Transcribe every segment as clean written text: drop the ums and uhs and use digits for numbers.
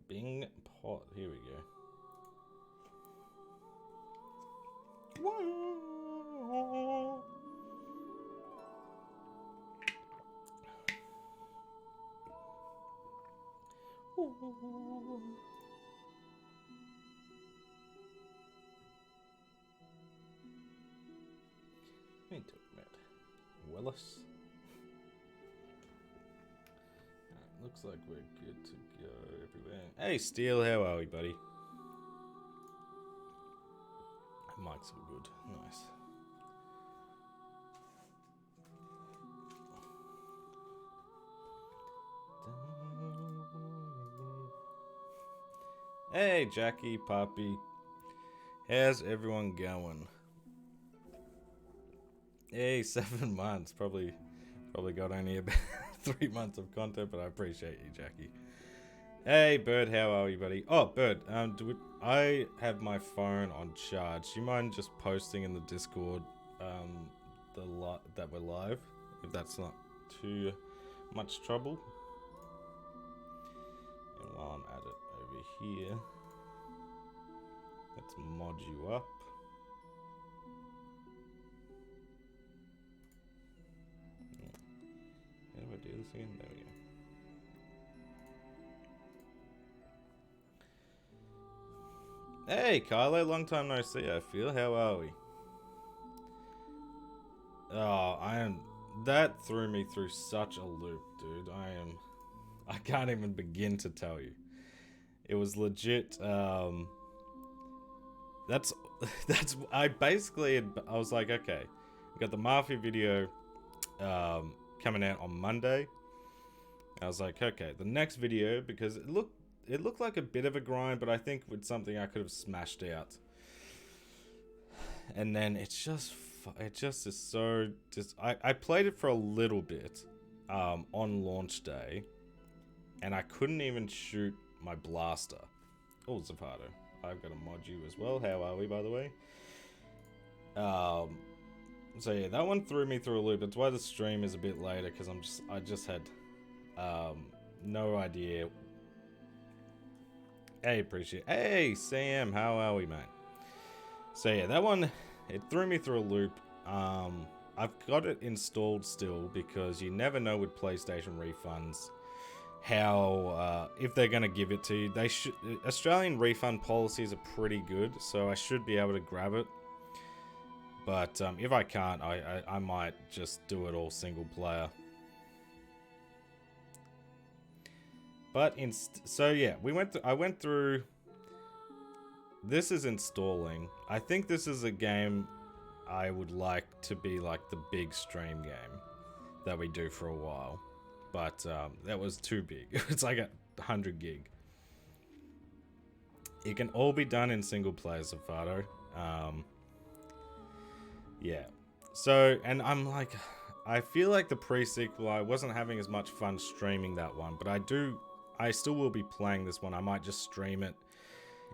Bing pot. Here we go. Whoa. Ooh. What are you talking about? Willis? Looks like we're good to go everywhere. Hey, Steel, how are we, buddy? Mike's all good. Nice. Hey, Jackie, Poppy. How's everyone going? Hey, 7 months. Probably got only about 3 months of content, but I appreciate you, Jackie. Hey, Bird, how are you, buddy? Oh, Bird, I have my phone on charge. Do you mind just posting in the Discord that we're live, if that's not too much trouble? And while I'm at it over here, let's mod you up. How do I do this again? There we go. Hey, Kylo, long time no see, I feel. How are we? Oh, that threw me through such a loop, dude. I can't even begin to tell you. It was legit, that's, I was like, okay, we got the Mafia video, coming out on Monday. I was like, okay, the next video, because it looked like a bit of a grind, but I think with something I could have smashed out. And then it just is so I played it for a little bit on launch day, and I couldn't even shoot my blaster. Oh, Zapato, I've got a mod you as well. How are we, by the way? So yeah, that one threw me through a loop. That's why the stream is a bit later, because I just had no idea. Hey, appreciate it. Hey, Sam, how are we, mate? So yeah, that one, it threw me through a loop. I've got it installed still, because you never know with PlayStation refunds how, if they're going to give it to you. Australian refund policies are pretty good, so I should be able to grab it. But if I can't, I might just do it all single player. But so yeah, I went through. This is installing. I think this is a game I would like to be like the big stream game that we do for a while. But that was too big. It's like 100 gig. It can all be done in single player, Zafato. Yeah. So, and I'm like, I feel like the pre-sequel, I wasn't having as much fun streaming that one, but I still will be playing this one. I might just stream it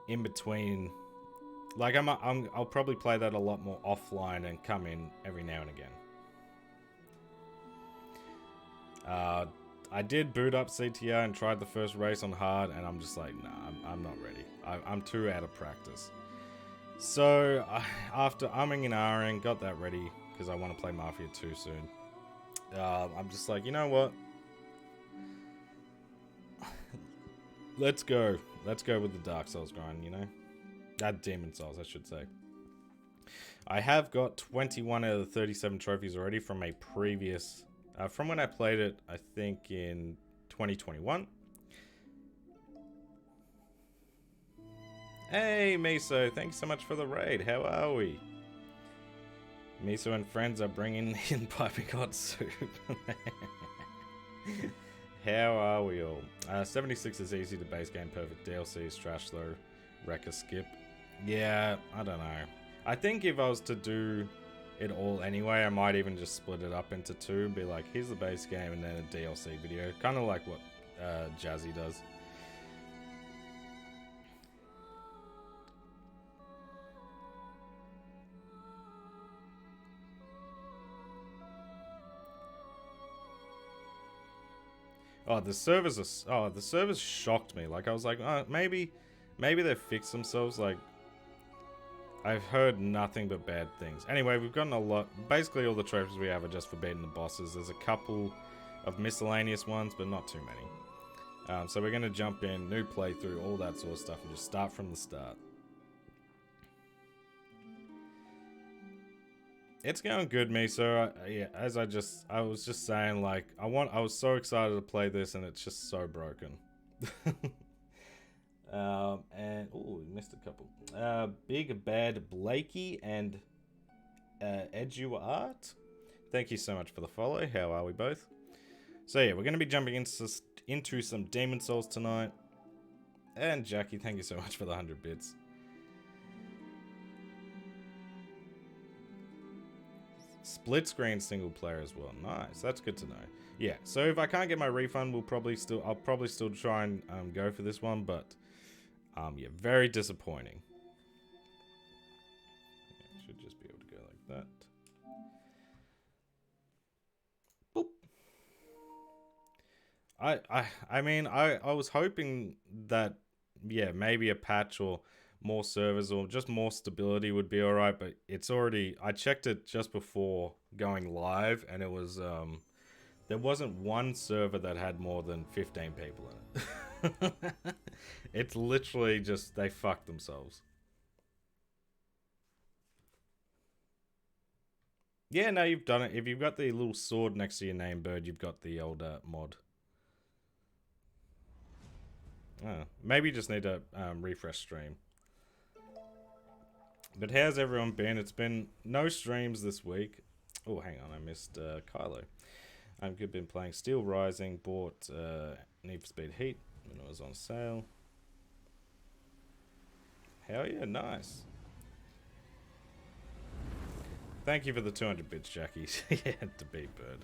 in between. Like, I'll probably play that a lot more offline and come in every now and again. I did boot up CTR and tried the first race on hard, and I'm just like, nah, I'm not ready. I'm too out of practice. So, after umming and ahhing, got that ready, because I want to play Mafia 2 soon. I'm just like, you know what? Let's go. Let's go with the Dark Souls grind, you know? Demon Souls, I should say. I have got 21 out of the 37 trophies already from a previous... from when I played it, I think in 2021. Hey, Miso, thanks so much for the raid. How are we? Miso and friends are bringing in piping hot soup. How are we all? 76 is easy to base game perfect. DLC is trash though. Wrecker skip. Yeah, I don't know. I think if I was to do it all anyway, I might even just split it up into two and be like, here's the base game and then a DLC video. Kind of like what Jazzy does. Oh, the servers are... Oh, the servers shocked me. Like, I was like, oh, maybe they've fixed themselves. Like, I've heard nothing but bad things. Anyway, we've gotten a lot... Basically, all the trophies we have are just for beating the bosses. There's a couple of miscellaneous ones, but not too many. So we're going to jump in, new playthrough, all that sort of stuff, and just start from the start. It's going good, me. So yeah, as I was just saying, like, I was so excited to play this, and it's just so broken. And oh, we missed a couple. Big Bad Blakey and Eduart. Thank you so much for the follow. How are we both? So yeah, we're going to be jumping into some Demon Souls tonight. And Jackie, thank you so much for the 100 bits. Split screen single player as well. Nice, that's good to know. Yeah, so if I can't get my refund, I'll probably still try and go for this one, but yeah, very disappointing. Yeah, should just be able to go like that. Boop. I mean, I was hoping that, yeah, maybe a patch or more servers or just more stability would be alright, but it's already... I checked it just before going live, and it was, there wasn't one server that had more than 15 people in it. It's literally just, they fucked themselves. Yeah, no, you've done it. If you've got the little sword next to your name, Bird, you've got the old mod. Oh, maybe you just need to refresh stream. But how's everyone been? It's been no streams this week. Oh, hang on, I missed Kylo. I've been playing Steel Rising, bought Need for Speed Heat when it was on sale. Hell yeah, nice. Thank you for the 200 bits, Jackie. Yeah, to beat Bird.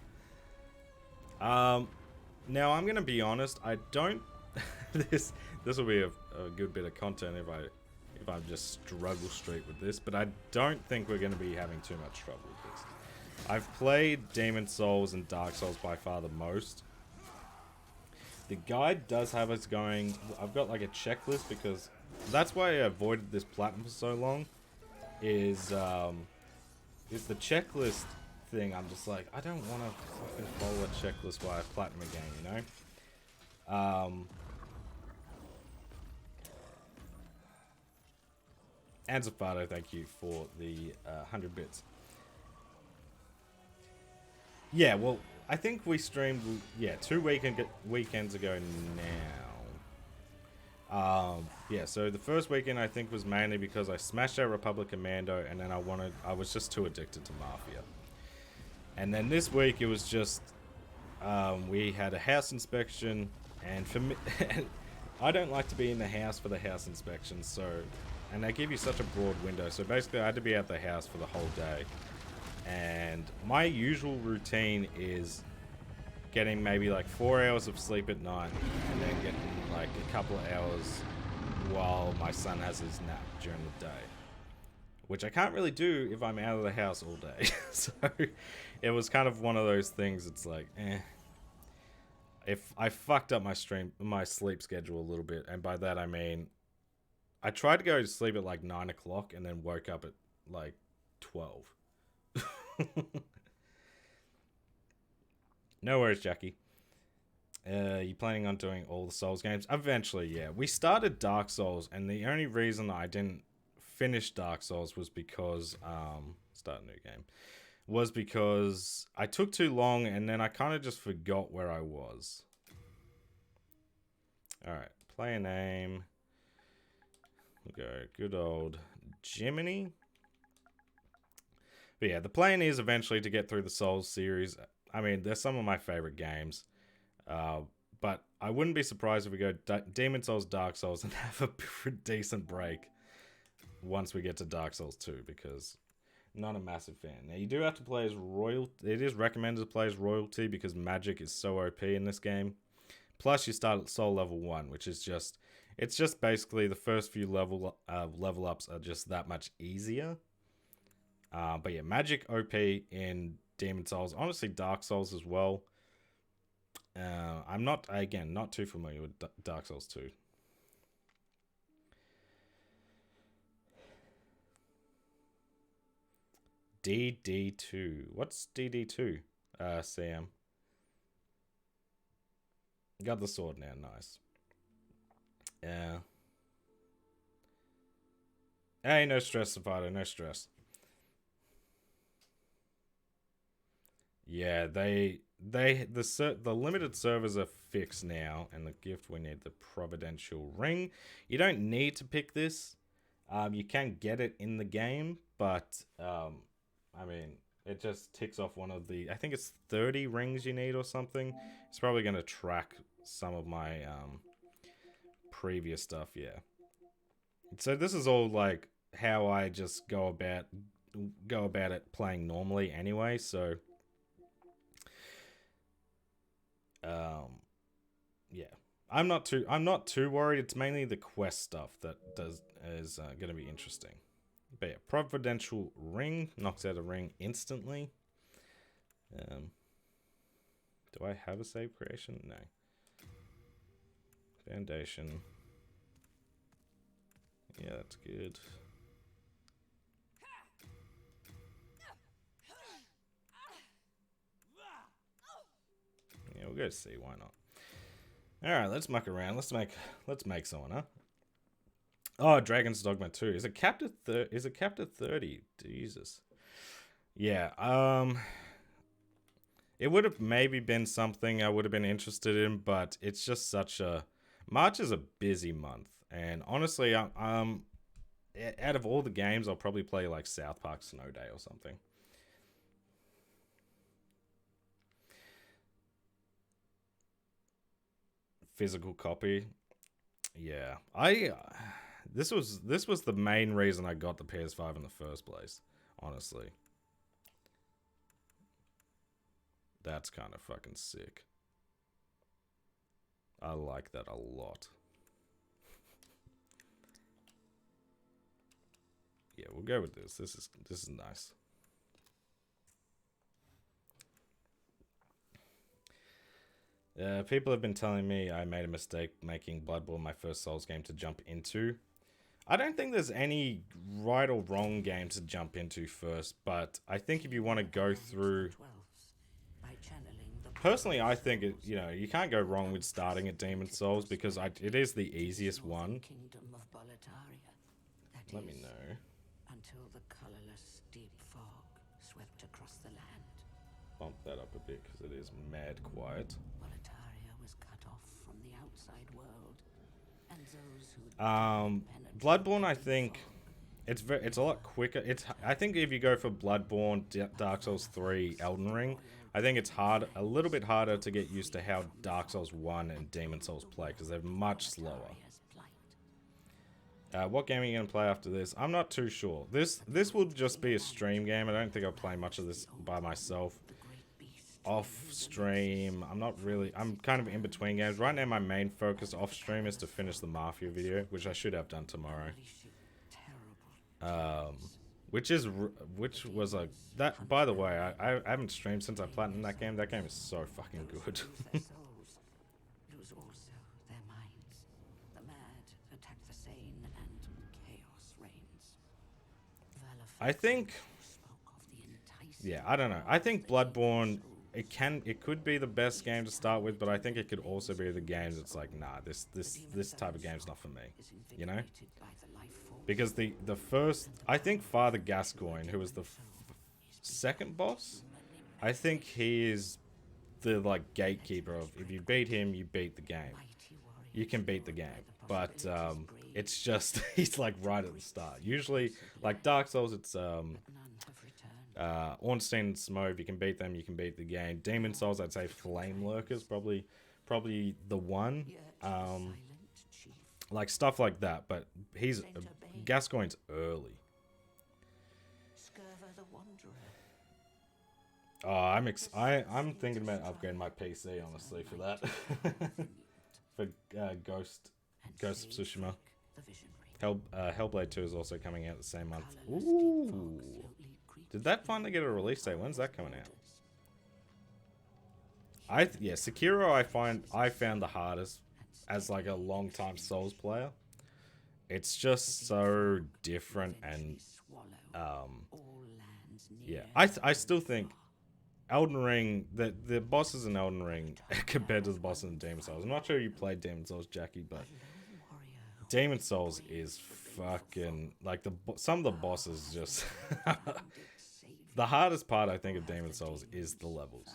Now I'm gonna be honest. I don't. this will be a good bit of content if I just struggle straight with this, but I don't think we're going to be having too much trouble with this. I've played Demon Souls and Dark Souls by far the most. The guide does have us going... I've got like a checklist, because that's why I avoided this platinum for so long, is the checklist thing. I'm just like, I don't want to fucking follow a checklist while I platinum a game, you know? And Zafato, thank you for the 100 bits. Yeah, well, I think we streamed, yeah, 2 weekends ago now. Yeah, so the first weekend I think was mainly because I smashed out Republic Commando, and then I was just too addicted to Mafia. And then this week it was just, we had a house inspection, and for me, I don't like to be in the house for the house inspection, so... And they give you such a broad window, so basically I had to be at the house for the whole day. And my usual routine is getting maybe like 4 hours of sleep at night, and then getting like a couple of hours while my son has his nap during the day. Which I can't really do if I'm out of the house all day. So it was kind of one of those things, it's like, If I fucked up my sleep schedule a little bit, and by that I mean... I tried to go to sleep at like 9 o'clock and then woke up at like 12. No worries, Jackie. You planning on doing all the Souls games? Eventually, yeah. We started Dark Souls, and the only reason I didn't finish Dark Souls was because... start a new game. Was because I took too long, and then I kind of just forgot where I was. Alright, player name... We'll go good old Jiminy. But yeah, the plan is eventually to get through the Souls series. I mean, they're some of my favorite games. But I wouldn't be surprised if we go Demon Souls, Dark Souls, and have a decent break once we get to Dark Souls 2, because I'm not a massive fan. Now, you do have to play as royalty. It is recommended to play as royalty because magic is so OP in this game. Plus, you start at Soul level 1, which is just... It's just basically the first few level ups are just that much easier. But yeah, magic OP in Demon Souls. Honestly, Dark Souls as well. I'm not, again, not too familiar with Dark Souls 2. DD2. What's DD2, Sam? Got the sword now, nice. Yeah. Hey, no stress, Sapato, no stress. Yeah, the limited servers are fixed now, and the gift we need the providential ring. You don't need to pick this. You can get it in the game, but I mean, it just ticks off one of the, I think it's 30 rings you need or something. It's probably going to track some of my previous stuff, yeah. So this is all like how I just go about it playing normally anyway, so yeah. I'm not too worried. It's mainly the quest stuff that is going to be interesting. But yeah, providential ring knocks out a ring instantly. Do I have a save creation? No. Foundation. Yeah, that's good. Yeah, we'll go see. Why not? All right, let's muck around. Let's make someone, huh? Oh, Dragon's Dogma 2. Is it capped at 30? Jesus. Yeah. It would have maybe been something I would have been interested in, but it's just such a March is a busy month, and honestly, out of all the games, I'll probably play like South Park Snow Day or something. Physical copy. Yeah. This was the main reason I got the PS5 in the first place, honestly. That's kind of fucking sick. I like that a lot. Yeah, we'll go with this. This is nice. People have been telling me I made a mistake making Bloodborne my first Souls game to jump into. I don't think there's any right or wrong game to jump into first, but I think if you want to go through... Personally, I think you can't go wrong with starting at Demon Souls because it is the easiest one. Let me know. Until the colorless deep fog swept across the land. Bump that up a bit because it is mad quiet. Boletaria was cut off from the outside world, and those who Bloodborne, I think it's a lot quicker. I think if you go for Bloodborne, Dark Souls 3, Elden Ring, I think it's a little bit harder to get used to how Dark Souls 1 and Demon Souls play because they're much slower. What game are you going to play after this? I'm not too sure. This will just be a stream game. I don't think I'll play much of this by myself. Off stream, I'm kind of in between games. Right now my main focus off stream is to finish the Mafia video, which I should have done tomorrow. Which was like, that, by the way, I haven't streamed since I platinumed that game. That game is so fucking good. I think, yeah, I don't know. I think Bloodborne, it could be the best game to start with, but I think it could also be the game that's like, nah, this type of game's not for me, you know? Because the first, I think Father Gascoigne, who was the second boss, I think he is the like gatekeeper of, if you beat him, you beat the game. You can beat the game, but it's just, he's like right at the start. Usually, like Dark Souls, it's Ornstein and Smoke, you can beat them, you can beat the game. Demon Souls, I'd say Flame Lurkers, probably the one. Like stuff like that, but Gascoigne's early. Oh, I'm thinking about upgrading my PC, honestly, for that. For Ghost of Tsushima. Hellblade 2 is also coming out the same month. Ooh. Did that finally get a release date? When's that coming out? Yeah, Sekiro I found the hardest as like a long time Souls player. It's just so different and yeah. I still think Elden Ring, the bosses in Elden Ring compared to the bosses in Demon Souls. I'm not sure you played Demon Souls, Jackie, but Demon Souls is fucking like some of the bosses just. The hardest part I think of Demon Souls is the levels.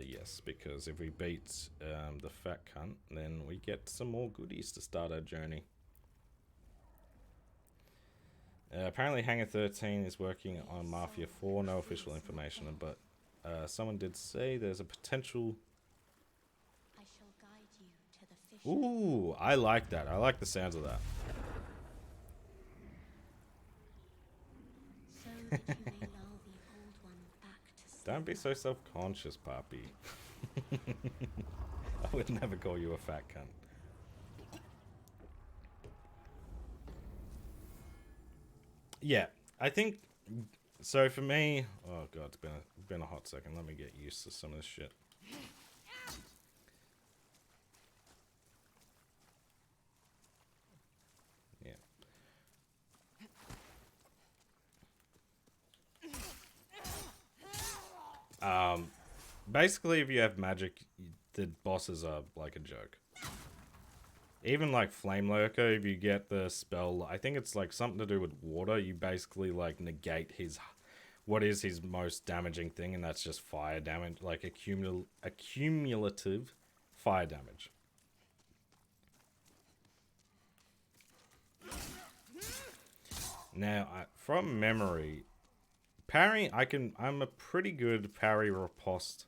Yes, because if we beat the fat cunt, then we get some more goodies to start our journey. Apparently Hangar 13 is working on Mafia 4, no official information, but someone did say there's a potential... I shall guide you to the fish. Ooh, I like that. I like the sounds of that. So that you may lull the old one back to sleep. Don't be so self-conscious, Papi. I would never call you a fat cunt. Yeah, I think so. For me, oh god, it's been a hot second. Let me get used to some of this shit. Yeah. Basically, if you have magic, the bosses are like a joke. Even like Flame Lurker, if you get the spell, I think it's like something to do with water, you basically like negate what is his most damaging thing, and that's just fire damage, like accumulative fire damage. Now, from memory, parry, I'm a pretty good parry riposte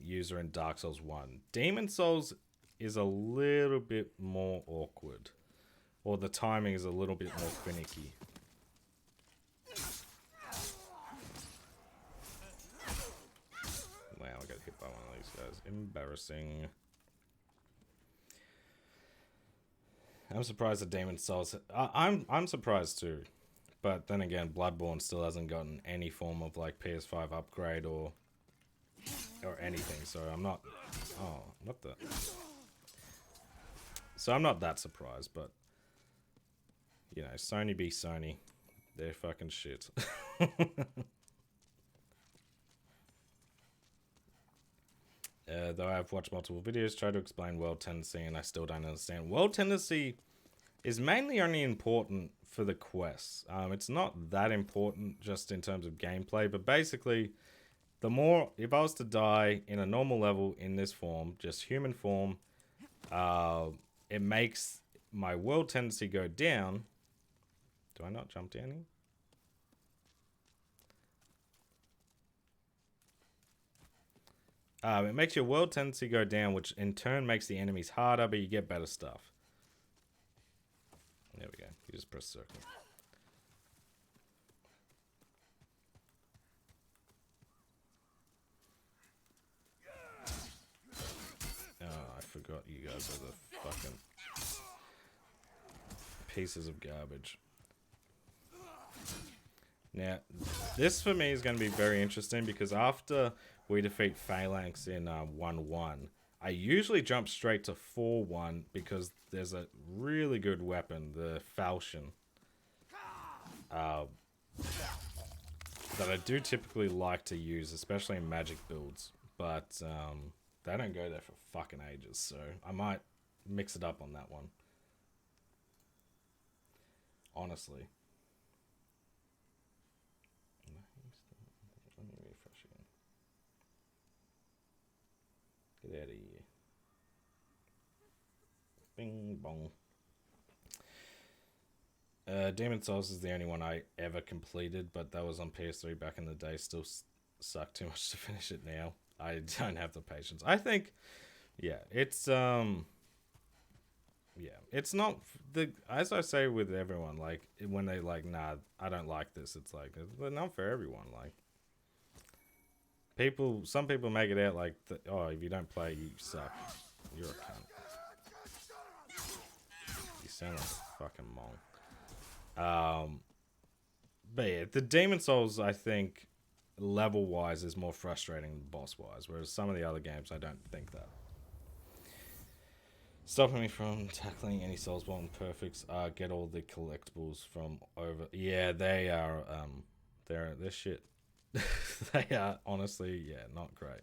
user in Dark Souls 1. Demon Souls is a little bit more awkward, or the timing is a little bit more finicky. Wow, I got hit by one of these guys. Embarrassing. I'm surprised that Demon Souls... I'm surprised too. But then again, Bloodborne still hasn't gotten any form of like PS5 upgrade or anything, so I'm not... Oh, what the... So I'm not that surprised, but... You know, Sony be Sony. They're fucking shit. Though I've watched multiple videos, try to explain world tendency, and I still don't understand. World tendency is mainly only important for the quests. It's not that important just in terms of gameplay, but basically, the more... If I was to die in a normal level in this form, just human form, it makes my world tendency go down. Do I not jump down here? It makes your world tendency go down, which in turn makes the enemies harder, but you get better stuff. There we go. You just press circle. Oh, I forgot you guys are the fucking pieces of garbage. Now, this for me is going to be very interesting because after we defeat Phalanx in 1-1, I usually jump straight to 4-1 because there's a really good weapon, the Falchion, that I do typically like to use, especially in magic builds, but they don't go there for fucking ages, so I might mix it up on that one. Honestly. Let me refresh again. Get out of here. Bing bong. Demon Souls is the only one I ever completed, but that was on PS3 back in the day. Still sucked too much to finish it now. I don't have the patience. I think, yeah, it's it's not as I say with everyone, like when they like, nah, I don't like this. It's like, it's not for everyone. Like some people make it out like, oh, if you don't play, you suck. You're a cunt. You sound like a fucking mong. But yeah, the Demon Souls, I think, level-wise is more frustrating than boss-wise, whereas some of the other games, I don't think that. Stopping me from tackling any Soulsborne perfects, get all the collectibles from over. Yeah, they are, they're shit. They are, honestly, yeah, not great.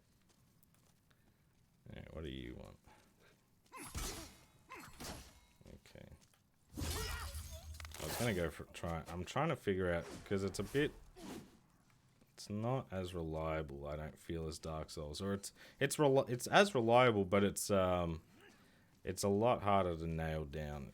Alright, what do you want? Okay. I was gonna go for I'm trying to figure out, because it's not as reliable, I don't feel, as Dark Souls, or it's as reliable, but it's a lot harder to nail down.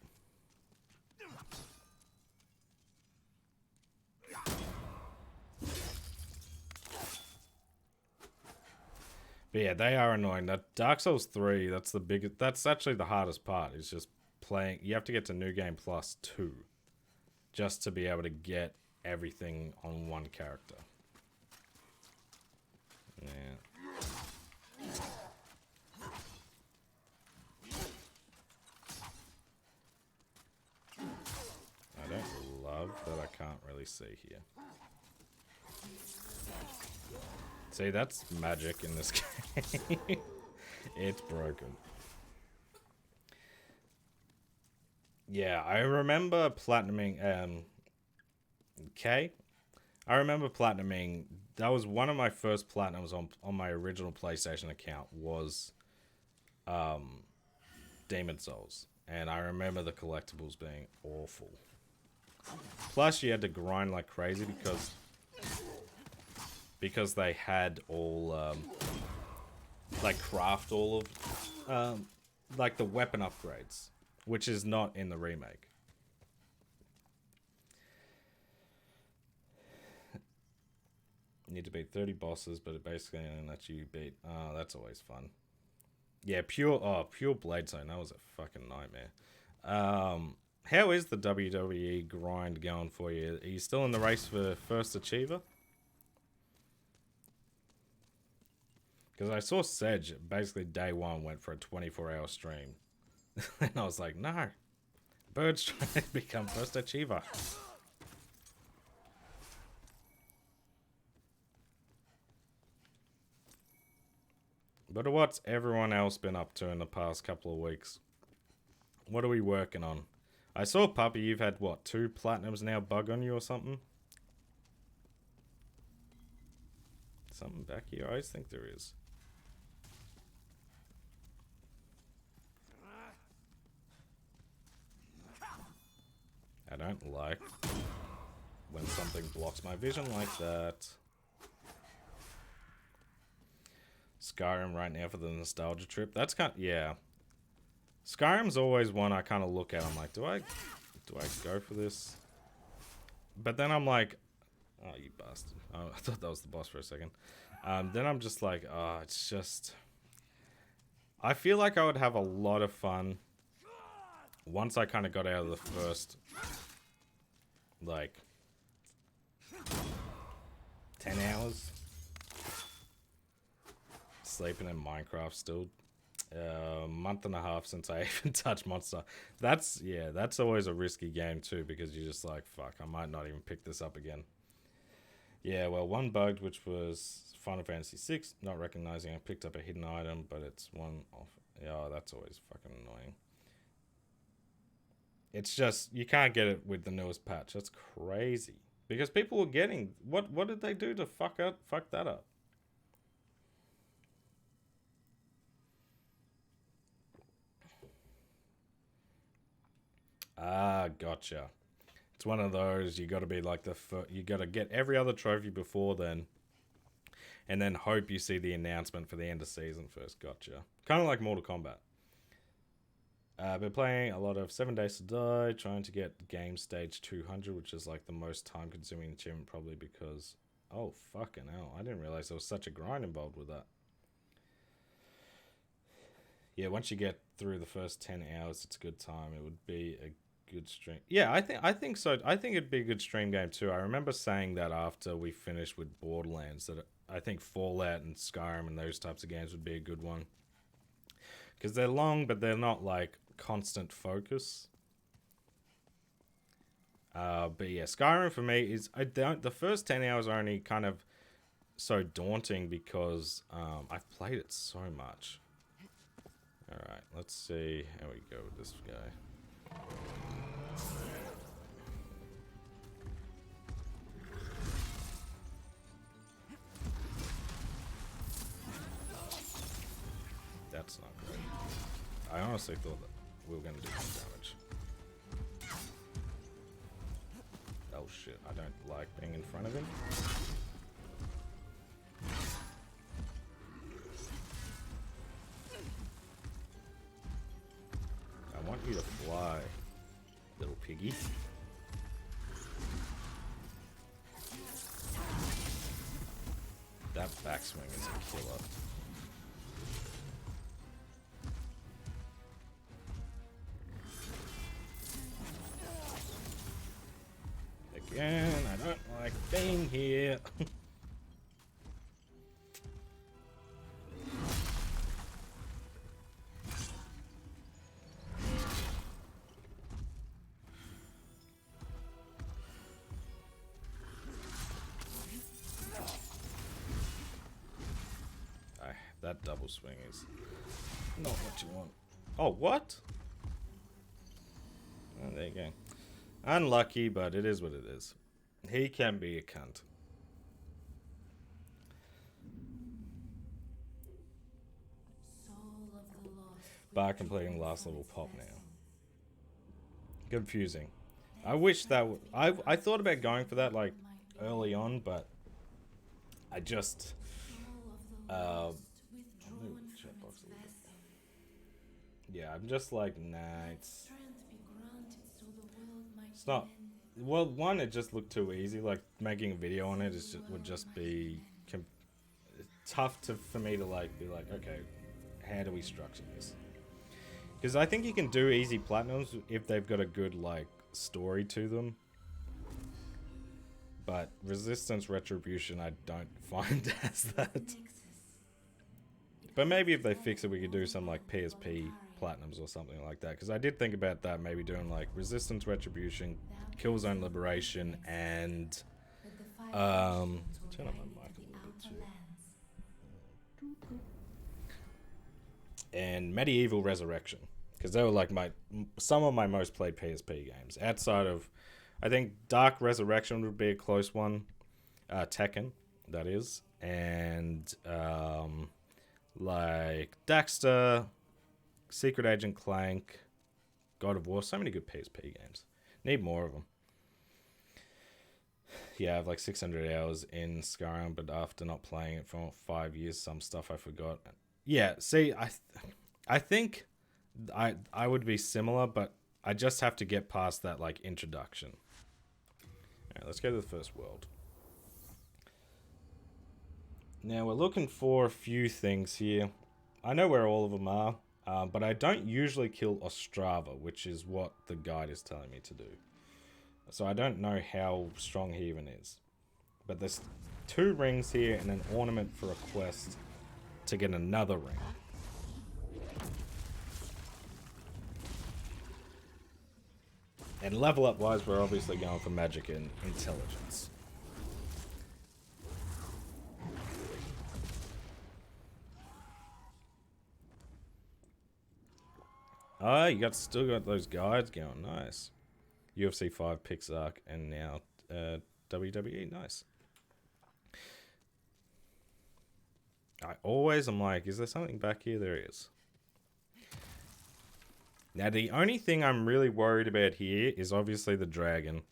But yeah, they are annoying. That Dark Souls 3, that's actually the hardest part, is just playing. You have to get to New Game Plus 2 just to be able to get everything on one character. Yeah. I don't love that I can't really see here. See, that's magic in this game. It's broken. Yeah, I remember platinuming, I remember platinuming, that was one of my first platinums on my original PlayStation account, was, Demon Souls. And I remember the collectibles being awful. Plus, you had to grind like crazy because they had all, like, craft all of, like, the weapon upgrades, which is not in the remake. You need to beat 30 bosses, but it basically only lets you beat... Oh, that's always fun. Yeah, pure Blade Zone. That was a fucking nightmare. How is the WWE grind going for you? Are you still in the race for First Achiever? Because I saw Sedge, basically day one, went for a 24-hour stream. And I was like, no. Bird's trying to become First Achiever. But what's everyone else been up to in the past couple of weeks? What are we working on? I saw, Puppy, you've had, what, 2 platinums now bug on you or something? Something back here? I always think there is. I don't like when something blocks my vision like that. Skyrim right now for the nostalgia trip. That's kind of, yeah. Skyrim's always one I kind of look at. I'm like, do I go for this? But then I'm like, oh, you bastard. Oh, I thought that was the boss for a second. Then I'm just like, oh, it's just... I feel like I would have a lot of fun once I kind of got out of the first, like, 10 hours. Sleeping in Minecraft still. Month and a half since I even touched Monster. That's always a risky game too, because you're just like, fuck, I might not even pick this up again. Yeah, well, one bugged, which was Final Fantasy VI, not recognizing I picked up a hidden item, but it's one off. Yeah, that's always fucking annoying. It's just, you can't get it with the newest patch. That's crazy. Because people were getting, what did they do to fuck that up? Ah, gotcha. It's one of those, you got to be like you got to get every other trophy before then, and then hope you see the announcement for the end of season first. Gotcha. Kind of like Mortal Kombat. I've been playing a lot of 7 Days to Die, trying to get game stage 200, which is like the most time consuming achievement, probably because, oh fucking hell, I didn't realize there was such a grind involved with that. Yeah, once you get through the first 10 hours, it's a good time. It would be a good stream. Yeah, I think so. I think it'd be a good stream game too. I remember saying that after we finished with Borderlands, that I think Fallout and Skyrim and those types of games would be a good one. Because they're long, but they're not like constant focus. But yeah, Skyrim for me is the first 10 hours are only kind of so daunting because I've played it so much. All right, let's see how we go with this guy. That's not great. I honestly thought that we were going to do some damage. Oh shit, I don't like being in front of him. I want you to fly, little piggy. That backswing is a killer. Again, I don't like being here. That double swing is not what you want. Oh, what? Oh, there you go. Unlucky, but it is what it is. He can be a cunt. Bar completing last level pop now. Confusing. I wish that I thought about going for that like early on, but I just yeah, I'm just like, nah, it's not. Well, one, it just looked too easy. Like making a video on it would just be tough for me to like be like, okay, how do we structure this? Because I think you can do easy platinums if they've got a good like story to them. But Resistance Retribution, I don't find as that. But maybe if they fix it, we could do some like PSP platinums or something like that. Because I did think about that, maybe doing like Resistance Retribution, Killzone Liberation, and turn on my mic a little bit too. And Medieval Resurrection, because they were like some of my most played PSP games. Outside of, I think Dark Resurrection would be a close one. Tekken, that is, and like Daxter, Secret Agent Clank, God of War. So many good PSP games. Need more of them. Yeah, I have like 600 hours in Skyrim, but after not playing it for 5 years, some stuff I forgot. Yeah, see, I think I would be similar, but I just have to get past that like introduction. Alright, let's go to the first world. Now we're looking for a few things here. I know where all of them are, but I don't usually kill Ostrava, which is what the guide is telling me to do. So I don't know how strong he even is. But there's 2 rings here and an ornament for a quest to get another ring. And level up wise, we're obviously going for magic and intelligence. Oh, you still got those guides going. Nice. UFC 5, Pixark, and now WWE. Nice. I'm like, is there something back here? There is. Now, the only thing I'm really worried about here is obviously the dragon.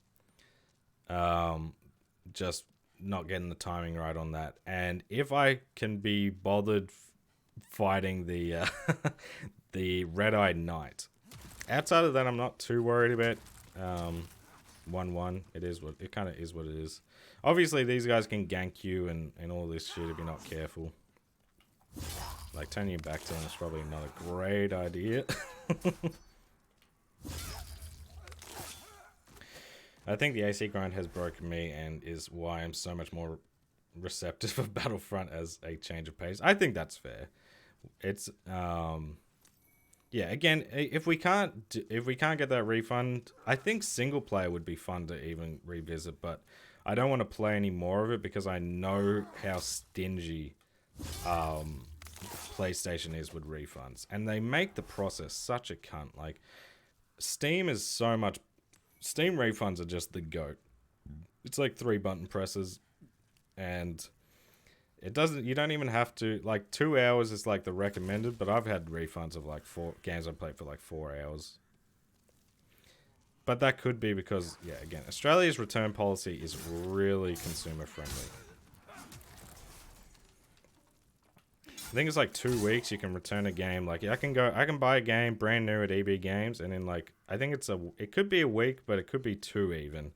Just not getting the timing right on that. And if I can be bothered fighting the the Red-Eyed Knight. Outside of that, I'm not too worried about 1-1. It kind of is what it is. Obviously, these guys can gank you and all this shit if you're not careful. Like, turning your back to them is probably not a great idea. I think the AC grind has broken me and is why I'm so much more receptive of Battlefront as a change of pace. I think that's fair. It's, Yeah, again, if we can't get that refund, I think single player would be fun to even revisit, but I don't want to play any more of it because I know how stingy PlayStation is with refunds, and they make the process such a cunt. Like Steam refunds are just the goat. It's like 3 button presses, and you don't even have to, like, 2 hours is like the recommended, but I've had refunds of like 4 games I played for like 4 hours. But that could be because, yeah, again, Australia's return policy is really consumer friendly. I think it's like 2 weeks you can return a game. Like, I can buy a game brand new at EB Games, and then like, I think it could be a week, but it could be 2 even.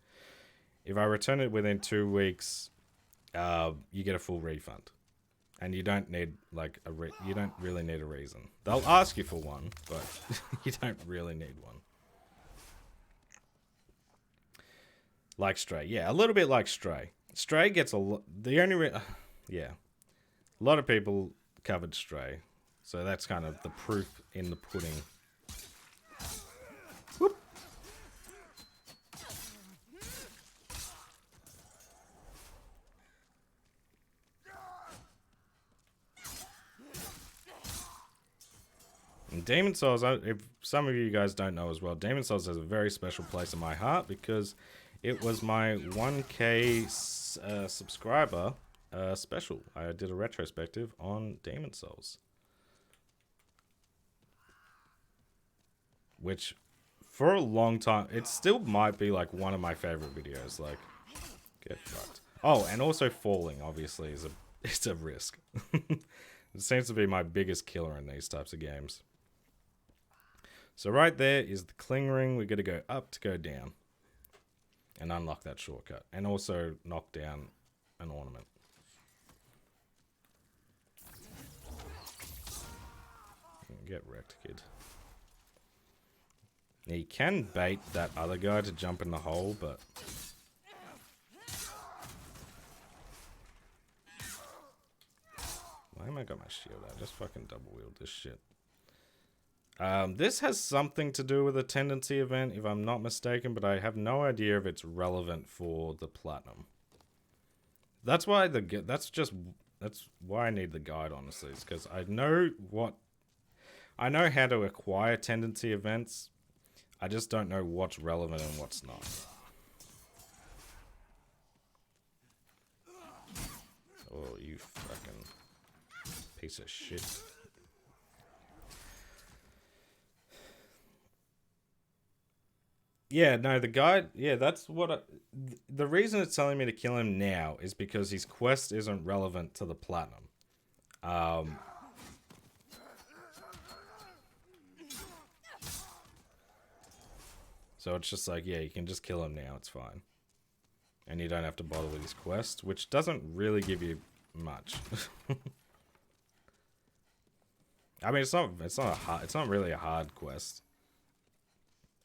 If I return it within 2 weeks, you get a full refund, and you don't need like you don't really need a reason. They'll ask you for one, but you don't really need one. Like Stray, yeah, a little bit like Stray. Stray gets a lot. Yeah, a lot of people covered Stray, so that's kind of the proof in the pudding. Whoop. And Demon Souls, if some of you guys don't know as well, Demon Souls has a very special place in my heart because it was my 1K subscriber special. I did a retrospective on Demon Souls, which for a long time, it still might be like one of my favorite videos. Like, get fucked. Oh, and also falling obviously it's a risk. It seems to be my biggest killer in these types of games. So right there is the cling ring. We're going to go up to go down and unlock that shortcut, and also knock down an ornament. Get wrecked, kid. Now you can bait that other guy to jump in the hole, but why am I got my shield out? Just fucking double wield this shit. This has something to do with a tendency event, if I'm not mistaken, but I have no idea if it's relevant for the platinum. That's why that's why I need the guide, honestly, is because I know how to acquire tendency events. I just don't know what's relevant and what's not. Oh, you fucking piece of shit. Yeah, no, the guide, yeah, that's what the reason it's telling me to kill him now is because his quest isn't relevant to the platinum. So it's just like, yeah, you can just kill him now, it's fine. And you don't have to bother with his quest, which doesn't really give you much. I mean, it's not really a hard quest.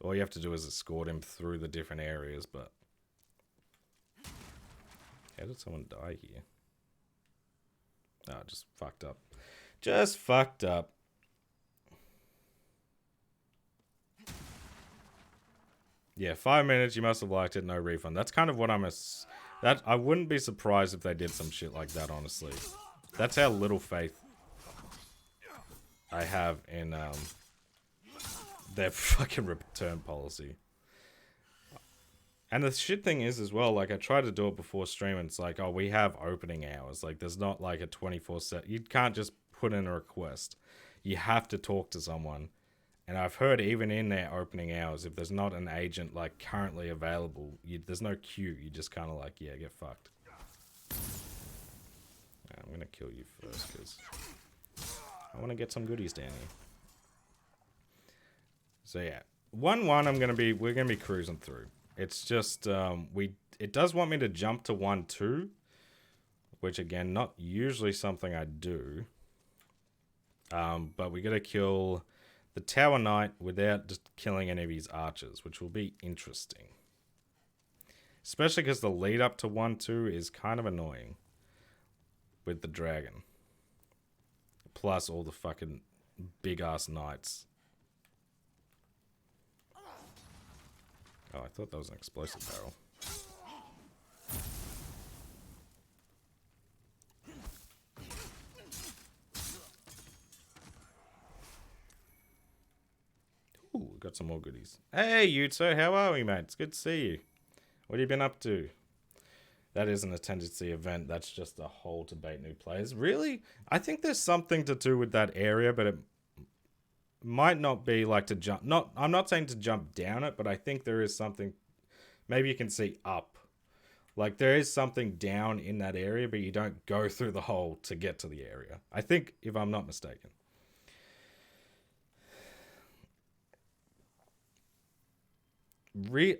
All you have to do is escort him through the different areas, but how did someone die here? Oh, just fucked up. Just fucked up. Yeah, 5 minutes, you must have liked it, no refund. That's kind of what I wouldn't be surprised if they did some shit like that, honestly. That's how little faith I have in their fucking return policy. And the shit thing is as well, like, I tried to do it before stream, and it's like, oh, we have opening hours. Like, there's not like a 24/7. You can't just put in a request. You have to talk to someone. And I've heard even in their opening hours, if there's not an agent like currently available, there's no queue. You just kind of like, yeah, get fucked. I'm gonna kill you first because I want to get some goodies down here. So yeah, 1-1. We're gonna be cruising through. It's just it does want me to jump to 1-2, which again, not usually something I do. But we gotta kill the Tower Knight without just killing any of his archers, which will be interesting. Especially because the lead up to 1-2 is kind of annoying with the dragon. Plus all the fucking big ass knights Oh, I thought that was an explosive barrel. Ooh, got some more goodies. Hey, Yutso, how are we, mate? It's good to see you. What have you been up to? That isn't a tendency event. That's just a hole to bait new players. Really? I think there's something to do with that area, but it might not be like to jump. I'm not saying to jump down it, but I think there is something. Maybe you can see up. Like there is something down in that area, but you don't go through the hole to get to the area. I think, if I'm not mistaken.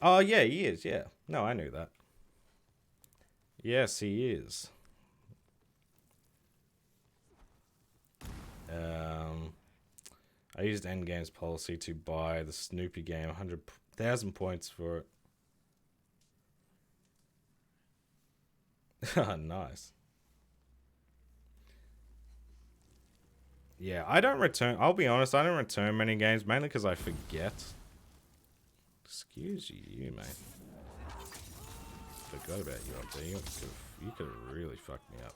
Oh yeah, he is. Yeah. No, I knew that. Yes, he is. I used Endgame's policy to buy the Snoopy game, 100,000 points for it. Nice. Yeah, I don't return. I'll be honest, I don't return many games, mainly because I forget. Excuse you, mate. Forgot about you up there. You could have really fucked me up.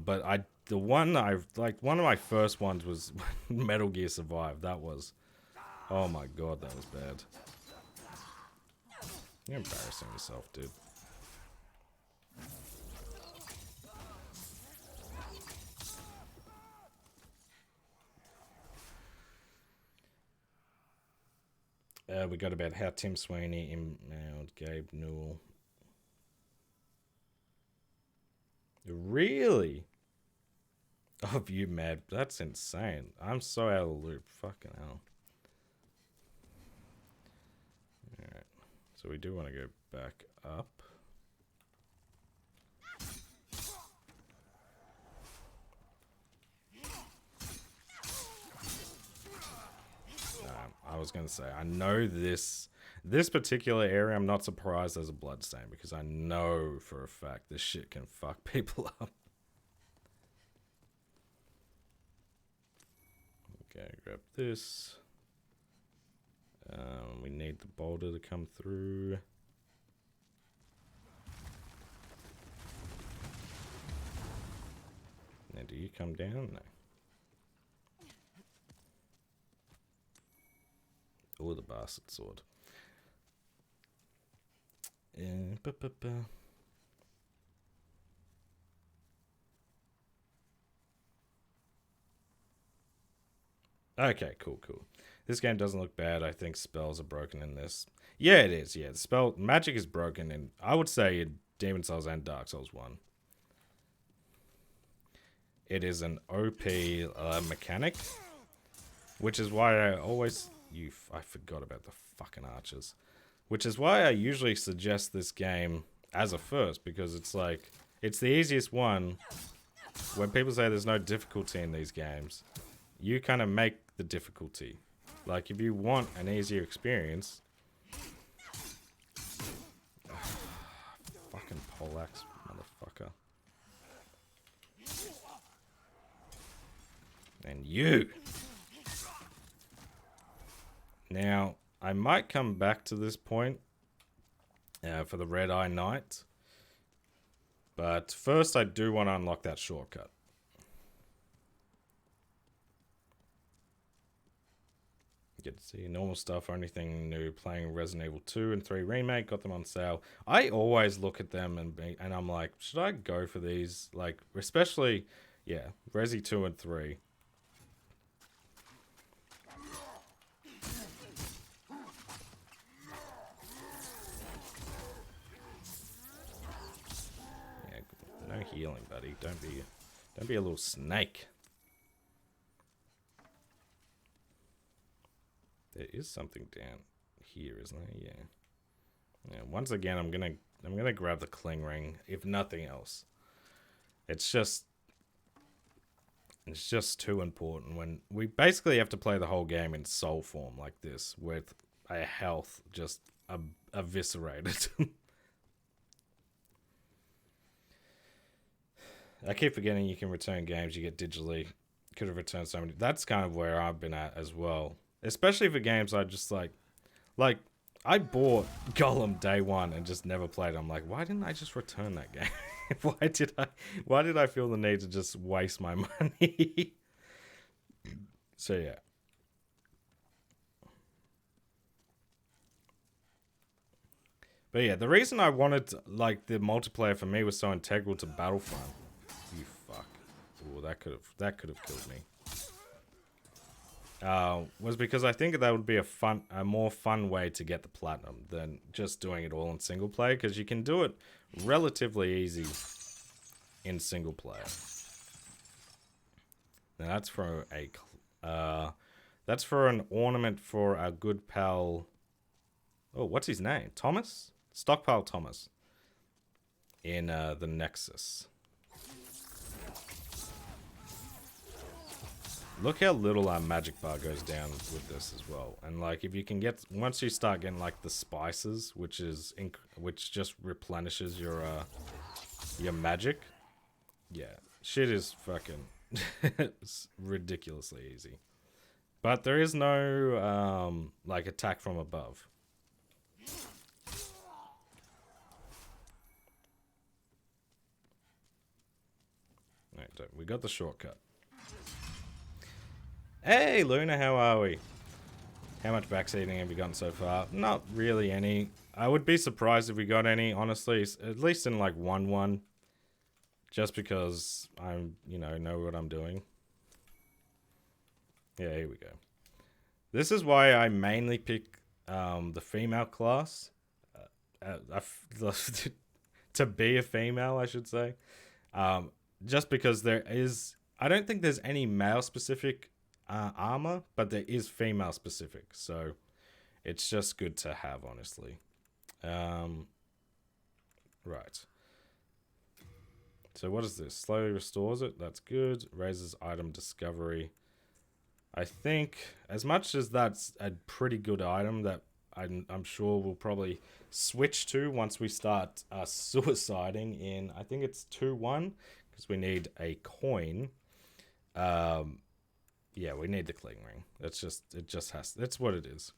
But one of my first ones was Metal Gear Survive. That was, oh my god, that was bad. You're embarrassing yourself, dude. We got about how Tim Sweeney emailed Gabe Newell. Really? Oh, you mad? That's insane. I'm so out of the loop. Fucking hell. Alright. So we do want to go back up. I was going to say, I know this particular area, I'm not surprised there's a bloodstain, because I know for a fact this shit can fuck people up. Okay, grab this. We need the boulder to come through. Now, do you come down? No. Oh, the bastard sword. Okay, cool. This game doesn't look bad. I think spells are broken in this. Yeah, it is. Yeah, magic is broken in, I would say, in Demon Souls and Dark Souls 1. It is an OP mechanic, which is why I always... I forgot about the fucking archers. Which is why I usually suggest this game as a first, because it's like, it's the easiest one. When people say there's no difficulty in these games, you kind of make the difficulty. Like, if you want an easier experience... fucking poleaxe, motherfucker. And you! Now, I might come back to this point for the Red Eye Knight. But first I do want to unlock that shortcut. Get to see normal stuff or anything new. Playing Resident Evil 2 and 3 Remake, got them on sale. I always look at them and I'm like, should I go for these? Like, especially, yeah, Resi 2 and 3. No healing, buddy. Don't be a little snake. There is something down here, isn't there? Yeah. Once again, I'm gonna grab the cling ring, if nothing else. It's just too important when we basically have to play the whole game in soul form like this, with our health just eviscerated. I keep forgetting you can return games you get digitally. Could have returned so many. That's kind of where I've been at as well. Especially for games I just like I bought Gollum day one and just never played. I'm like, why didn't I just return that game? Why did I feel the need to just waste my money? So yeah. But yeah, the reason I wanted like the multiplayer for me was so integral to Battlefront. You fuck. Ooh, that could have killed me. Was because I think that would be a more fun way to get the platinum than just doing it all in single player, because you can do it relatively easy in single player. Now that's for an ornament for our good pal. Oh, what's his name? Thomas? Stockpile Thomas. In the Nexus. Look how little our magic bar goes down with this as well. And like, if you can get, once you start getting like the spices, which just replenishes your magic. Yeah, shit is fucking it's ridiculously easy. But there is no like attack from above. Right, we got the shortcut. Hey, Luna, how are we? How much vaccinating have you gotten so far? Not really any. I would be surprised if we got any, honestly. At least in, like, 1-1. Just because I'm, know what I'm doing. Yeah, here we go. This is why I mainly pick the female class. To be a female, I should say. Just because there is... I don't think there's any male-specific armor, but there is female specific, so it's just good to have, honestly. Right. So what is this? Slowly restores it. That's good. Raises item discovery. I think as much as that's a pretty good item that I'm sure we'll probably switch to once we start suiciding in, I think it's 2-1, because we need a coin. Yeah, we need the cling ring. It just has. That's what it is.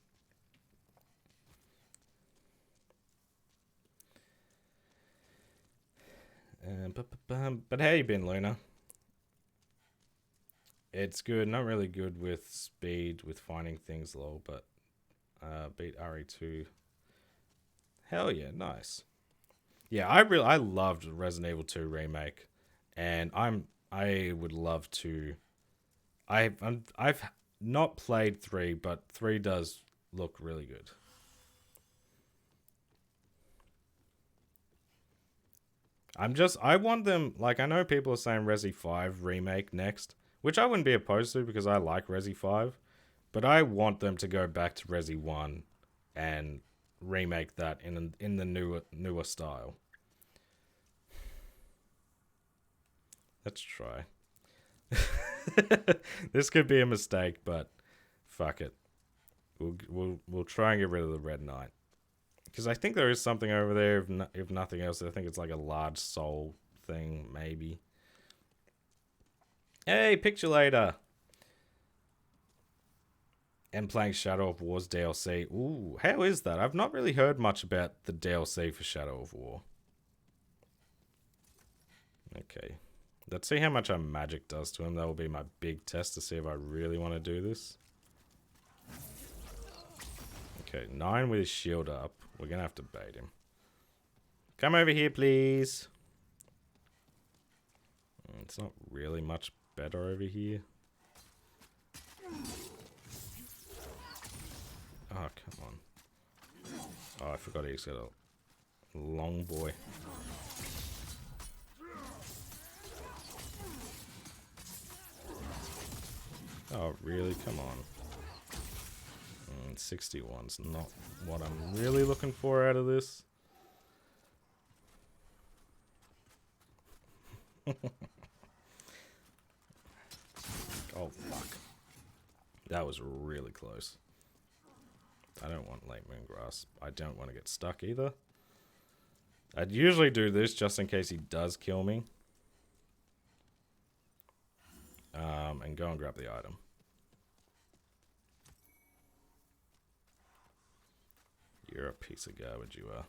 But how you been, Luna? It's good. Not really good with speed, with finding things low, but beat RE2. Hell yeah, nice. Yeah, I loved Resident Evil 2 remake, and I would love to. I've not played 3, but 3 does look really good. I want them, like, I know people are saying Resi 5 remake next, which I wouldn't be opposed to because I like Resi 5, but I want them to go back to Resi 1 and remake that in the newer style. Let's try. This could be a mistake, but fuck it. We'll try and get rid of the Red Knight, because I think there is something over there. If nothing else, I think it's like a large soul thing, maybe. Hey, picture later. And playing Shadow of War's DLC. Ooh, how is that? I've not really heard much about the DLC for Shadow of War. Okay. Let's see how much our magic does to him. That will be my big test to see if I really want to do this. Okay, 9 with his shield up. We're going to have to bait him. Come over here, please. It's not really much better over here. Oh, come on. Oh, I forgot he's got a long boy. Oh, really? Come on. 61's not what I'm really looking for out of this. Oh, fuck. That was really close. I don't want late moon grass. I don't want to get stuck either. I'd usually do this just in case he does kill me. And go and grab the item. You're a piece of garbage, you are.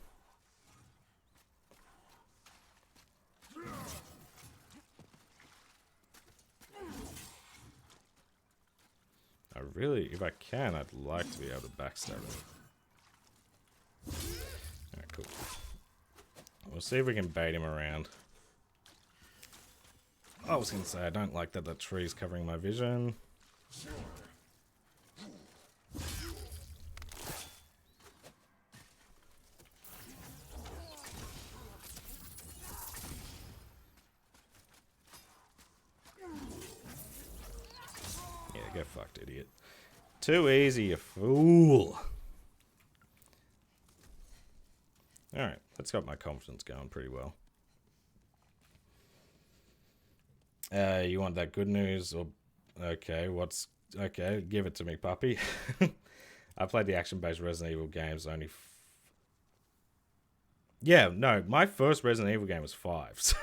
I really, if I can, I'd like to be able to backstab him. Alright, cool. We'll see if we can bait him around. I was gonna say, I don't like that the tree's covering my vision. Yeah, get fucked, idiot. Too easy, you fool. Alright, that's got my confidence going pretty well. You want that good news? Or okay, okay, give it to me, puppy. I played the action-based Resident Evil games only. Yeah, no, my first Resident Evil game was 5, so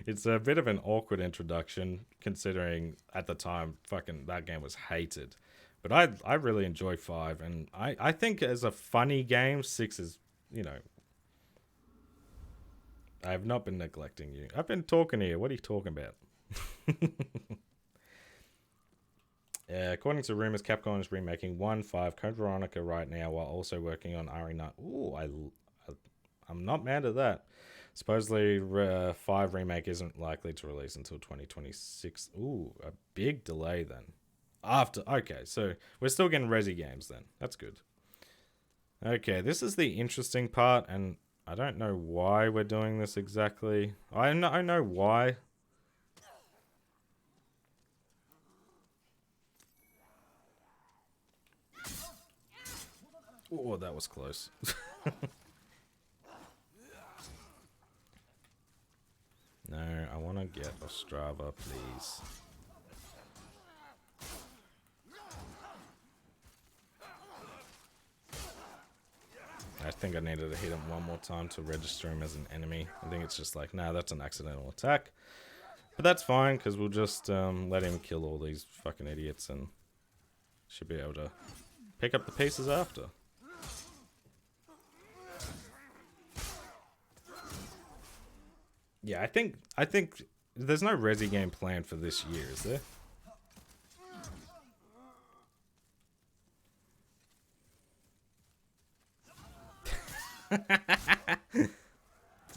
it's a bit of an awkward introduction considering at the time fucking that game was hated. But I really enjoy 5, and I think as a funny game, 6 is, you know, I have not been neglecting you. I've been talking to you. What are you talking about? According to rumors, Capcom is remaking 1.5 Code Veronica right now while also working on RE9. Ooh, I'm not mad at that. Supposedly, 5 remake isn't likely to release until 2026. Ooh, a big delay then. Okay, so we're still getting Resi games then. That's good. Okay, this is the interesting part, and I don't know why we're doing this exactly. I know why. Oh, that was close. No, I want to get Ostrava, please. I think I needed to hit him one more time to register him as an enemy. I think it's just like, nah, that's an accidental attack. But that's fine, because we'll just let him kill all these fucking idiots and should be able to pick up the pieces after. Yeah, I think there's no Resi game planned for this year, is there?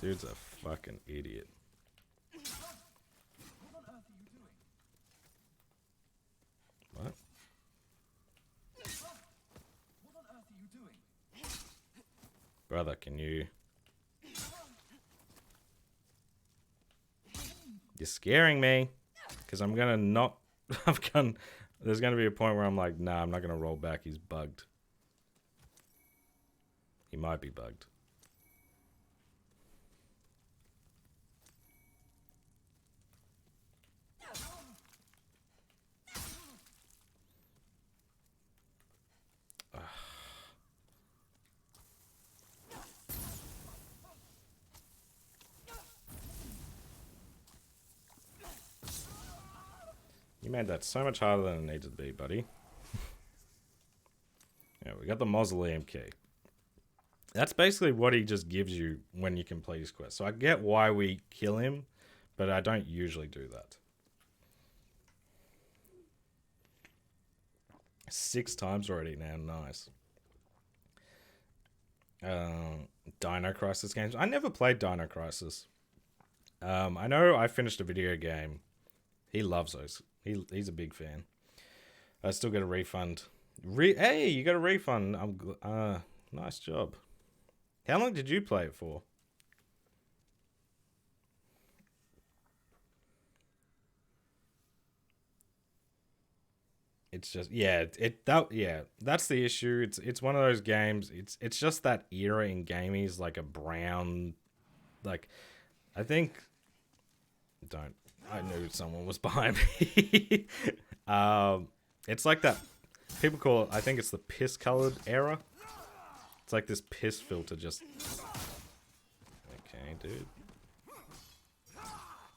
Dude's a fucking idiot. What? Brother, can you... You're scaring me. Because I'm gonna not... There's gonna be a point where I'm like, nah, I'm not gonna roll back. He's bugged. He might be bugged. You made that so much harder than it needed to be, buddy. Yeah, we got the mausoleum key. That's basically what he just gives you when you complete his quest. So I get why we kill him, but I don't usually do that. 6 times already now, nice. Dino Crisis games. I never played Dino Crisis. I know I finished a video game. He loves those. He's a big fan. I still get a refund. Hey, you got a refund. Nice job. How long did you play it for? It's just that's the issue. It's one of those games. It's just that era in gaming is like a brown, like I think. I knew someone was behind me. It's like that. People call it. I think it's the piss colored era. It's like this piss filter just. Okay, dude.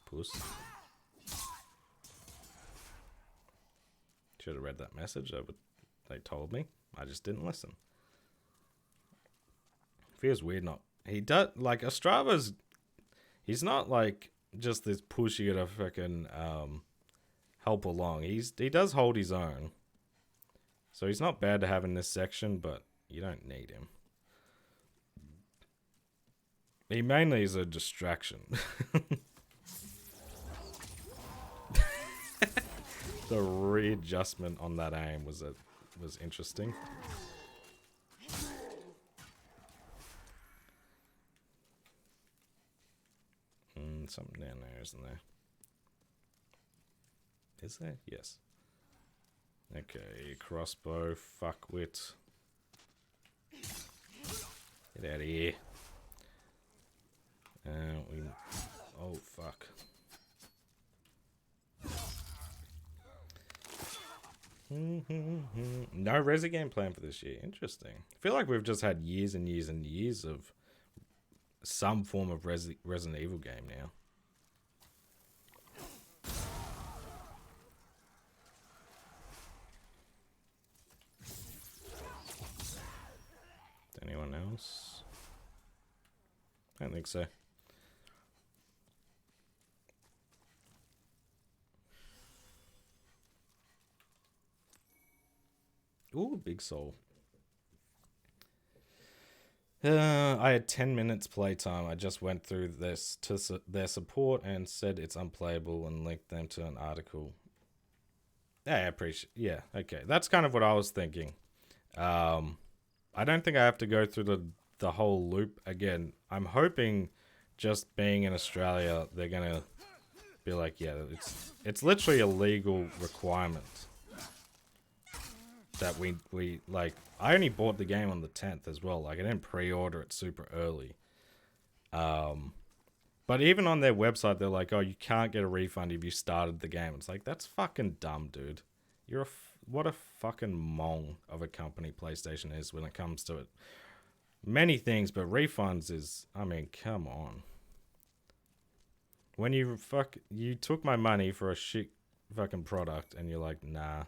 Puss. Should have read that message. They told me. I just didn't listen. Feels weird not. He does, like, Ostrava's, he's not, like, just this pushy to fucking, help along. He does hold his own. So he's not bad to have in this section, but you don't need him. He mainly is a distraction. The readjustment on that aim was interesting. Something down there, isn't there? Is there? Yes. Okay, crossbow, fuckwit. Get out of here. Oh, fuck. No Resi game plan for this year. Interesting. I feel like we've just had years and years and years of some form of Resident Evil game now. Anyone else? I don't think so. Ooh, big soul. I had 10 minutes playtime. I just went through this to their support and said it's unplayable and linked them to an article. Yeah, I appreciate. Yeah, okay. That's kind of what I was thinking. I don't think I have to go through the whole loop again. I'm hoping, just being in Australia, they're gonna be like, yeah, it's literally a legal requirement that we like. I only bought the game on the 10th as well. Like, I didn't pre-order it super early. But even on their website, they're like, oh, you can't get a refund if you started the game. It's like, that's fucking dumb, dude. What a fucking mong of a company PlayStation is when it comes to it. Many things, but refunds is, I mean, come on. When you took my money for a shit fucking product and you're like, nah.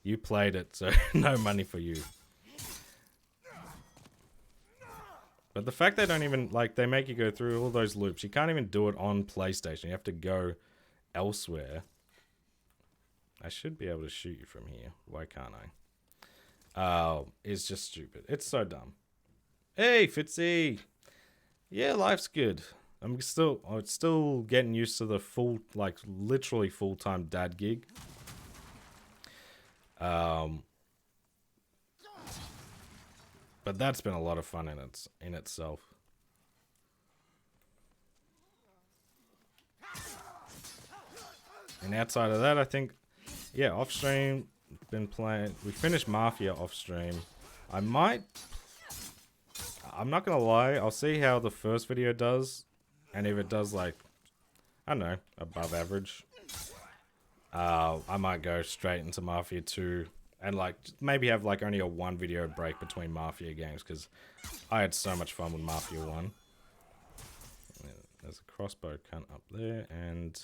You played it, so no money for you. But the fact they don't even, like, they make you go through all those loops. You can't even do it on PlayStation. You have to go elsewhere. I should be able to shoot you from here. Why can't I? It's just stupid. It's so dumb. Hey, Fitzy! Yeah, life's good. I'm still getting used to the full, like, literally full-time dad gig. But that's been a lot of fun in itself. And outside of that, I think, yeah, off stream, been playing. We finished Mafia off stream. I'm not gonna lie, I'll see how the first video does, and if it does, like, I don't know, above average, I might go straight into Mafia 2 and, like, maybe have, like, only a 1 video break between Mafia games, because I had so much fun with Mafia 1. There's a crossbow cunt up there, and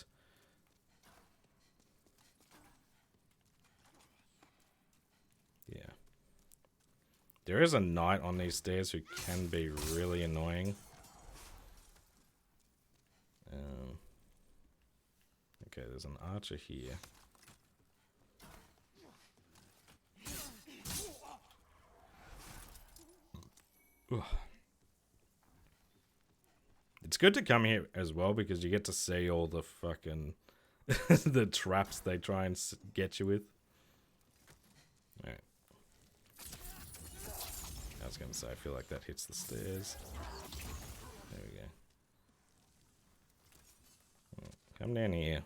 yeah. There is a knight on these stairs who can be really annoying. Okay, there's an archer here. Ugh. It's good to come here as well because you get to see all the fucking the traps they try and get you with. Alright. I was going to say, I feel like that hits the stairs. There we go. Come down here.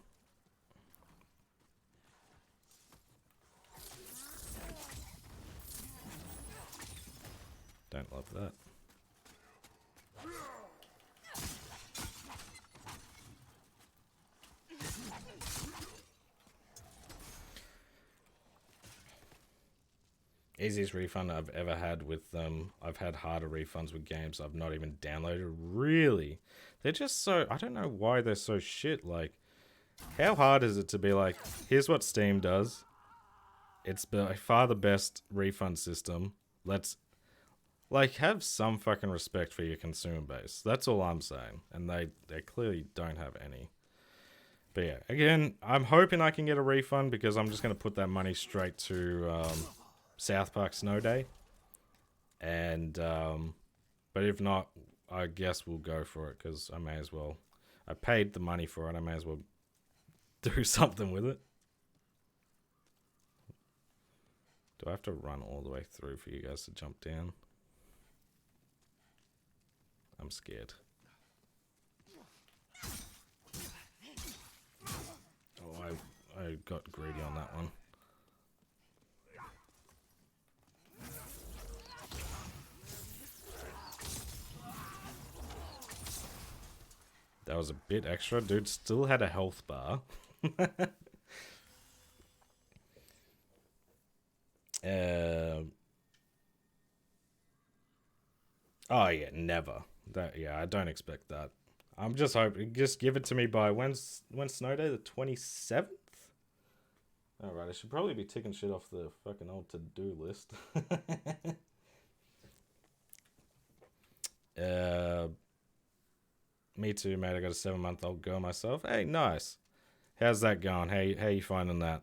Don't love that. Easiest refund I've ever had with them. I've had harder refunds with games I've not even downloaded. Really? They're just so... I don't know why they're so shit. Like, how hard is it to be like, here's what Steam does. It's by far the best refund system. Let's like, have some fucking respect for your consumer base. That's all I'm saying. And they clearly don't have any. But yeah, again, I'm hoping I can get a refund because I'm just going to put that money straight to South Park Snow Day. And, but if not, I guess we'll go for it because I may as well. I paid the money for it. I may as well do something with it. Do I have to run all the way through for you guys to jump down? I'm scared. Oh, I got greedy on that one. That was a bit extra. Dude still had a health bar. Oh yeah, never. I don't expect that. I'm just hoping. Just give it to me by when's Snow Day? The 27th. All right, I should probably be ticking shit off the fucking old to-do list. Me too, mate. I got a 7-month-old girl myself. Hey, nice. How's that going? How you finding that?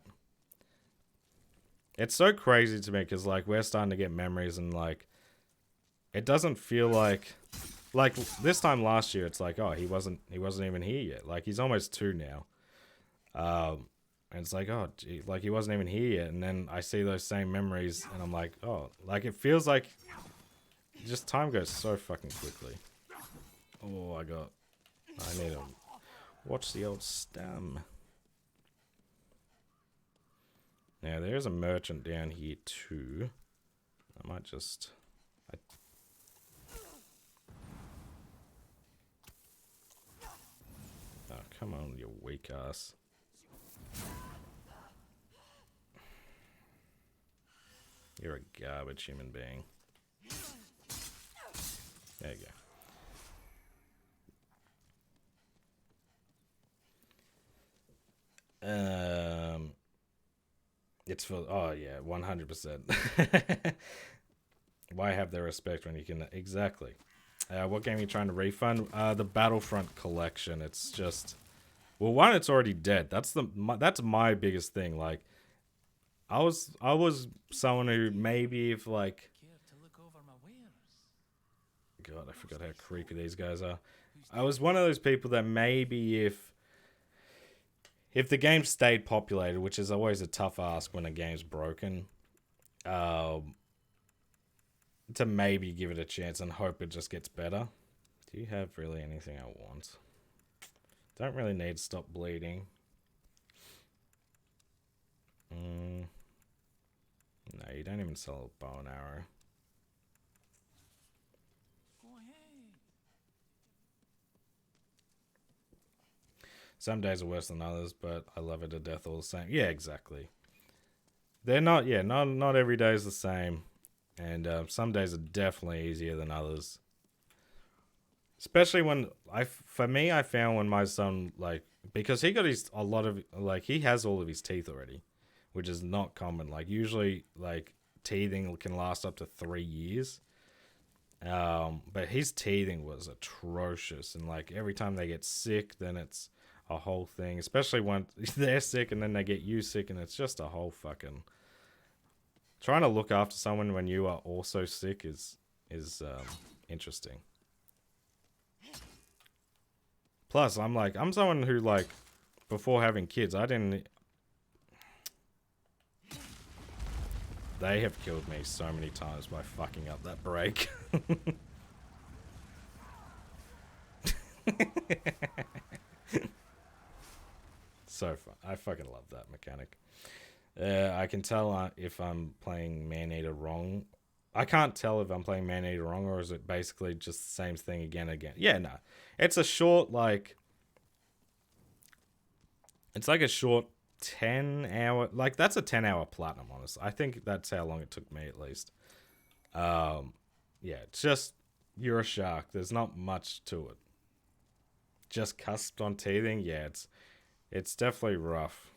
It's so crazy to me because like we're starting to get memories and like it doesn't feel like this time last year. It's like, oh, he wasn't even here yet. Like he's almost 2 now. And it's like, oh, gee, like he wasn't even here yet. And then I see those same memories and I'm like, oh, like it feels like just time goes so fucking quickly. Oh, I need to watch the old stam. Now, there's a merchant down here too. I might just... Oh, come on, you weak ass. You're a garbage human being. There you go. It's for... Oh, yeah, 100%. Why have their respect when you can... Exactly. What game are you trying to refund? The Battlefront collection. It's just... Well, one, it's already dead. That's my biggest thing. Like, I was someone who maybe if like... God, I forgot how creepy these guys are. I was one of those people that maybe if the game stayed populated, which is always a tough ask when a game's broken, to maybe give it a chance and hope it just gets better. Do you have really anything I want? Don't really need to stop bleeding. No, you don't even sell a bow and arrow. Some days are worse than others, but I love it to death all the same. Yeah, exactly. They're not, yeah, not every day is the same. And some days are definitely easier than others. Especially when, for me, I found when my son, like, because he got he has all of his teeth already, which is not common. Like, usually, like, teething can last up to 3 years. But his teething was atrocious. And, like, every time they get sick, then it's a whole thing, especially when they're sick and then they get you sick, and it's just a whole fucking... Trying to look after someone when you are also sick is interesting. Plus, I'm someone who, like, before having kids, they have killed me so many times by fucking up that brake. So fun. I fucking love that mechanic. I can tell if I'm playing Man-Eater wrong. I can't tell if I'm playing Man-Eater wrong, or is it basically just the same thing again and again? Yeah, no. It's a short, like... It's like a short 10-hour... Like, that's a 10-hour platinum, honestly. I think that's how long it took me, at least. Yeah, it's just... You're a shark. There's not much to it. Just cusped on teething? Yeah, it's definitely rough.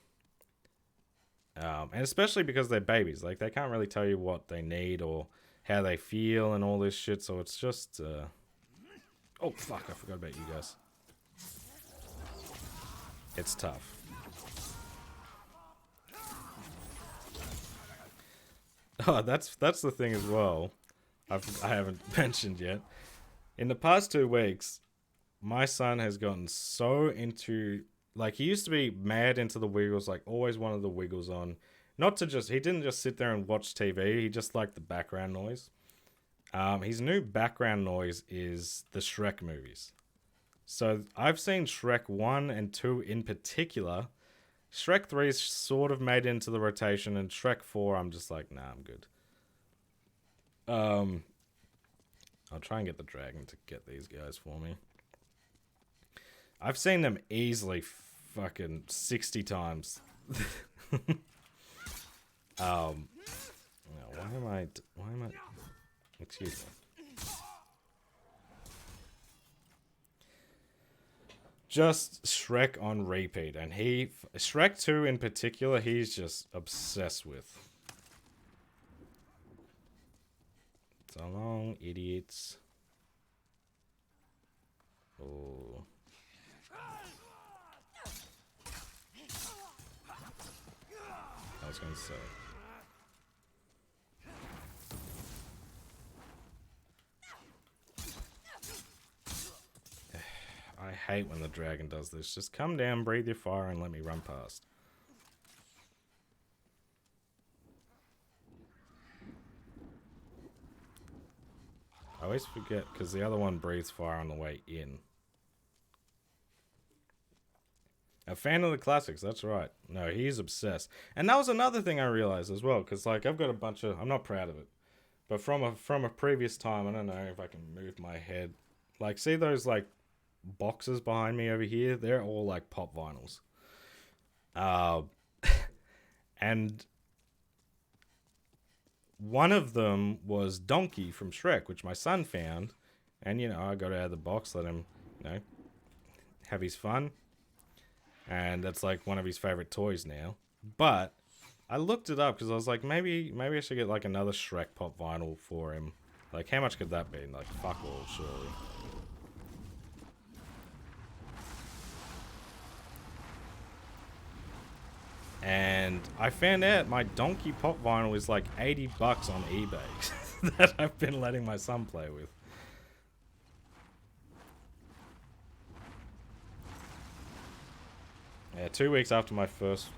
And especially because they're babies. Like, they can't really tell you what they need or how they feel and all this shit. So it's just, oh fuck, I forgot about you guys. It's tough. Oh, that's the thing as well. I haven't mentioned yet. In the past 2 weeks, my son has gotten so into, like, he used to be mad into the Wiggles, like always wanted the Wiggles on. Not to just, he didn't just sit there and watch TV. He just liked the background noise. His new background noise is the Shrek movies. So I've seen Shrek 1 and 2 in particular. Shrek 3 is sort of made into the rotation, and Shrek 4, I'm just like, nah, I'm good. I'll try and get the dragon to get these guys for me. I've seen them easily fucking 60 times. No, why am I, excuse me. Just Shrek on repeat, and Shrek 2 in particular, he's just obsessed with. So long, idiots. Oh. I was gonna say. I hate when the dragon does this. Just come down, breathe your fire, and let me run past. I always forget, because the other one breathes fire on the way in. A fan of the classics, that's right. No, he's obsessed. And that was another thing I realized as well, because, like, I've got a bunch of... I'm not proud of it. But from a previous time, I don't know if I can move my head. Like, see those, like, boxes behind me over here? They're all, like, pop vinyls. And... one of them was Donkey from Shrek, which my son found. And, you know, I got it out of the box, let him, you know, have his fun. And that's, like, one of his favorite toys now. But I looked it up because I was like, maybe I should get, like, another Shrek pop vinyl for him. Like, how much could that be? Like, fuck all, surely. And I found out my Donkey Pop vinyl is like $80 on eBay that I've been letting my son play with. Yeah, 2 weeks after my first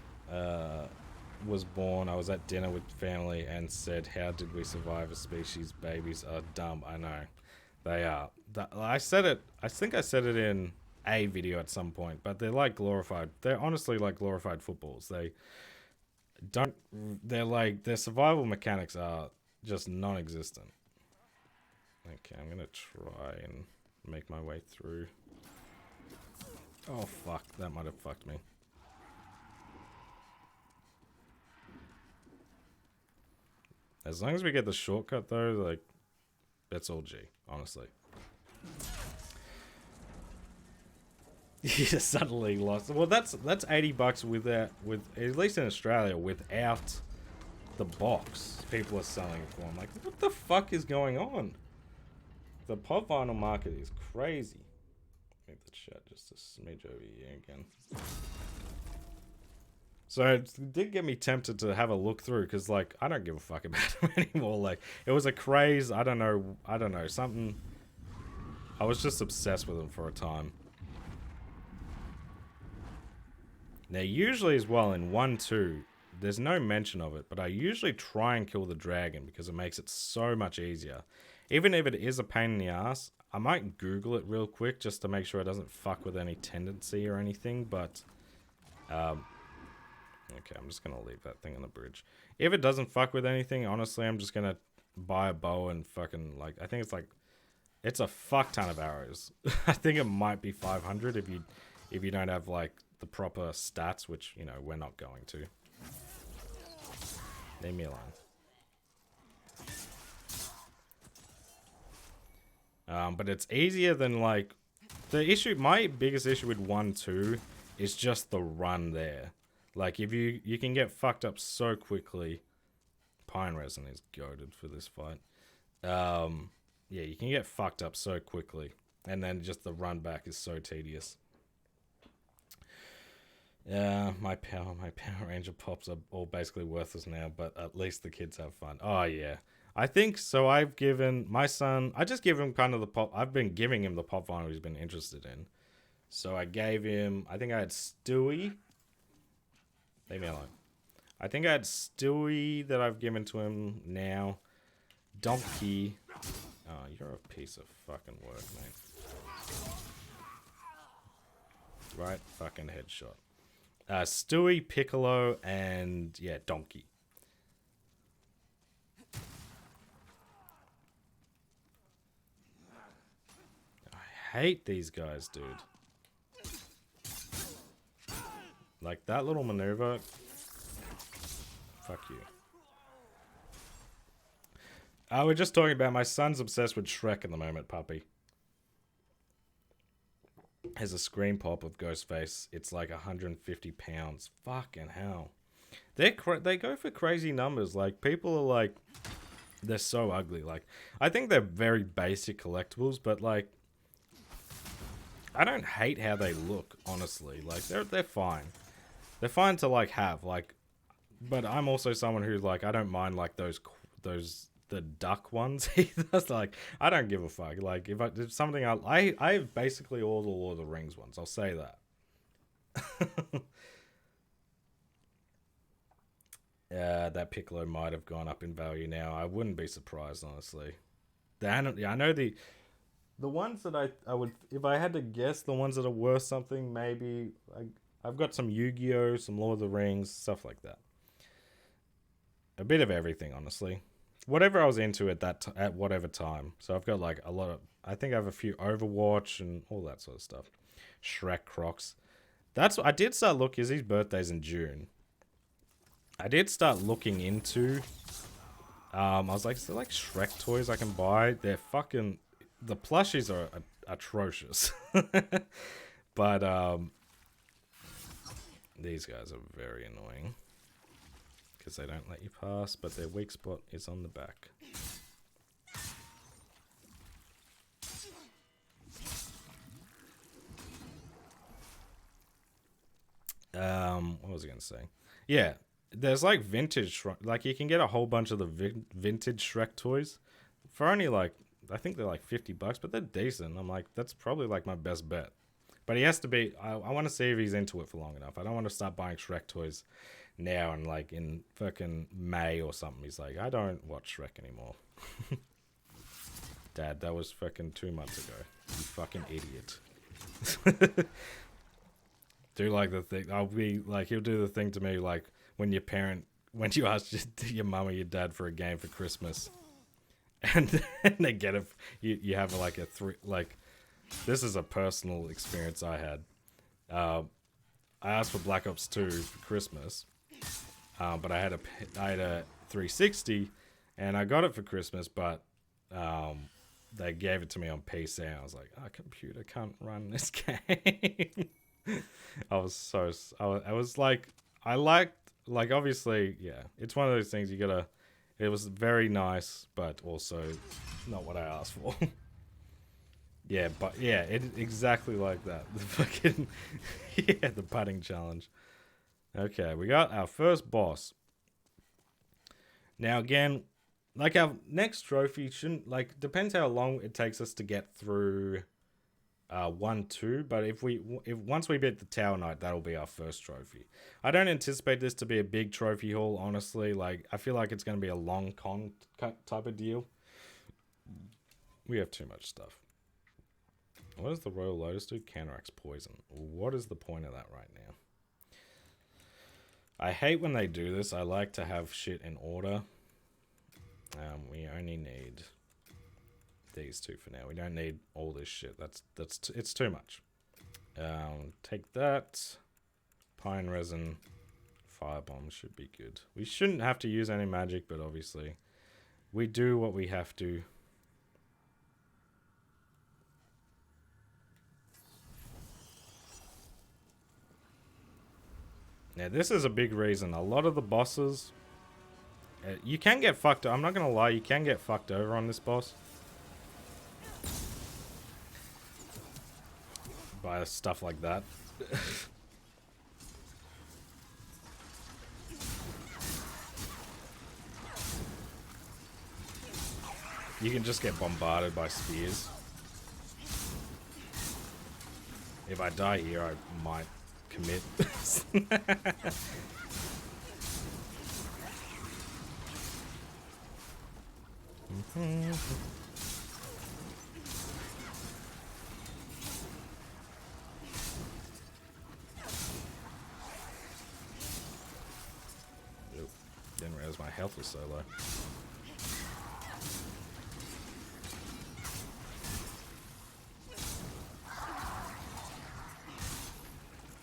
was born, I was at dinner with family and said, "How did we survive a species? Babies are dumb." I know. They are. I said it, I think I said it in a video at some point, but they're like glorified. They're honestly like glorified footballs. They're like, their survival mechanics are just non-existent. Okay, I'm gonna try and make my way through. Oh fuck, that might have fucked me. As long as we get the shortcut though, like, that's all G, honestly. You suddenly lost. Well, that's $80 with at least in Australia, without the box. People are selling it for. I'm like, what the fuck is going on? The pop vinyl market is crazy. Make the chat just a smidge over here again. So it did get me tempted to have a look through, because, like, I don't give a fuck about them anymore. Like, it was a craze. I don't know, something. I was just obsessed with them for a time. Now, usually as well in 1-2, there's no mention of it, but I usually try and kill the dragon because it makes it so much easier. Even if it is a pain in the ass, I might Google it real quick just to make sure it doesn't fuck with any tendency or anything, but... okay, I'm just going to leave that thing on the bridge. If it doesn't fuck with anything, honestly, I'm just going to buy a bow and fucking, like, I think it's like... it's a fuck ton of arrows. I think it might be 500 if you don't have, like, the proper stats, which, you know, we're not going to. Leave me alone. But it's easier than, like, my biggest issue with 1-2 is just the run there. Like, if you can get fucked up so quickly. Pine resin is goated for this fight. Yeah, you can get fucked up so quickly. And then just the run back is so tedious. Yeah, my Power Ranger pops are all basically worthless now, but at least the kids have fun. Oh, yeah. I think so. I've given my son, I just give him kind of the pop. I've been giving him the pop vinyl he's been interested in. So I gave him, I think I had Stewie. Leave me alone. I think I had Stewie that I've given to him now. Donkey. Oh, you're a piece of fucking work, mate. Right fucking headshot. Stewie, Piccolo, and yeah, Donkey. I hate these guys, dude. Like that little maneuver. Fuck you. We're just talking about my son's obsessed with Shrek at the moment, puppy. Has a screen pop of Ghostface. It's like 150 pounds. Fucking hell. They go for crazy numbers. Like, people are like, they're so ugly. Like, I think they're very basic collectibles, but like, I don't hate how they look, honestly. Like, they're fine. They're fine to like have, like, but I'm also someone who's like, I don't mind like those the duck ones either. Like, I don't give a fuck. Like, if something I have basically all the Lord of the Rings ones. I'll say that. That Piccolo might have gone up in value now. I wouldn't be surprised, honestly. I know the ones that I would, if I had to guess, the ones that are worth something, maybe I've got some Yu-Gi-Oh, some Lord of the Rings, stuff like that. A bit of everything, honestly. Whatever I was into at whatever time. So I've got like a lot of, I think I have a few Overwatch and all that sort of stuff. Shrek Crocs. I did start looking, his birthday's in June. I did start looking into, I was like, is there like Shrek toys I can buy? They're fucking, the plushies are atrocious. But, these guys are very annoying. Because they don't let you pass, but their weak spot is on the back. What was I going to say? Yeah, there's like vintage Shrek. Like, you can get a whole bunch of the vintage Shrek toys for only like, I think they're like $50, but they're decent. I'm like, that's probably like my best bet. But he has to be, I want to see if he's into it for long enough. I don't want to start buying Shrek toys now and like in fucking May or something. He's like, I don't watch Shrek anymore. Dad, that was fucking 2 months ago. You fucking idiot. Do like the thing. I'll be like, he'll do the thing to me like when you ask your mum or your dad for a game for Christmas, and then they get it. You have like a three, like, this is a personal experience I had. I asked for Black Ops 2 for Christmas, but I had a 360, and I got it for Christmas, but they gave it to me on PC. And I was like, computer can't run this game. I was like, I liked, like, obviously, yeah, it's one of those things you gotta, it was very nice, but also not what I asked for. Yeah, but yeah, exactly like that. The fucking, yeah, the putting challenge. Okay, we got our first boss. Now again, like, our next trophy shouldn't, like, depends how long it takes us to get through 1, 2, but if once we beat the Tower Knight, that'll be our first trophy. I don't anticipate this to be a big trophy haul, honestly. Like, I feel like it's going to be a long con type of deal. We have too much stuff. What does the Royal Lotus do? Counteracts poison. What is the point of that right now? I hate when they do this. I like to have shit in order. We only need these two for now. We don't need all this shit. It's too much. Take that. Pine resin. Firebomb should be good. We shouldn't have to use any magic, but obviously we do what we have to. Now, this is a big reason. A lot of the bosses, You can get fucked. I'm not gonna lie, you can get fucked over on this boss by stuff like that. You can just get bombarded by spears. If I die here, I might commit. Oop, didn't realize my health was so low.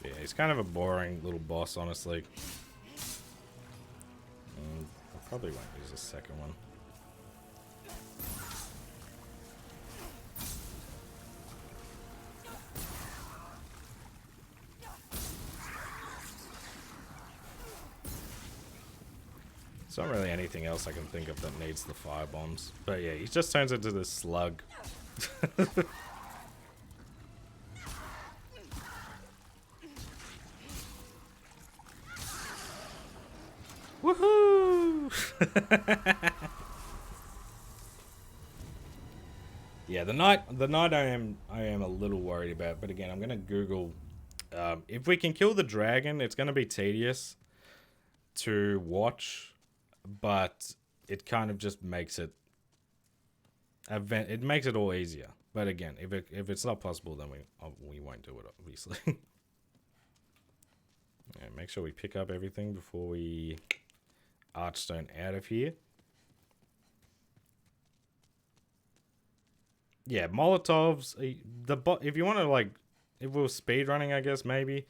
Yeah, he's kind of a boring little boss, honestly. I probably won't use the second one. There's not really anything else I can think of that needs the fire bombs. But yeah, he just turns into this slug. Woohoo! Yeah, the night I am a little worried about, but again, I'm gonna Google if we can kill the dragon. It's gonna be tedious to watch, but it kind of just makes it it makes it all easier. But again, if it's not possible, then we won't do it, obviously. Yeah, make sure we pick up everything before we archstone out of here. Yeah, Molotovs. If you want to, like, if we were speedrunning, I guess maybe.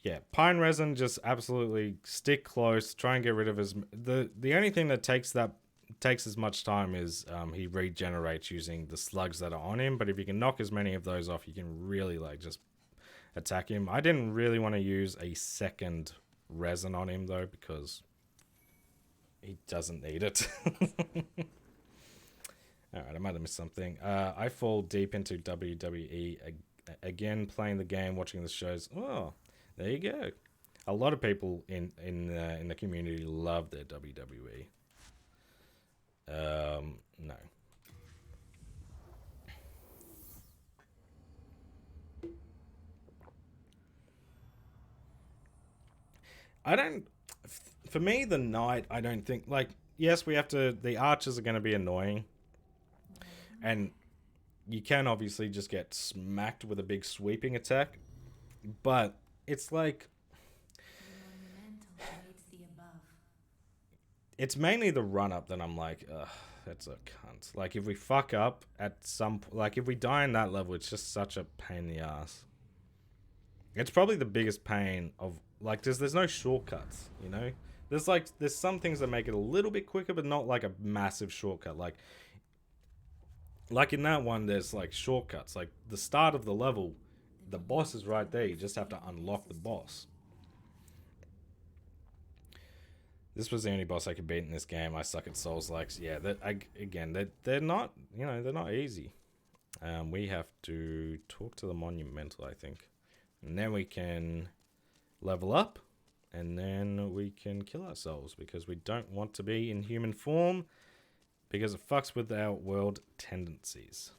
Yeah, pine resin, just absolutely stick close. Try and get rid of his. The only thing that takes as much time is he regenerates using the slugs that are on him. But if you can knock as many of those off, you can really, like, just attack him. I didn't really want to use a second resin on him though, because he doesn't need it. Alright, I might have missed something. I fall deep into WWE again, playing the game, watching the shows. Oh, there you go. A lot of people in the community love their WWE. No. I don't. For me, the knight, I don't think, like, yes, we have to. The archers are going to be annoying. And you can obviously just get smacked with a big sweeping attack. But it's like. It's mainly the run up that I'm like, ugh, that's a cunt. Like, if we fuck up at some. Like, if we die in that level, it's just such a pain in the ass. It's probably the biggest pain of. Like, there's no shortcuts, you know? There's some things that make it a little bit quicker, but not like a massive shortcut. Like in that one, there's like shortcuts. Like the start of the level, the boss is right there. You just have to unlock the boss. This was the only boss I could beat in this game. I suck at Souls-likes. Yeah, they're not, you know, they're not easy. We have to talk to the Monumental, I think. And then we can level up. And then we can kill ourselves, because we don't want to be in human form, because it fucks with our world tendencies.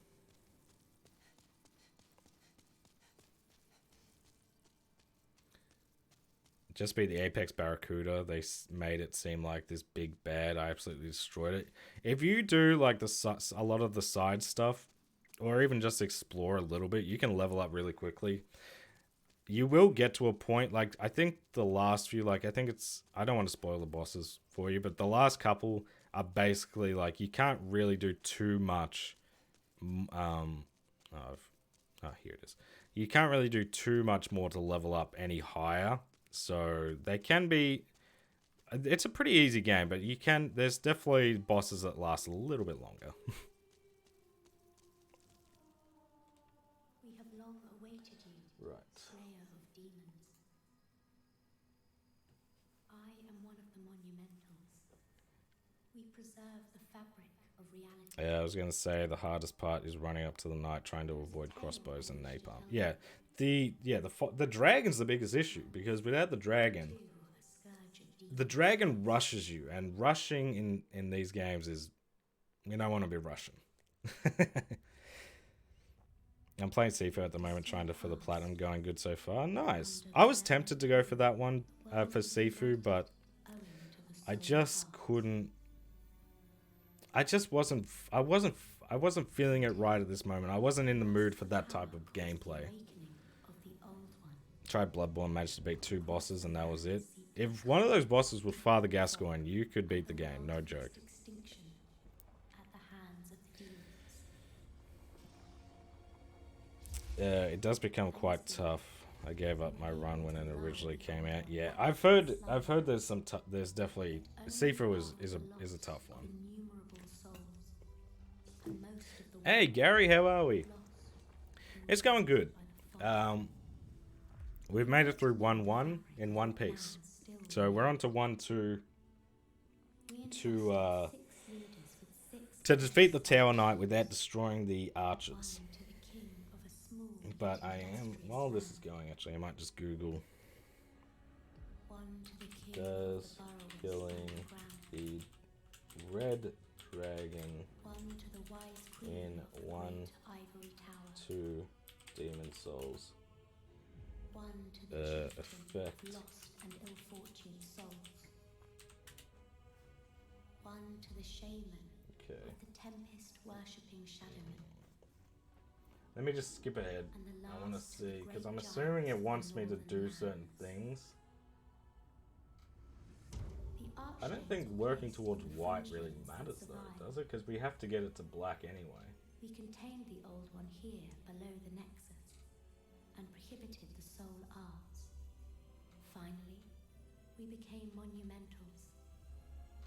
Just be the Apex Barracuda. They made it seem like this big bad. I absolutely destroyed it. If you do like a lot of the side stuff, or even just explore a little bit, you can level up really quickly. You will get to a point, like, I think the last few, like, I think it's, I don't want to spoil the bosses for you, but the last couple are basically, like, you can't really do too much, here it is. You can't really do too much more to level up any higher, so they can be, it's a pretty easy game, but there's definitely bosses that last a little bit longer. Right. Slayer of demons. I am one of the Monumentals. We preserve the fabric of reality. Yeah, I was gonna say the hardest part is running up to the knight, trying to avoid crossbows and napalm. Yeah, the dragon's the biggest issue, because without the dragon, Two, a scourge of demons. the dragon rushes you, and rushing in these games is, you don't want to be rushing. I'm playing Sifu at the moment, trying to for the platinum, going good so far. Nice. I was tempted to go for that one for Sifu, but Owing to the I soul just path. couldn't. I wasn't feeling it right at this moment. I wasn't in the mood for that type of gameplay. Awakening of the old one. Tried Bloodborne, managed to beat 2 bosses, and that was it. If one of those bosses was Father Gascoigne, you could beat the game, no joke. Extinction at the hands of the demons. It does become quite tough. I gave up my run when it originally came out. Yeah, I've heard there's there's definitely Sifu is a tough one. Innumerable souls. And most of the Hey Gary, how are we? lost. It's going good. By the fault. We've made it through 1-1 in one piece, Still so we're on to 1-2 we entrusted to 6 leaders with 6 to defeat the Tower Knight without destroying the archers. one to the king of a small But I am, while this is going, actually, I might just Google one to the king does of the burrows killing underground. the red dragon One to the wise queen in of the one great ivory tower. 2 demon souls. One to the chieftain effect. of lost and ill-fortuned souls. One to the shaman Okay, of the tempest worshipping shadowman. let me just skip ahead. And the I want to last to the see, because great I'm assuming it giants of wants the me to northern do lands. certain things. The I don't archers think were working placed towards on the white fringes really and matters though, survived. does it? Because we have to get it to black anyway. We contained the old one here below the nexus and prohibited the soul arts. Finally, we became monumentals,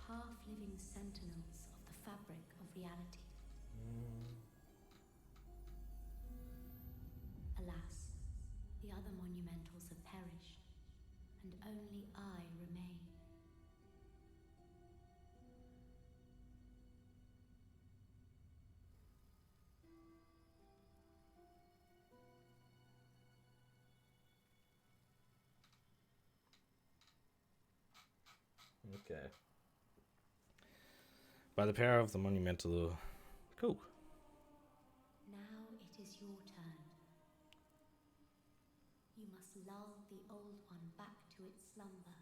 half-living sentinels of the fabric of reality. Alas, the other monumentals have perished, and only I remain. Okay. By the power of the monumental. Cool. Now it is your turn. You must lull the old one back to its slumber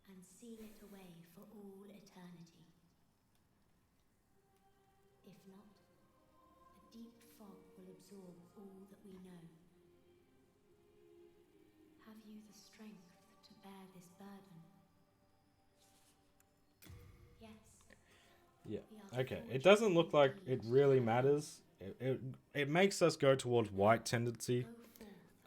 and seal it away for all eternity. If not, a deep fog will absorb all that we know. Have you the strength to bear this burden? Yes. Yeah. We are Okay. It forged doesn't look in like the it age. really matters. It makes us go towards white tendency, Go forth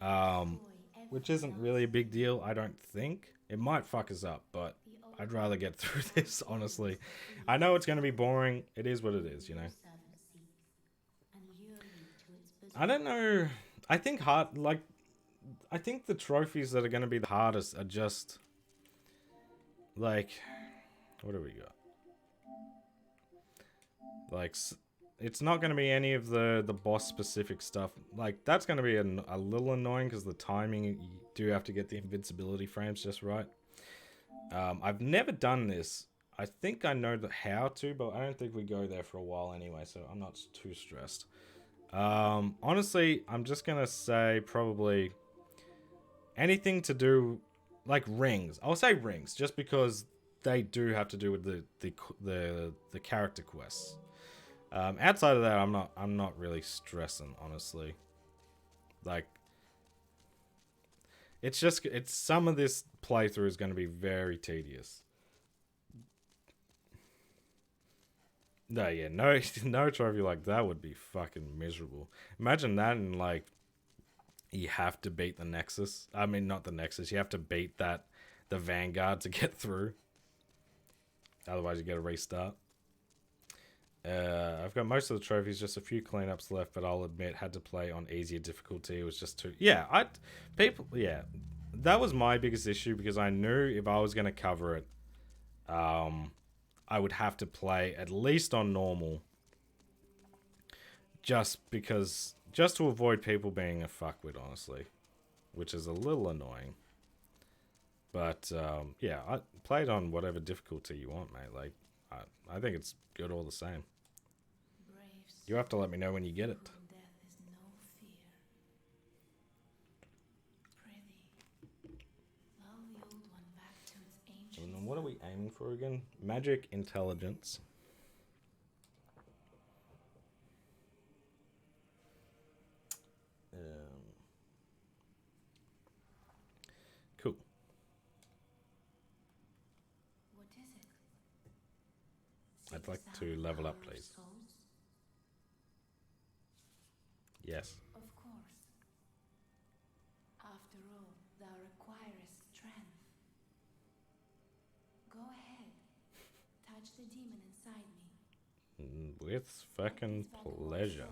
and destroy which every isn't last really a big deal, I don't think. It might fuck us up, but The old I'd rather get through one this, outlives honestly. the free. I know it's going to be boring. It is what it is, you know. Your servant seeks, and lure you to its bosom. I don't know. I think I think the trophies that are going to be the hardest are just like, what do we got? Like, it's not going to be any of the boss specific stuff. Like, that's going to be a little annoying because the timing, you do have to get the invincibility frames just right. I've never done this. I think I know how to, but I don't think we go there for a while anyway, so I'm not too stressed. Honestly, I'm just going to say probably anything to do, like rings. I'll say rings, just because they do have to do with the character quests. Outside of that, I'm not really stressing, honestly. Like, it's some of this playthrough is going to be very tedious. No, yeah, no, no trophy like that would be fucking miserable. Imagine that, and like, you have to beat the Nexus. I mean, not the Nexus. You have to beat the Vanguard to get through. Otherwise, you get a restart. I've got most of the trophies, just a few cleanups left, but I'll admit, had to play on easier difficulty. It was just too... Yeah, that was my biggest issue, because I knew if I was going to cover it, I would have to play at least on normal. Just to avoid people being a fuckwit, honestly. Which is a little annoying. But, yeah, I play it on whatever difficulty you want, mate. Like, I think it's good all the same. You have to let me know when you get it. And then what are we aiming for again? Magic intelligence. Cool. What is it? I'd like to level up, please. Yes. Of course. After all, thou requirest strength. Go ahead. Touch the demon inside me. With fucking pleasure.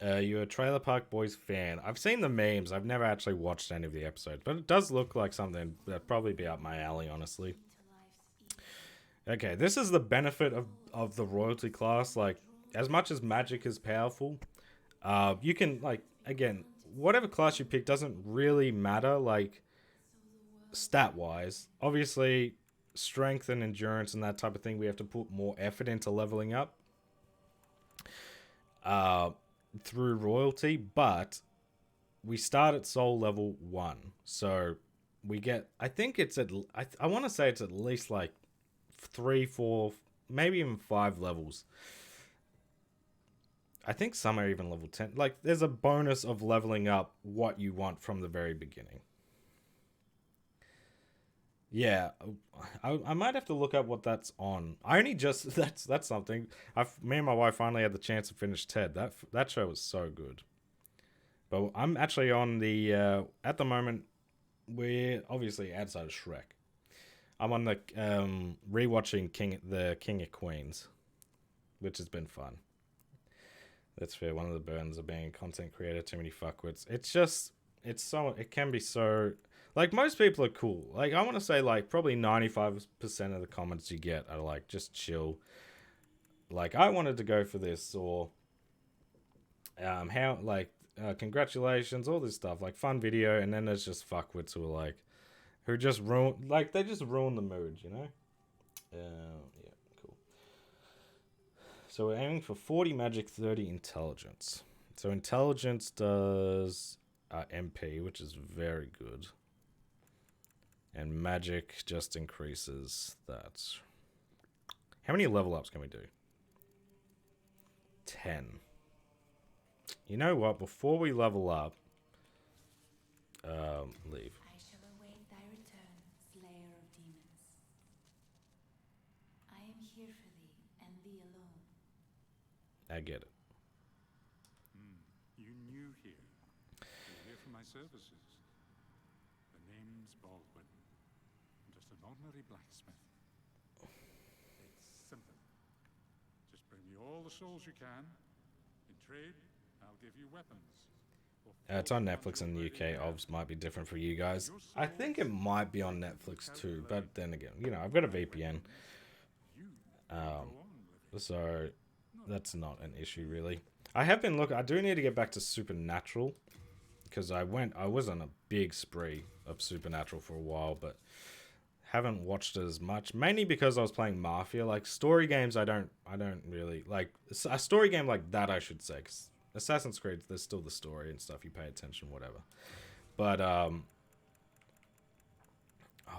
You're a Trailer Park Boys fan. I've seen the memes. I've never actually watched any of the episodes, but it does look like something that'd probably be up my alley, honestly. Okay, this is the benefit of the royalty class. Like, as much as magic is powerful, you can, like, again, whatever class you pick doesn't really matter, like, stat-wise. Obviously, strength and endurance and that type of thing, we have to put more effort into leveling up. Through royalty, but we start at soul level 1, so we get, I think it's at, I want to say it's at least like 3, 4, maybe even 5 levels. I think some are even level 10. Like, there's a bonus of leveling up what you want from the very beginning. Yeah, I might have to look up what that's on. I only just that's something. Me and my wife finally had the chance to finish Ted. That show was so good. But I'm actually on the at the moment, we're obviously outside of Shrek. I'm on the rewatching the King of Queens, which has been fun. That's fair. One of the burdens of being a content creator, too many fuckwits. It can be so. Like, most people are cool. Like, I want to say, like, probably 95% of the comments you get are, like, just chill. Like, I wanted to go for this, or, congratulations, all this stuff. Like, fun video, and then there's just fuckwits who are, like, who just they just ruin the mood, you know? Yeah, cool. So we're aiming for 40 magic, 30 intelligence. So intelligence does MP, which is very good. And magic just increases that. How many level ups can we do? 10. You know what? Before we level up, leave. I shall await thy return, slayer of demons. I am here for thee, and thee alone. I get it. You new here. You're here for my services. The name's Baldwin. I'm just an ordinary blacksmith. It's simple. Just bring me all the souls you can. In trade, I'll give you weapons. It's on Netflix in the UK. Obviously, might be different for you guys. I think it might be on Netflix too, but then again, you know, I've got a VPN. So that's not an issue really. I have been looking. I do need to get back to Supernatural because I was on a big spree of Supernatural for a while, but haven't watched it as much. Mainly because I was playing Mafia. Like, story games, I don't really like. A story game like that, I should say. 'Cause Assassin's Creed, there's still the story and stuff. You pay attention, whatever. But oh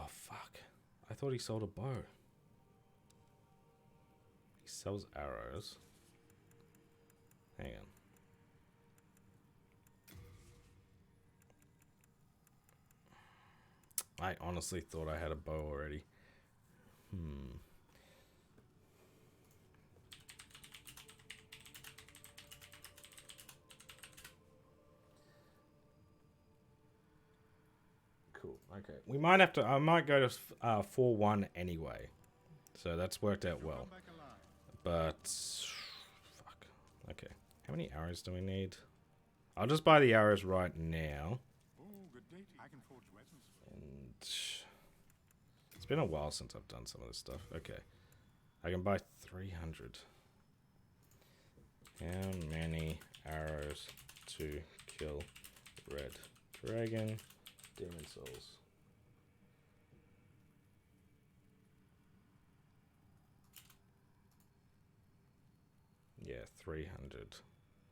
fuck! I thought he sold a bow. He sells arrows. Hang on. I honestly thought I had a bow already. Cool. Okay. We might have to. I might go to 4-1 anyway. So that's worked out well. But fuck. Okay. How many arrows do we need? I'll just buy the arrows right now. And it's been a while since I've done some of this stuff. Okay. I can buy 300. How many arrows to kill red dragon? Demon souls. Yeah, 300.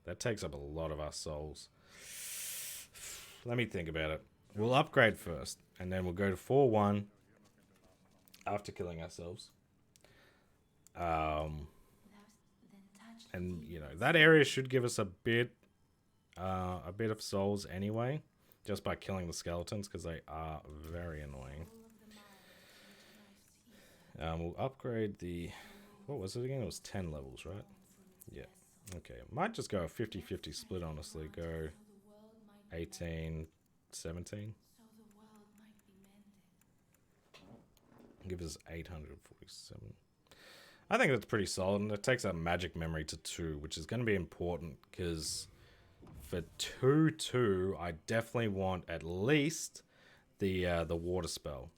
That takes up a lot of our souls. Let me think about it. We'll upgrade first, and then we'll go to 4-1 after killing ourselves. And you know that area should give us a bit of souls anyway, just by killing the skeletons because they are very annoying. We'll upgrade the. What was it again? It was 10 levels, right? Yeah. Okay. Might just go a 50-50 split, honestly. Go 18, 17. Give us 847. I think that's pretty solid, and it takes our magic memory to 2, which is going to be important because for 2-2, I definitely want at least the water spell.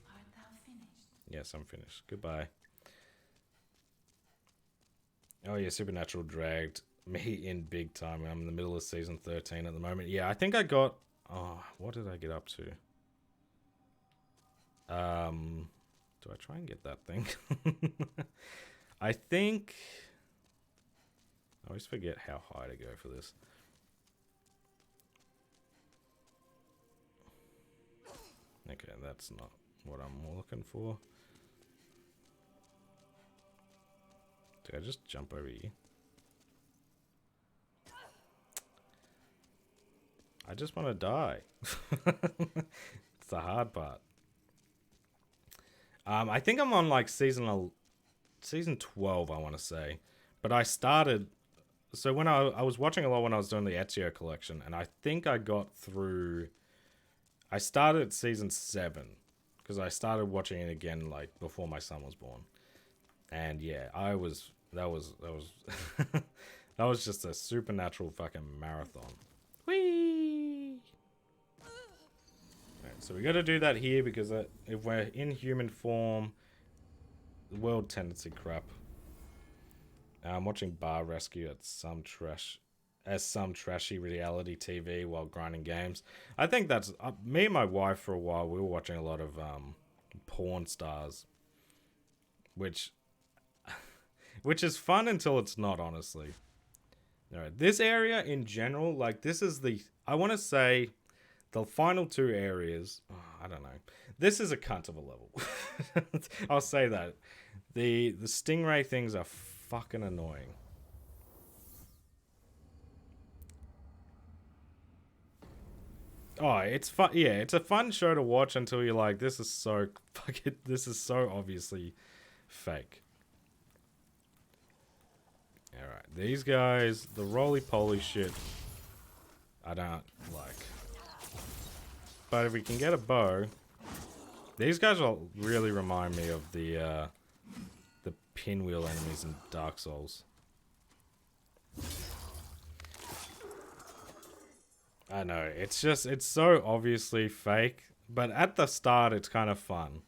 Art thou finished? Yes, I'm finished. Goodbye. Oh yeah, Supernatural dragged me in big time. I'm in the middle of season 13 at the moment. Yeah, I think I got. Oh, what did I get up to? Do I try and get that thing? I think. I always forget how high to go for this. Okay, that's not what I'm looking for. Did I just jump over here? I just want to die. It's the hard part. I think I'm on like season 12, I want to say. But I started... So when I was watching a lot when I was doing the Ezio collection, and I think I got through... I started at season 7, because I started watching it again like before my son was born. And yeah, that was that was just a supernatural fucking marathon. Whee! Right, so we got to do that here because if we're in human form, the world tendency crap. I'm watching Bar Rescue at some trashy reality TV while grinding games. I think that's me and my wife for a while. We were watching a lot of porn stars, which is fun until it's not, honestly. All right, this area in general, like this is I want to say the final 2 areas. Oh, I don't know. This is a cunt of a level. I'll say that. The stingray things are fucking annoying. Oh, it's fun. Yeah, it's a fun show to watch until you're like, this is so obviously fake. Alright, these guys, the roly-poly shit, I don't like. But if we can get a bow, these guys will really remind me of the pinwheel enemies in Dark Souls. I know, it's so obviously fake, but at the start it's kind of fun.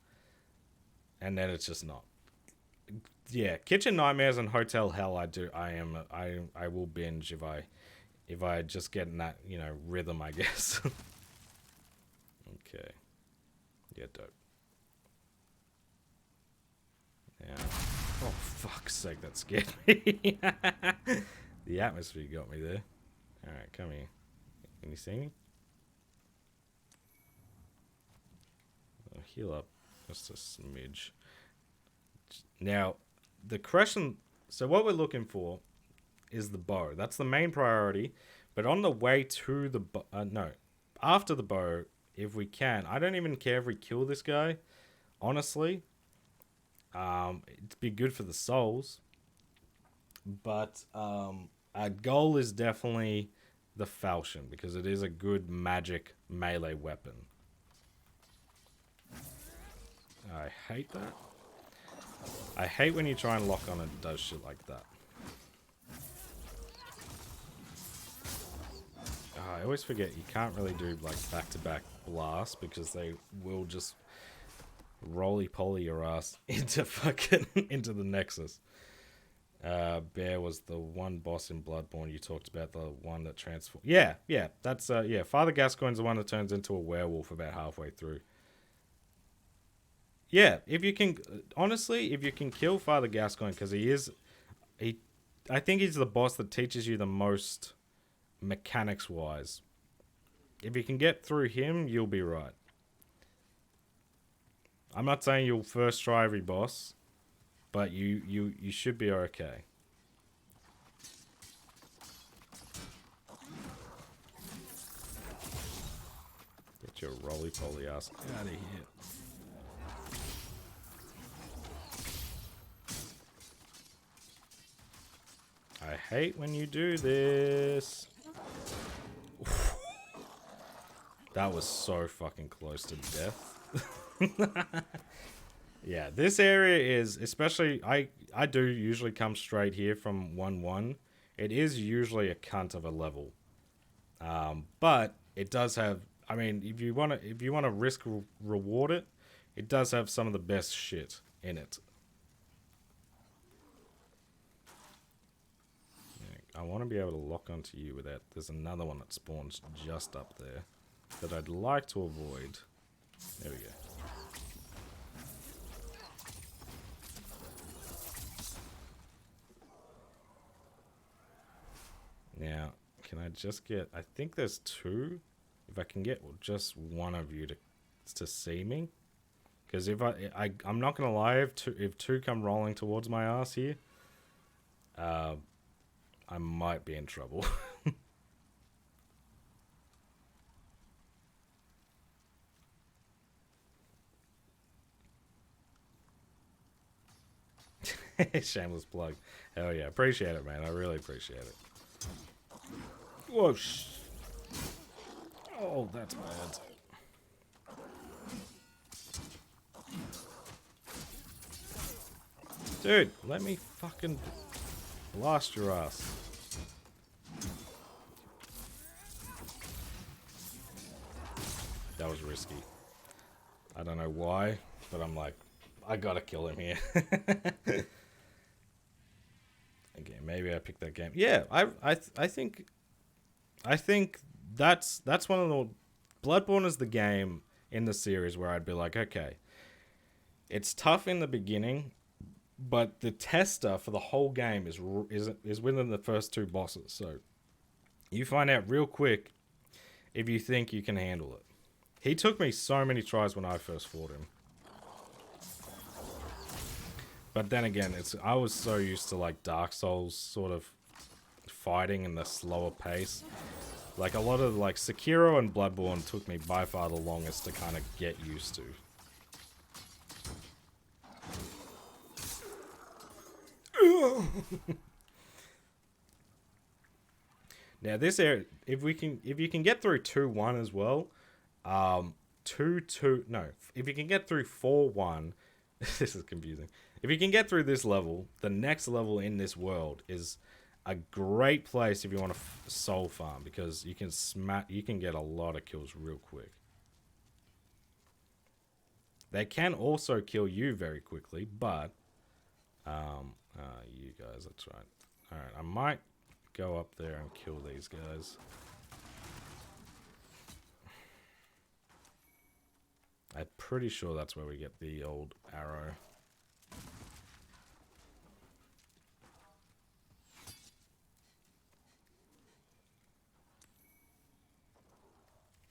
And then it's just not. Yeah, Kitchen Nightmares and Hotel Hell I will binge if I just get in that, rhythm, I guess. Okay. Yeah, dope. Yeah. Oh, fuck's sake, that scared me. The atmosphere got me there. Alright, come here. Can you see me? I'll heal up just a smidge. Now, the question... So what we're looking for is the bow. That's the main priority. But on the way to the bow... no. After the bow, if we can... I don't even care if we kill this guy. Honestly. It'd be good for the souls. But our goal is definitely the falchion. Because it is a good magic melee weapon. I hate that. I hate when you try and lock on and it does shit like that. Oh, I always forget you can't really do like back-to-back blasts because they will just roly-poly your ass into into the Nexus. Bear was the one boss in Bloodborne you talked about, the one that transformed. Yeah, that's Father Gascoigne's the one that turns into a werewolf about halfway through. Yeah, if you can, honestly, if you can kill Father Gascoigne, because I think he's the boss that teaches you the most mechanics-wise. If you can get through him, you'll be right. I'm not saying you'll first try every boss, but you should be okay. Get your roly-poly ass out of here. I hate when you do this. That was so fucking close to death. Yeah, this area is, especially, I do usually come straight here from 1-1. It is usually a cunt of a level. But it does have, I mean, if you want to risk reward it, it does have some of the best shit in it. I want to be able to lock onto you with that. There's another one that spawns just up there that I'd like to avoid. There we go. Now, can I just get... I think there's two. If I can get just one of you to see me. Because if I'm not going to lie, if two come rolling towards my ass here, I might be in trouble. Shameless plug. Hell yeah. Appreciate it, man. I really appreciate it. Whoa. Oh, that's bad. Dude, let me fucking blast your ass. That was risky. I don't know why, but I'm like, I gotta kill him here. Okay, maybe I picked that game. Yeah, I think that's one of the... Bloodborne is the game in the series where I'd be like, okay, it's tough in the beginning, but the tester for the whole game is within the first two bosses. So you find out real quick if you think you can handle it. He took me so many tries when I first fought him. But then again, I was so used to like Dark Souls sort of fighting in the slower pace. Like a lot of like Sekiro and Bloodborne took me by far the longest to kind of get used to. Now this area, if you can get through 2-1 as well, 2-2, no, if you can get through 4-1, this is confusing. If you can get through this level, the next level in this world is a great place if you want to soul farm, because you can get a lot of kills real quick. They can also kill you very quickly, but you guys, that's right. All right, I might go up there and kill these guys. I'm pretty sure that's where we get the old arrow.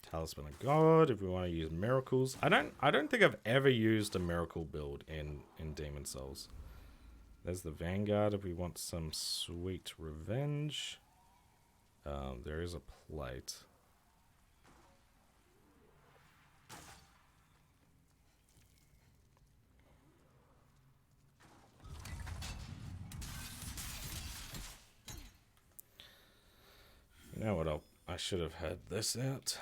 Talisman of God, if we want to use miracles. I don't think I've ever used a miracle build in Demon Souls. There's the Vanguard if we want some sweet revenge. There is a plate. You know what, I should have had this out.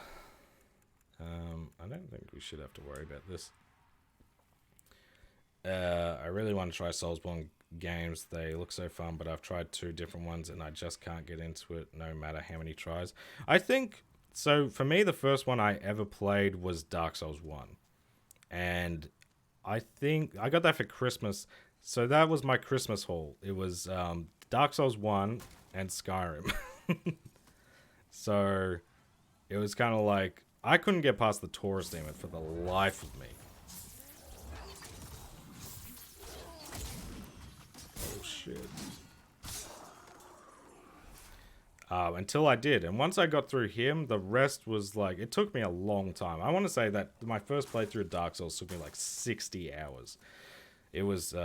I don't think we should have to worry about this. I really want to try Soulsborne games. They look so fun, but I've tried 2 different ones and I just can't get into it no matter how many tries. I think, so for me, the first one I ever played was Dark Souls 1. And I think I got that for Christmas. So that was my Christmas haul. It was Dark Souls 1 and Skyrim. So it was kind of like I couldn't get past the Taurus demon for the life of me. Oh shit. Until I did, and once I got through him, the rest was like, it took me a long time. I want to say that my first playthrough of Dark Souls took me like 60 hours. It was,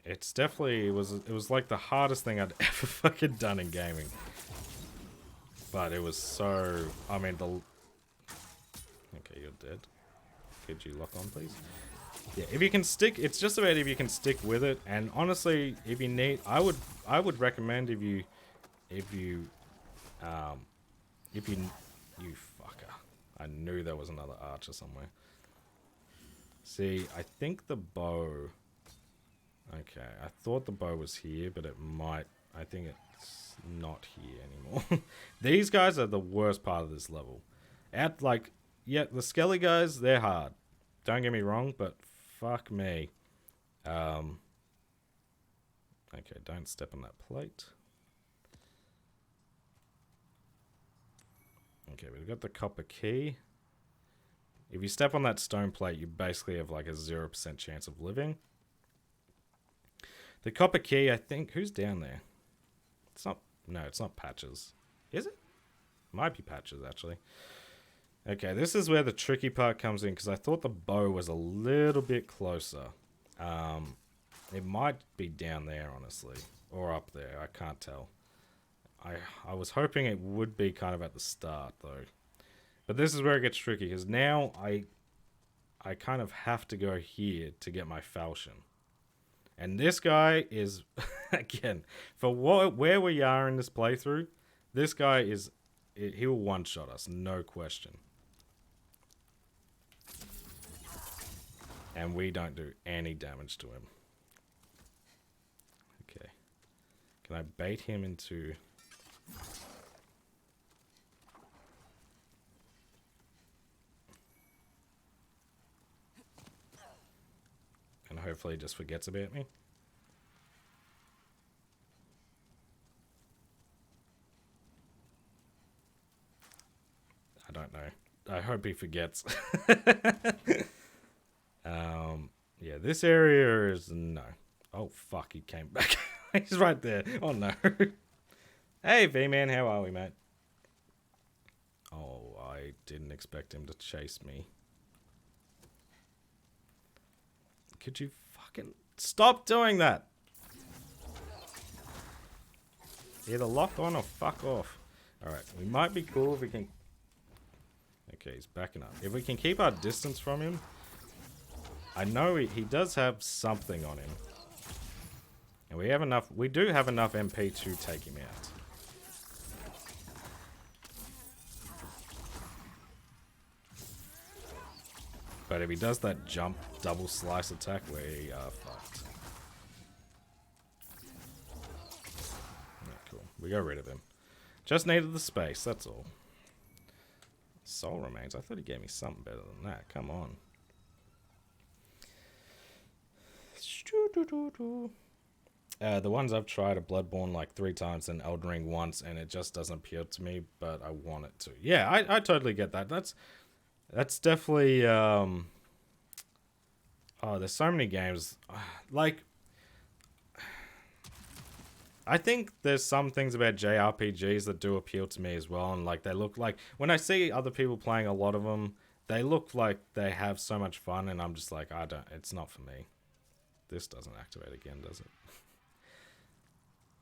it's definitely, it was like the hardest thing I'd ever fucking done in gaming. But it was so, I mean, okay, you're dead. Could you lock on, please? Yeah, if you can stick, it's just about if you can stick with it, and honestly, if you need, I would recommend if you, you fucker. I knew there was another archer somewhere. See, I think the bow, okay, I thought the bow was here, but it might, I think it's not here anymore. These guys are the worst part of this level. Yeah, the Skelly guys, they're hard. Don't get me wrong, but fuck me. Okay, don't step on that plate. Okay, we've got the copper key. If you step on that stone plate, you basically have like a 0% chance of living. The copper key, I think, who's down there? It's not, no, it's not Patches. Is it? Might be Patches, actually. Okay, this is where the tricky part comes in, because I thought the bow was a little bit closer. It might be down there, honestly, or up there, I can't tell. I was hoping it would be kind of at the start, though. But this is where it gets tricky, because now I kind of have to go here to get my falchion. And this guy is, again, for where we are in this playthrough, this guy is, he will one-shot us, no question. And we don't do any damage to him. Okay. Can I bait him into... And hopefully he just forgets about me. I don't know. I hope he forgets. Yeah, this area is no. Oh fuck, he came back. He's right there. Oh no. Hey V-Man, how are we, mate? Oh, I didn't expect him to chase me. Could you fucking stop doing that? Either lock on or fuck off. Alright, we might be cool if we can... Okay, he's backing up. If we can keep our distance from him... I know he does have something on him. And we do have enough MP to take him out. But if he does that jump double slice attack, we are fucked. Yeah, cool. We got rid of him. Just needed the space, that's all. Soul remains. I thought he gave me something better than that. Come on. The ones I've tried are Bloodborne like 3 times and Elden Ring once, and it just doesn't appeal to me, but I want it to. Yeah, I totally get that. That's definitely, oh, there's so many games, like, I think there's some things about JRPGs that do appeal to me as well, and like, they look like, when I see other people playing a lot of them, they look like they have so much fun, and I'm just like, it's not for me. This doesn't activate again, does it?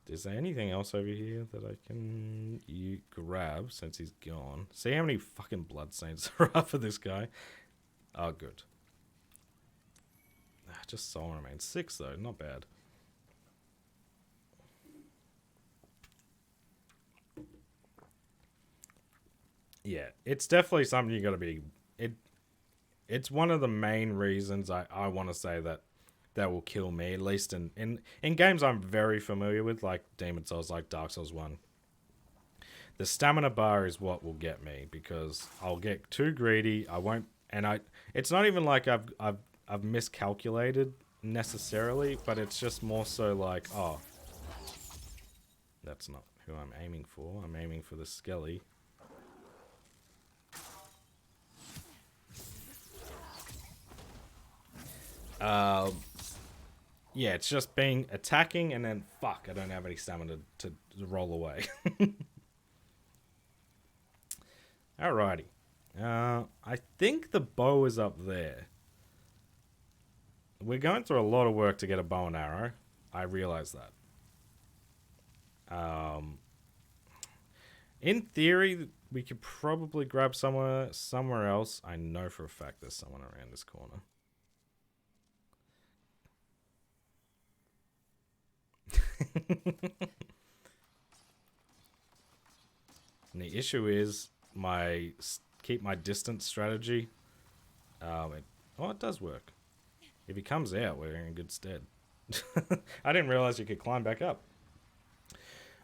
Is there anything else over here that I can grab since he's gone? See how many fucking bloodstains there are for this guy? Oh, good. Just soul remains. 6, though. Not bad. Yeah, it's definitely something you got to be... It's one of the main reasons I want to say that will kill me, at least in games I'm very familiar with, like Demon Souls, like Dark Souls 1. The stamina bar is what will get me, because I'll get too greedy. I won't, and it's not even like I've miscalculated necessarily, but it's just more so like, oh, that's not who I'm aiming for. I'm aiming for the skelly. Yeah, it's just being attacking and then fuck, I don't have any stamina to roll away. Alrighty. I think the bow is up there. We're going through a lot of work to get a bow and arrow. I realize that. In theory, we could probably grab somewhere else. I know for a fact there's someone around this corner. And the issue is my keep my distance strategy. It does work. If he comes out, we're in good stead. I didn't realize you could climb back up.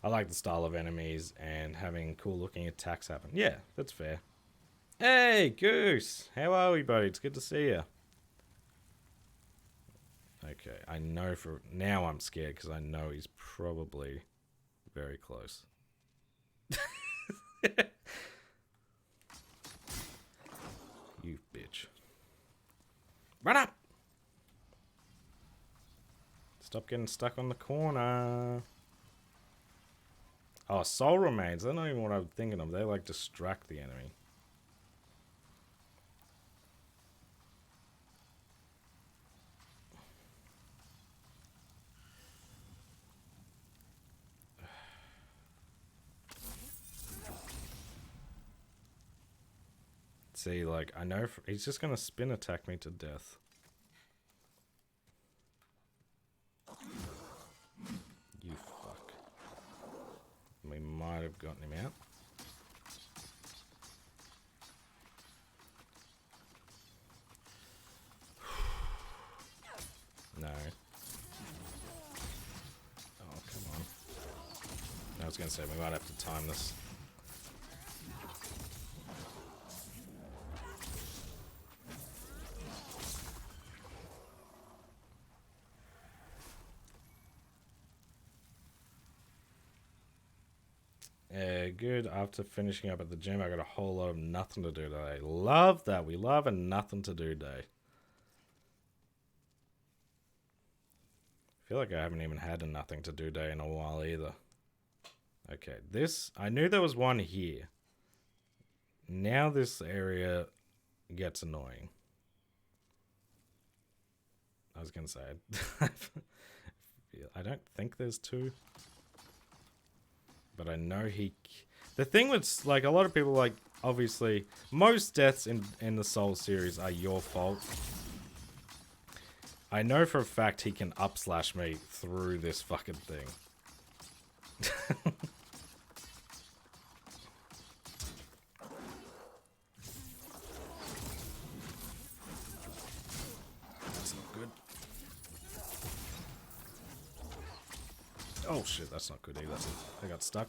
I like the style of enemies and having cool looking attacks happen. Yeah, that's fair. Hey, Goose! How are we, buddy? It's good to see you. Okay, I know for... Now I'm scared because I know he's probably very close. You bitch. Run up! Stop getting stuck on the corner. Oh, soul remains. That's not even what I'm thinking of. They like distract the enemy. See, like, I know he's just gonna spin attack me to death. You fuck. We might have gotten him out. No. Oh, come on. I was gonna say, we might have to time this. Good. After finishing up at the gym, I got a whole lot of nothing to do today. Love that. We love a nothing to do day. I feel like I haven't even had a nothing to do day in a while either. Okay, this... I knew there was one here. Now this area gets annoying. I was going to say... I don't think there's two. But I know he... The thing with, like, a lot of people, like, obviously, most deaths in the Soul series are your fault. I know for a fact he can upslash me through this fucking thing. That's not good. Oh shit, that's not good either. I got stuck.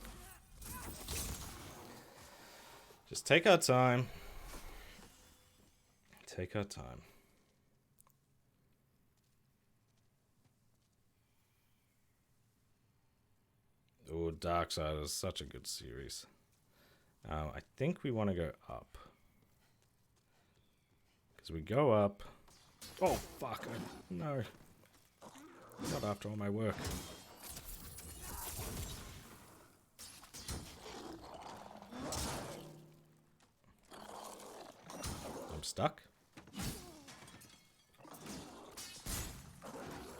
Just take our time. Take our time. Oh, Darkseid is such a good series. I think we want to go up. Because we go up... Oh, fuck. No. Not after all my work. I'm stuck.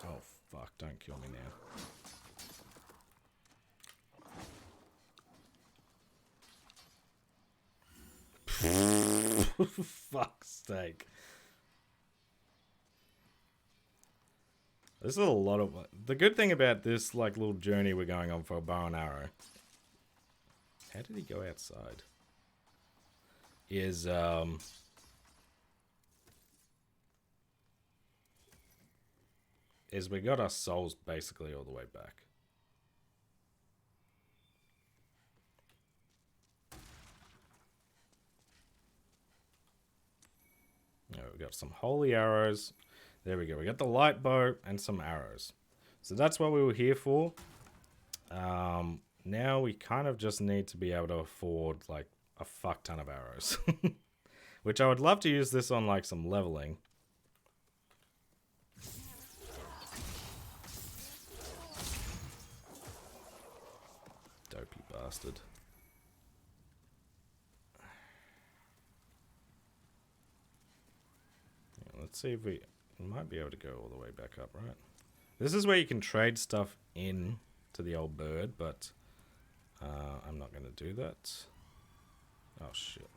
Oh, fuck. Don't kill me now. Fuck's sake. This is a lot of... The good thing about this, like, little journey we're going on for a bow and arrow... How did he go outside? Is we got our souls basically all the way back. We got some holy arrows. There we go. We got the light bow and some arrows. So that's what we were here for. Now we kind of just need to be able to afford like a fuck ton of arrows. Which I would love to use this on like some leveling. Dopey bastard. Yeah, let's see if we might be able to go all the way back up, right? This is where you can trade stuff in to the old bird, but I'm not going to do that. Oh, shit.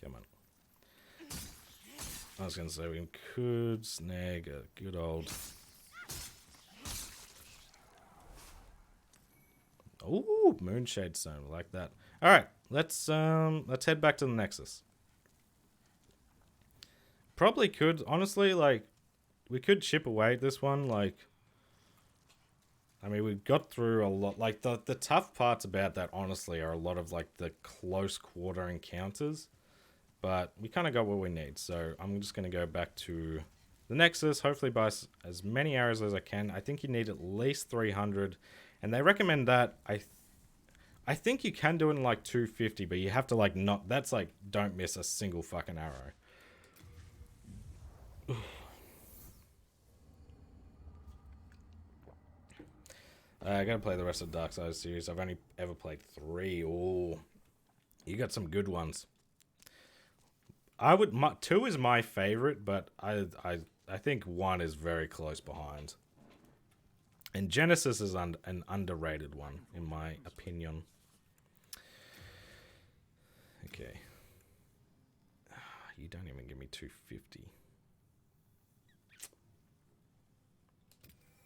Come on. I was going to say we could snag a good old... Ooh, Moonshade Stone, like that. All right, let's head back to the Nexus. Probably could, honestly, like, we could chip away at this one, like, I mean, we got through a lot, like, the tough parts about that, honestly, are a lot of, like, the close quarter encounters, but we kind of got what we need, so I'm just going to go back to the Nexus, hopefully buy as many arrows as I can. I think you need at least 300, and they recommend that. I think you can do it in like 250, but you have to like not. That's like don't miss a single fucking arrow. I gotta play the rest of the Darksiders series. I've only ever played 3. Oh, you got some good ones. I would 2 is my favorite, but I think 1 is very close behind. And Genesis is an underrated one, in my opinion. Okay. You don't even give me 250.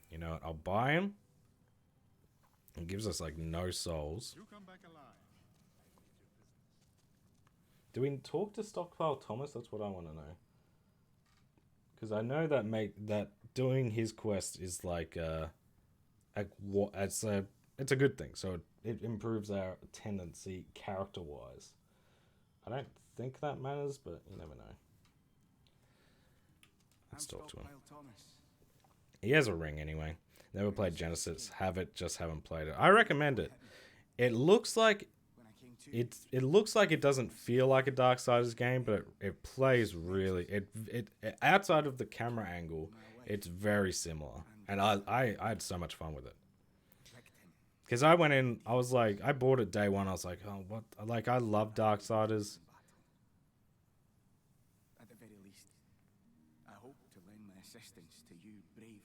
You know what? I'll buy him. It gives us, like, no souls. You come back alive. Do we talk to Stockpile Thomas? That's what I want to know. Because I know that that doing his quest is, like, it's a good thing. So it improves our tendency character-wise. I don't think that matters, but you never know. Let's talk to him. He has a ring anyway. Never played Genesis. Have it, just haven't played it. I recommend it. It looks like it looks like it doesn't feel like a Darksiders game, but it plays really it outside of the camera angle, it's very similar. And I had so much fun with it. Because I went in, I was like, I bought it day one. I was like, oh, what? Like, I love Darksiders. At the very least, I hope to lend my assistance to you, brave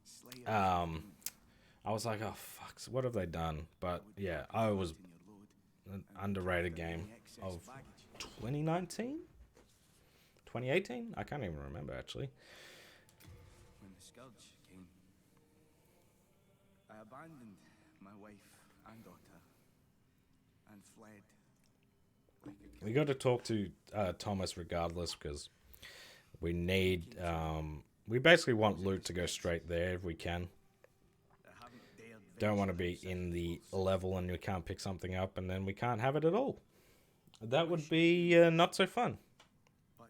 slayer. I was like, oh, fuck, so what have they done? But, yeah, I was an underrated game of 2019? 2018? I can't even remember, actually. When the scourge came, I abandoned my wife and daughter and fled. We got to talk to Thomas regardless, because we need we basically want loot to go straight there if we can. Don't want to be in the level and we can't pick something up and then we can't have it at all. That would be not so fun. But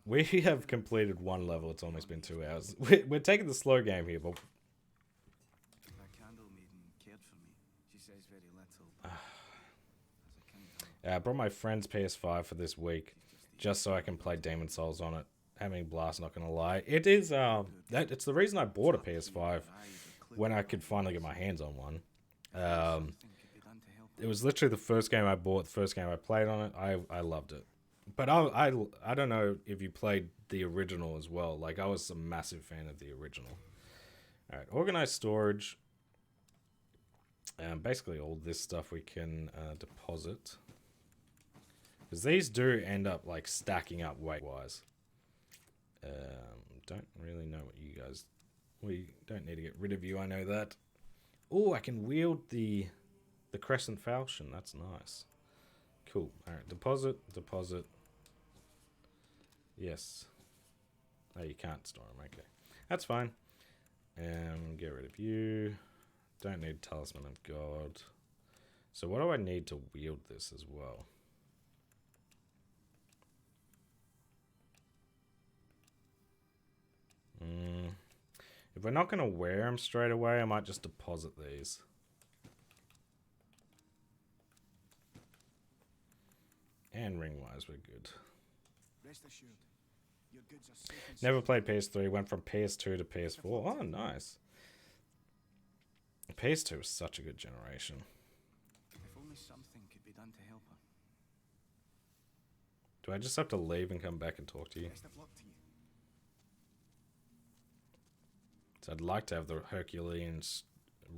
We have completed one level. It's almost been 2 hours. We're taking the slow game here, but a candle maiden cared for me. She says very little. But as a kind I brought my friend's PS5 for this week just so I can play Demon Souls on it. Having a blast, not gonna lie. It is it's the reason I bought a PS5 when I could finally get my hands on one. It was literally the first game I bought, the first game I played on it. I loved it. But I don't know if you played the original as well. Like, I was a massive fan of the original. All right, organized storage. Basically all this stuff we can deposit. Because these do end up, like, stacking up weight-wise. Don't really know what you guys... We don't need to get rid of you, I know that. Oh, I can wield the Crescent Falchion. That's nice. Cool. Alright, deposit. Yes. Oh, you can't store them. Okay. That's fine. Get rid of you. Don't need Talisman of God. So what do I need to wield this as well? If we're not going to wear them straight away, I might just deposit these. And ring-wise, we're good. Rest assured, your goods are safe and Never played PS3, went from PS2 to PS4. Oh, nice. PS2 was such a good generation. if only something could be done to help her. Do I just have to leave and come back and talk to you? Best of luck to you. So I'd like to have the Herculean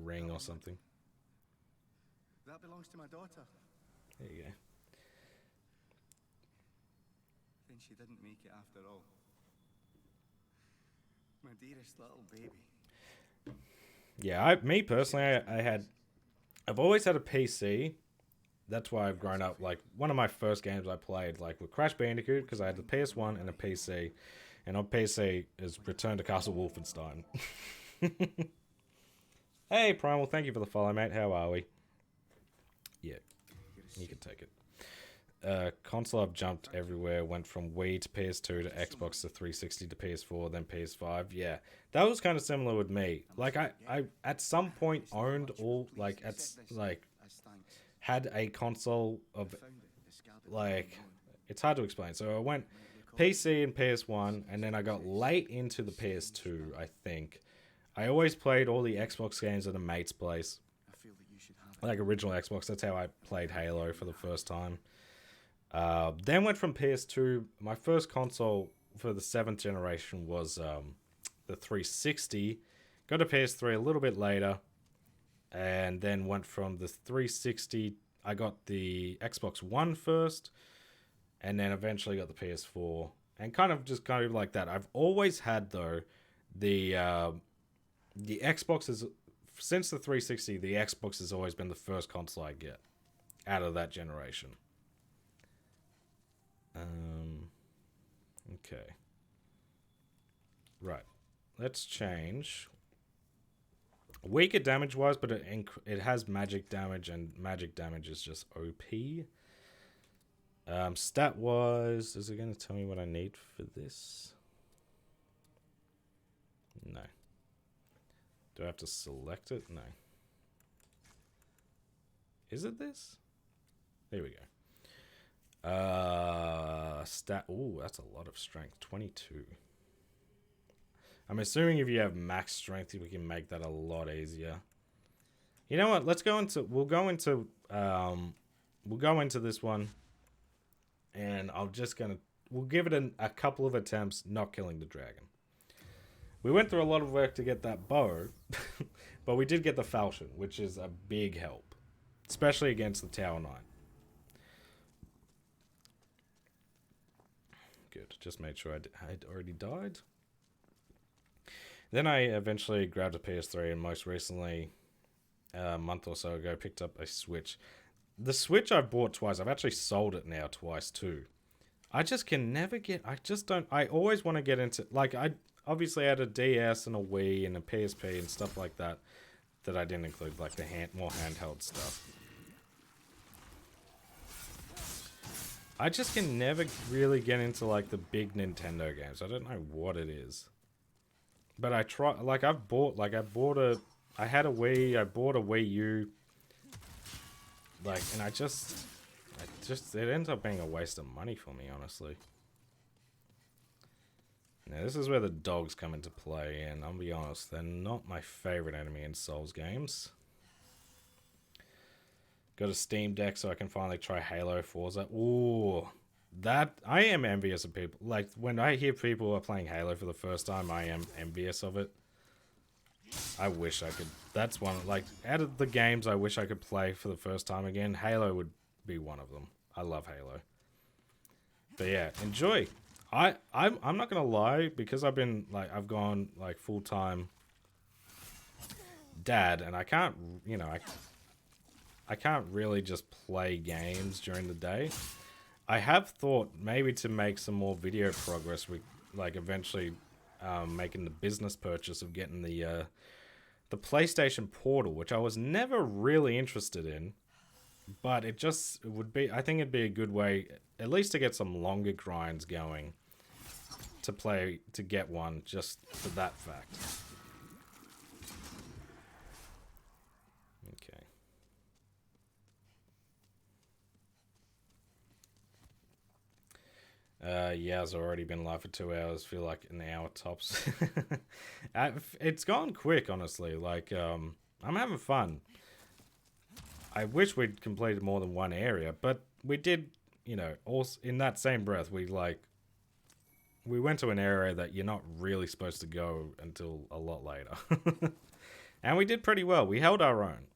ring or something. That belongs to my daughter. There you go. Then she didn't make it after all. My dearest little baby. Yeah, me personally, I've always had a PC. That's why I've grown up. Like, one of my first games I played, like, with Crash Bandicoot, because I had the PS1 and a PC. And on PC is Return to Castle Wolfenstein. Hey, Primal, thank you for the follow, mate. How are we? Yeah, you can take it. Console, I've jumped everywhere. Went from Wii to PS2 to Xbox to 360 to PS4, then PS5. Yeah, that was kind of similar with me. Like, I at some point owned all, like, had a console of, like, it's hard to explain. So I went PC and PS1, and then I got late into the PS2, I think. I always played all the Xbox games at a mate's place. I feel that you should have it. Like, original Xbox. That's how I played Halo for the first time. Then went from PS2. My first console for the 7th generation was the 360. Got a PS3 a little bit later. And then went from the 360. I got the Xbox One first. And then eventually got the PS4. And kind of like that. I've always had, though, the Xbox is... Since the 360, the Xbox has always been the first console I get out of that generation. Okay. Right. Let's change. Weaker damage-wise, but it has magic damage, and magic damage is just OP. Stat-wise, is it going to tell me what I need for this? No. Do I have to select it? No. Is it this? There we go. Stat. Ooh, that's a lot of strength. 22. I'm assuming if you have max strength, we can make that a lot easier. You know what? Let's go into. We'll go into this one, and we'll give it a couple of attempts not killing the dragon. We went through a lot of work to get that bow, but we did get the falchion, which is a big help, especially against the Tower Knight. Good. Just made sure I had already died. Then I eventually grabbed a PS3, and most recently, a month or so ago, picked up a Switch. The Switch I've bought twice. I've actually sold it now twice too. I just can never get... I just don't... I always want to get into... Like, I obviously had a DS and a Wii and a PSP and stuff like that I didn't include, like the more handheld stuff. I just can never really get into, like, the big Nintendo games. I don't know what it is. But I try... Like, I had a Wii, I bought a Wii U. Like, and it ends up being a waste of money for me, honestly. Now, this is where the dogs come into play, and I'll be honest, they're not my favorite enemy in Souls games. Got a Steam Deck so I can finally try Halo Forza. Ooh, I am envious of people. Like, when I hear people are playing Halo for the first time, I am envious of it. I wish I could. That's one, like, out of the games I wish I could play for the first time again, Halo would be one of them. I love Halo. But yeah, enjoy. I'm not gonna lie, because I've gone like full-time dad, and I can't, I can't really just play games during the day. I have thought maybe to make some more video progress with, like, eventually making the business purchase of getting the the PlayStation Portal, which I was never really interested in, but it would be, I think it'd be a good way, at least to get some longer grinds going, to get one, just for that fact. Okay. Yeah, it's already been live for 2 hours. Feel like an hour tops. It's gone quick, honestly. Like, I'm having fun. I wish we'd completed more than one area, but we did, you know, also in that same breath, we went to an area that you're not really supposed to go until a lot later. And we did pretty well. We held our own.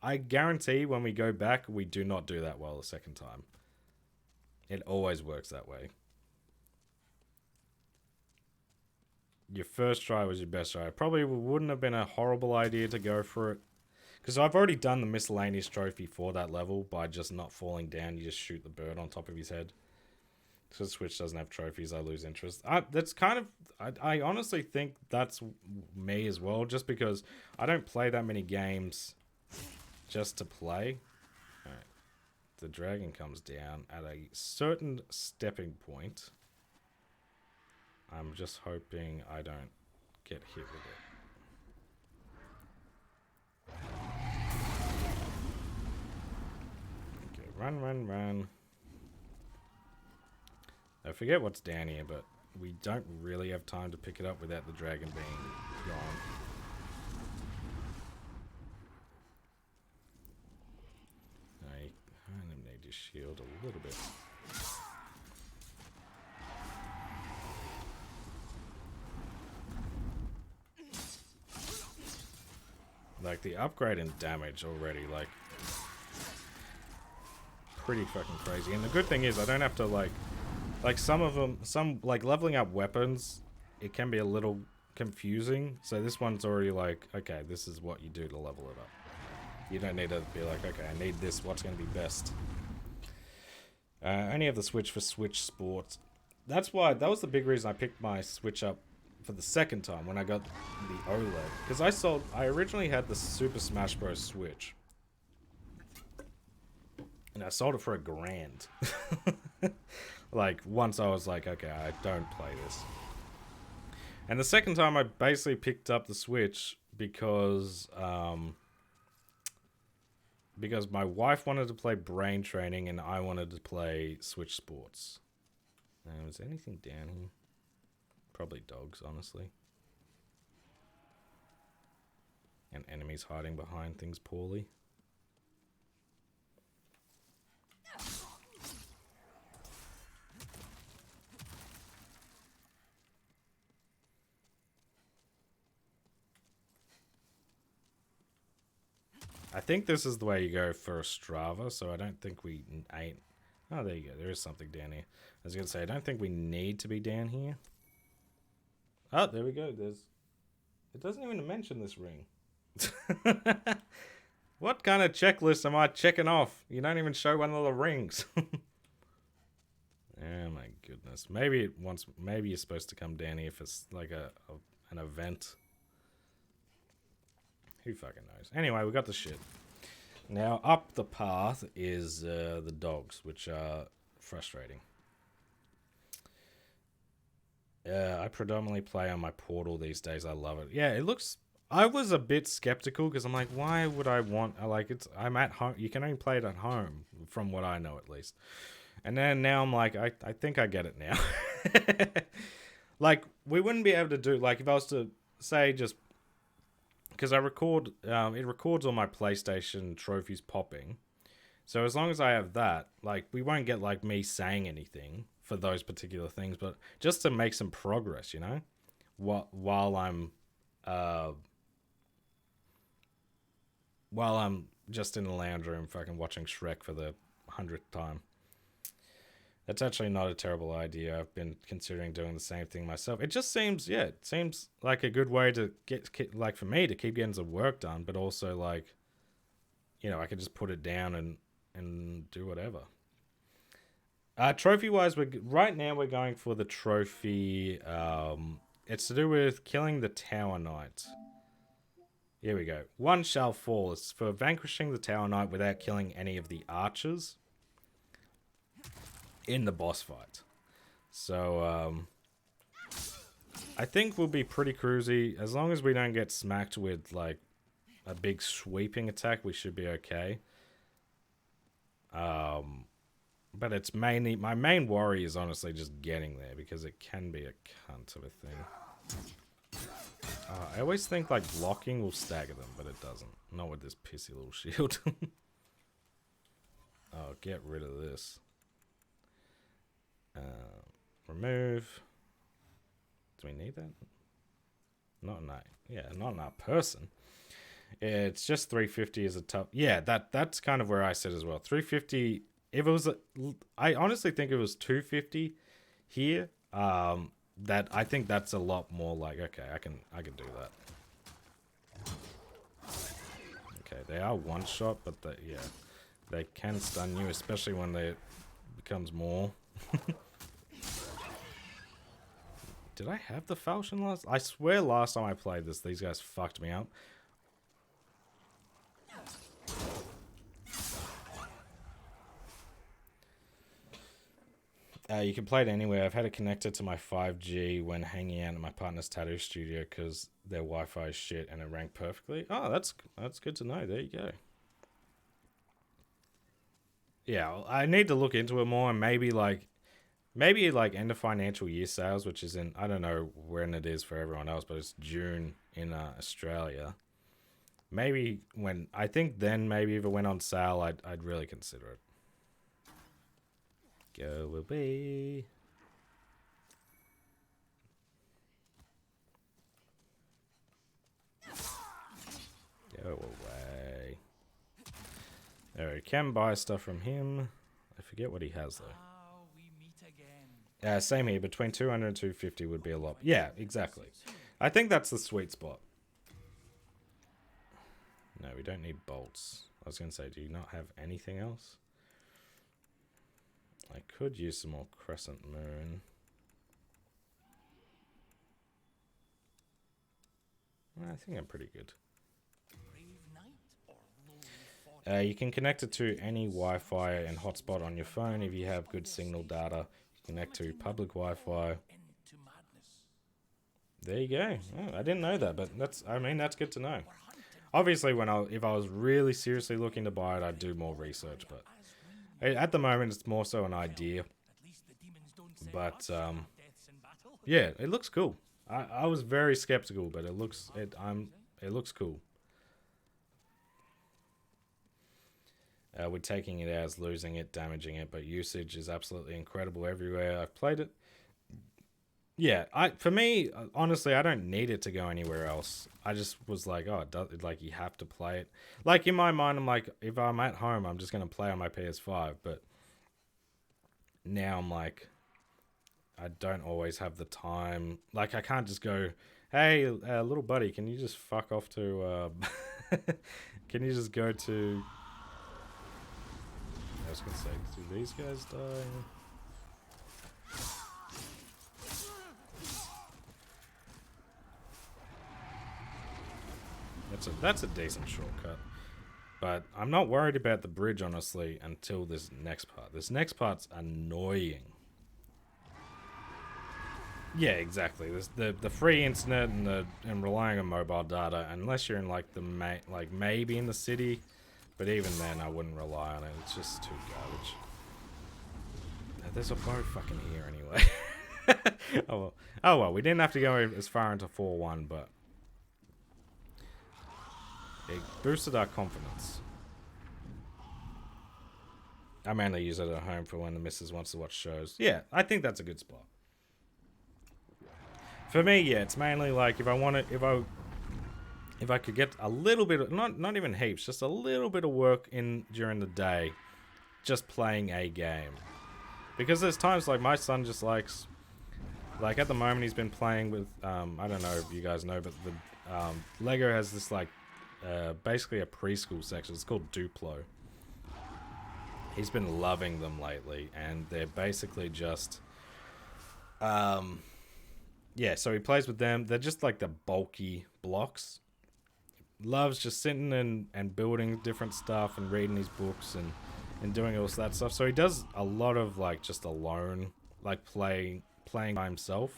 I guarantee when we go back, we do not do that well the second time. It always works that way. Your first try was your best try. It probably wouldn't have been a horrible idea to go for it. Because I've already done the miscellaneous trophy for that level by just not falling down. You just shoot the bird on top of his head. Because Switch doesn't have trophies, I lose interest. That's kind of... I honestly think that's me as well. Just because I don't play that many games just to play. Alright. The dragon comes down at a certain stepping point. I'm just hoping I don't get hit with it. Okay, run. I forget what's down here, but we don't really have time to pick it up without the dragon being gone. I kind of need to shield a little bit. Like, the upgrade in damage already, like, pretty fucking crazy. And the good thing is, I don't have to, like some of them, like, leveling up weapons, it can be a little confusing. So this one's already like, okay, this is what you do to level it up. You don't need to be like, okay, I need this, what's going to be best? I only have the Switch for Switch Sports. That was the big reason I picked my Switch up for the second time when I got the OLED. Because I originally had the Super Smash Bros. Switch. And I sold it for $1,000. Like, once I was like, okay, I don't play this. And the second time I basically picked up the Switch because my wife wanted to play Brain Training and I wanted to play Switch Sports. Now, is there anything down here? Probably dogs, honestly. And enemies hiding behind things poorly. I think this is the way you go for Strava, so I don't think we ain't... Oh, there you go. There is something down here. I was going to say, I don't think we need to be down here. Oh, there we go. It doesn't even mention this ring. What kind of checklist am I checking off? You don't even show one of the rings. Oh my goodness. Maybe you're supposed to come down here for like an event. Who fucking knows? Anyway, we got the shit. Now, up the path is the dogs, which are frustrating. I predominantly play on my Portal these days. I love it. Yeah, it looks... I was a bit skeptical because I'm like, why would I want... I'm at home. You can only play it at home, from what I know at least. And then now I'm like, I think I get it now. Like, we wouldn't be able to do... Like, if I was to say just... Because I record, it records all my PlayStation trophies popping. So as long as I have that, like, we won't get, like, me saying anything for those particular things, but just to make some progress, you know? While I'm just in the lounge room fucking watching Shrek for the 100th time. That's actually not a terrible idea. I've been considering doing the same thing myself. It just seems, it seems like a good way to get, like, for me to keep getting some work done, but also, like, you know, I can just put it down and do whatever. Trophy-wise, right now we're going for the trophy. It's to do with killing the Tower Knight. Here we go. One shall fall. It's for vanquishing the Tower Knight without killing any of the archers in the boss fight. So, I think we'll be pretty cruisy. As long as we don't get smacked with, like, a big sweeping attack, we should be okay. But it's mainly... My main worry is honestly just getting there, because it can be a cunt of a thing. I always think, like, blocking will stagger them, but it doesn't. Not with this pissy little shield. Oh, get rid of this. Remove. Do we need that? Not in that. Yeah, not in our person. It's just 350 is a tough... Yeah, that's kind of where I sit as well. 350... If it was... I honestly think it was 250 here. That I think that's a lot more like... Okay, I can do that. Okay, they are one shot, but yeah. They can stun you, especially when they becomes more. Did I have the falchion last? I swear last time I played this, these guys fucked me up. You can play it anywhere. I've had it connected to my 5G when hanging out at my partner's tattoo studio because their Wi-Fi is shit and it ranked perfectly. Oh, that's good to know. There you go. Yeah, I need to look into it more and maybe end of financial year sales, which is in, I don't know when it is for everyone else, but it's June in Australia. Maybe I think then maybe if it went on sale, I'd really consider it. Go away. Go away. Alright, can buy stuff from him. I forget what he has though. Same here, between 200 and 250 would be a lot. Yeah, exactly. I think that's the sweet spot. No, we don't need bolts. I was going to say, do you not have anything else? I could use some more crescent moon. I think I'm pretty good. You can connect it to any Wi-Fi and hotspot on your phone if you have good signal data. Connect to public Wi-Fi. There you go. Oh, I didn't know that, but that's good to know. Obviously, if I was really seriously looking to buy it, I'd do more research, but at the moment, it's more so an idea. But yeah, it looks cool. I was very skeptical, but it looks cool. We're taking it as losing it, damaging it, but usage is absolutely incredible everywhere I've played it. Yeah, for me, honestly, I don't need it to go anywhere else. I just was like, oh, you have to play it. Like, in my mind, I'm like, if I'm at home, I'm just going to play on my PS5. But now I'm like, I don't always have the time. Like, I can't just go, hey, little buddy, can you just fuck off to... can you just go to... I was going to say, do these guys die? That's a decent shortcut. But I'm not worried about the bridge, honestly, until this next part. This next part's annoying. Yeah, exactly. The free internet and relying on mobile data, unless you're in like maybe in the city, but even then I wouldn't rely on it. It's just too garbage. There's a bow fucking here anyway. Oh well, we didn't have to go as far into 4-1, but it boosted our confidence. I mainly use it at home for when the missus wants to watch shows. Yeah, I think that's a good spot. For me, yeah, it's mainly like if I could get a little bit of, not even heaps, just a little bit of work in during the day, just playing a game. Because there's times like my son just likes, like at the moment he's been playing with, I don't know if you guys know, but the Lego has this like, basically a preschool section. It's called Duplo. He's been loving them lately, and they're basically just, yeah, so he plays with them. They're just like the bulky blocks. loves just sitting and building different stuff and reading his books and doing all that stuff. So he does a lot of like just alone, like playing by himself.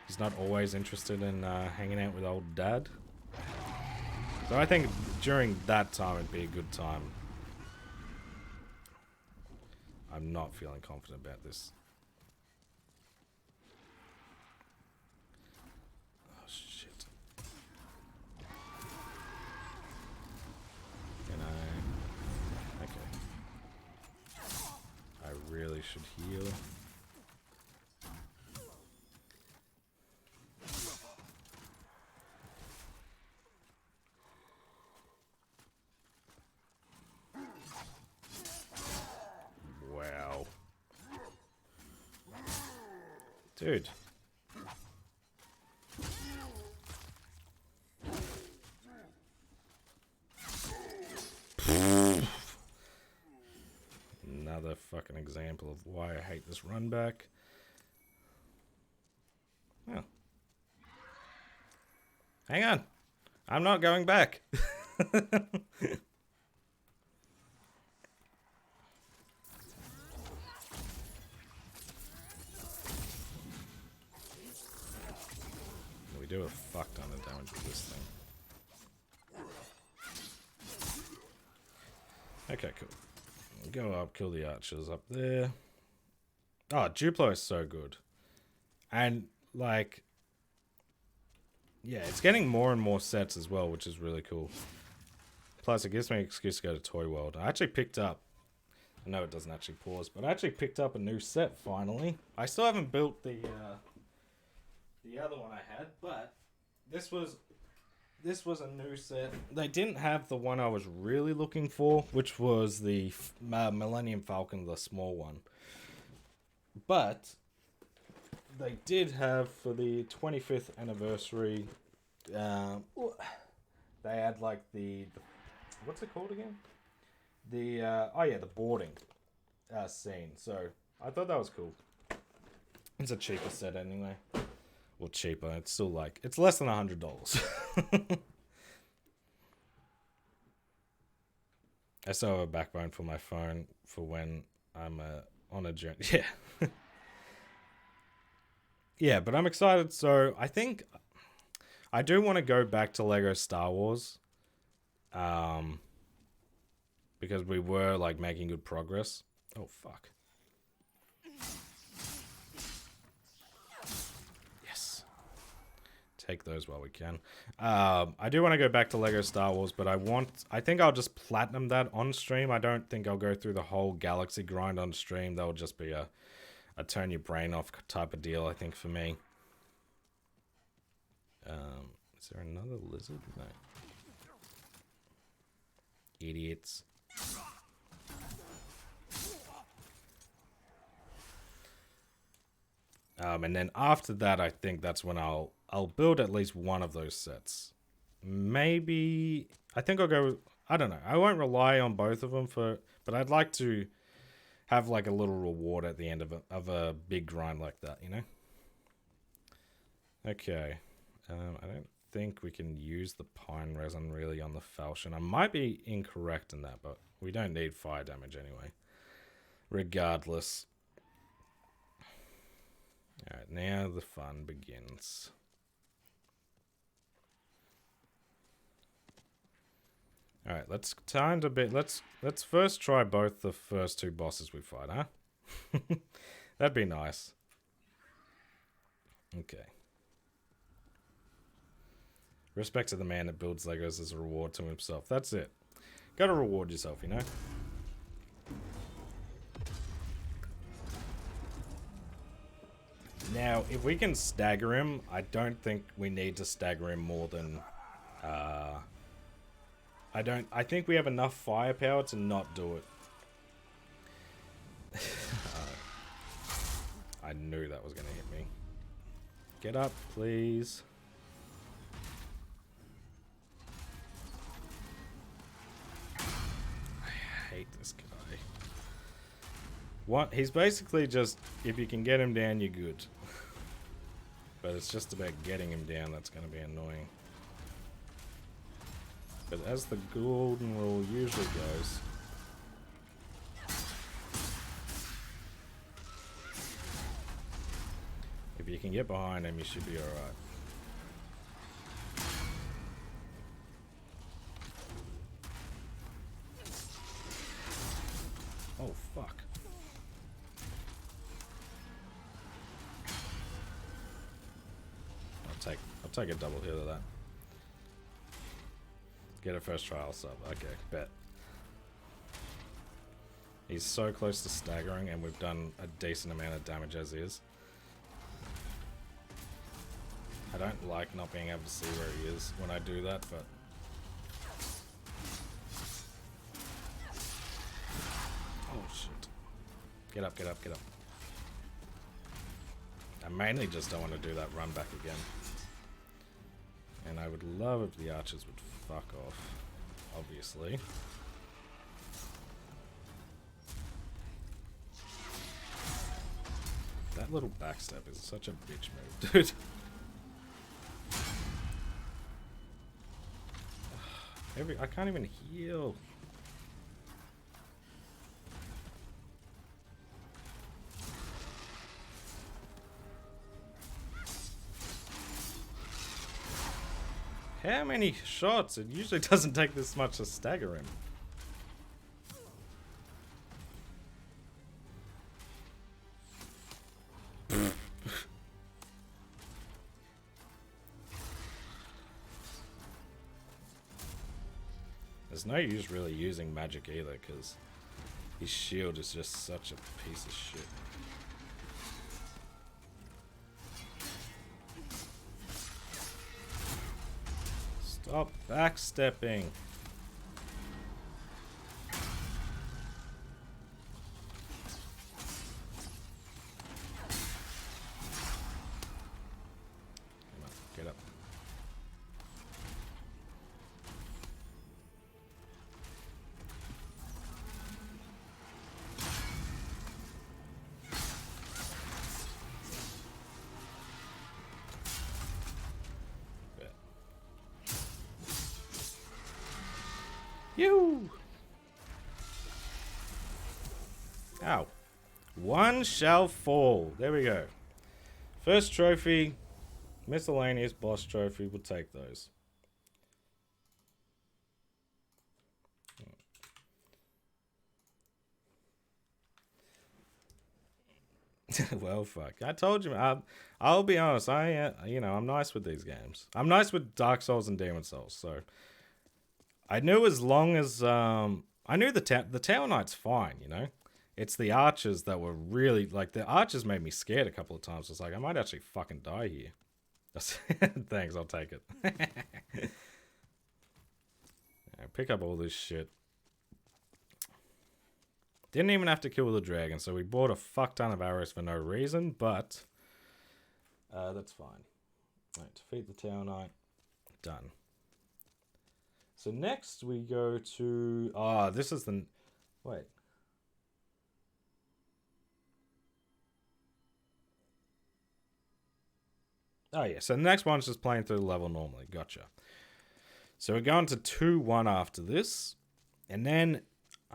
He's not always interested in hanging out with old dad. So I think during that time it'd be a good time. I'm not feeling confident about this. Oh shit. Can I? Okay. I really should heal. Wow. Dude. Another fucking example of why I hate this run back. Oh. Hang on. I'm not going back. We do a fuck ton of damage with this thing. Okay, cool. Go up, kill the archers up there. Oh, Duplo is so good. And, like... yeah, it's getting more and more sets as well, which is really cool. Plus, it gives me an excuse to go to Toy World. I actually picked up... I know it doesn't actually pause, but I actually picked up a new set, finally. I still haven't built the other one I had, but this was a new set. They didn't have the one I was really looking for, which was the Millennium Falcon, the small one. But they did have, for the 25th anniversary, they had like the what's it called again? The boarding scene. So I thought that was cool. It's a cheaper set anyway. Well, cheaper. It's still like, it's less than $100. I still have a backbone for my phone for when I'm on a journey. Yeah. Yeah, but I'm excited. So I think I do want to go back to Lego Star Wars. Because we were like making good progress. Oh, fuck. Take those while we can. I do want to go back to Lego Star Wars, but I think I'll just platinum that on stream. I don't think I'll go through the whole galaxy grind on stream. That'll just be a turn your brain off type of deal, I think, for me. Is there another lizard? No. Idiots. And then after that, I think that's when I'll build at least one of those sets. Maybe... I think I'll go... I don't know. I won't rely on both of them but I'd like to have like a little reward at the end of a big grind like that, you know? Okay. I don't think we can use the pine resin really on the falchion. I might be incorrect in that, but we don't need fire damage anyway. Regardless. Alright, now the fun begins. Alright, let's first try both the first two bosses we fight, huh? That'd be nice. Okay. Respect to the man that builds Legos as a reward to himself. That's it. Gotta reward yourself, you know? Now, if we can stagger him, I don't think we need to stagger him more than... I think we have enough firepower to not do it. I knew that was going to hit me. Get up, please. I hate this guy. What? He's basically just, if you can get him down, you're good. But it's just about getting him down that's going to be annoying. But as the golden rule usually goes, if you can get behind him, you should be alright. Oh, fuck. I'll take a double hit of that. Get a first trial sub. Okay, bet. He's so close to staggering, and we've done a decent amount of damage as is. I don't like not being able to see where he is when I do that, but... Oh, shit. Get up, get up, get up. I mainly just don't want to do that run back again. And I would love if the archers would fuck off, obviously. That little backstep is such a bitch move, dude. I can't even heal. How many shots? It usually doesn't take this much to stagger him. There's no use really using magic either, because his shield is just such a piece of shit. Stop backstepping. Come on, get up. You. Ow. One shall fall. There we go. First trophy. Miscellaneous boss trophy. We'll take those. Well, fuck. I told you. I'll be honest. I'm nice with these games. I'm nice with Dark Souls and Demon Souls. So I knew as long as I knew the Tower Knight's fine. You know, it's the archers that were really like the archers made me scared a couple of times. It's like I might actually fucking die here. Thanks, I'll take it. Yeah, pick up all this shit. Didn't even have to kill the dragon, so we bought a fuck ton of arrows for no reason, but that's fine. Right, defeat the Tower Knight. Done. So next we go to... this is the... Wait. Oh yeah, so the next one's just playing through the level normally. Gotcha. So we're going to 2-1 after this. And then...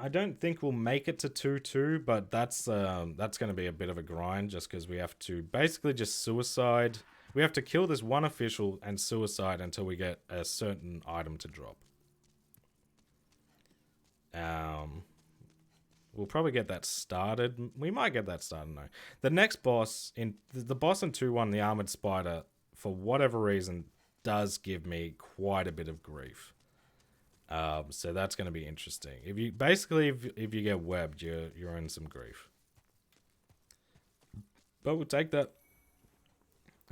I don't think we'll make it to 2-2, but that's going to be a bit of a grind just because we have to basically just suicide. We have to kill this one official and suicide until we get a certain item to drop. We'll probably get that started. We might get that started, no. The next boss, the boss in 2-1, the Armored Spider, for whatever reason, does give me quite a bit of grief. So that's going to be interesting. If you get webbed, you're in some grief. But we'll take that.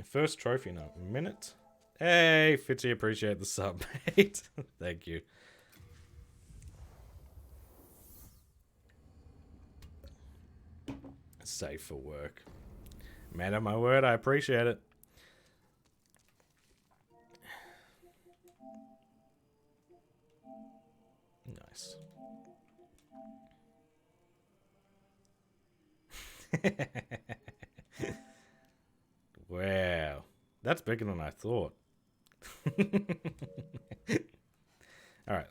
First trophy in a minute. Hey, Fitzy, appreciate the sub, mate. Thank you. Safe for work. Man of my word, I appreciate it. Nice. Wow. That's bigger than I thought. Alright,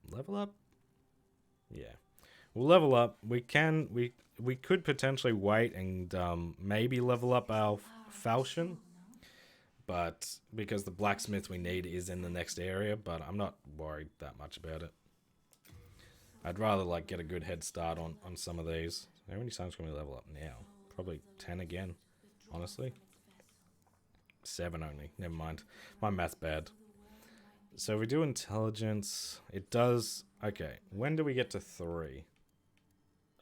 level up? Yeah. We'll level up. We could potentially wait and maybe level up our falchion. But because the blacksmith we need is in the next area, but I'm not worried that much about it. I'd rather like get a good head start on some of these. How many times can we level up now? Probably 10 again, honestly. 7 only. Never mind. My math's bad. So if we do intelligence, it does... Okay, when do we get to 3?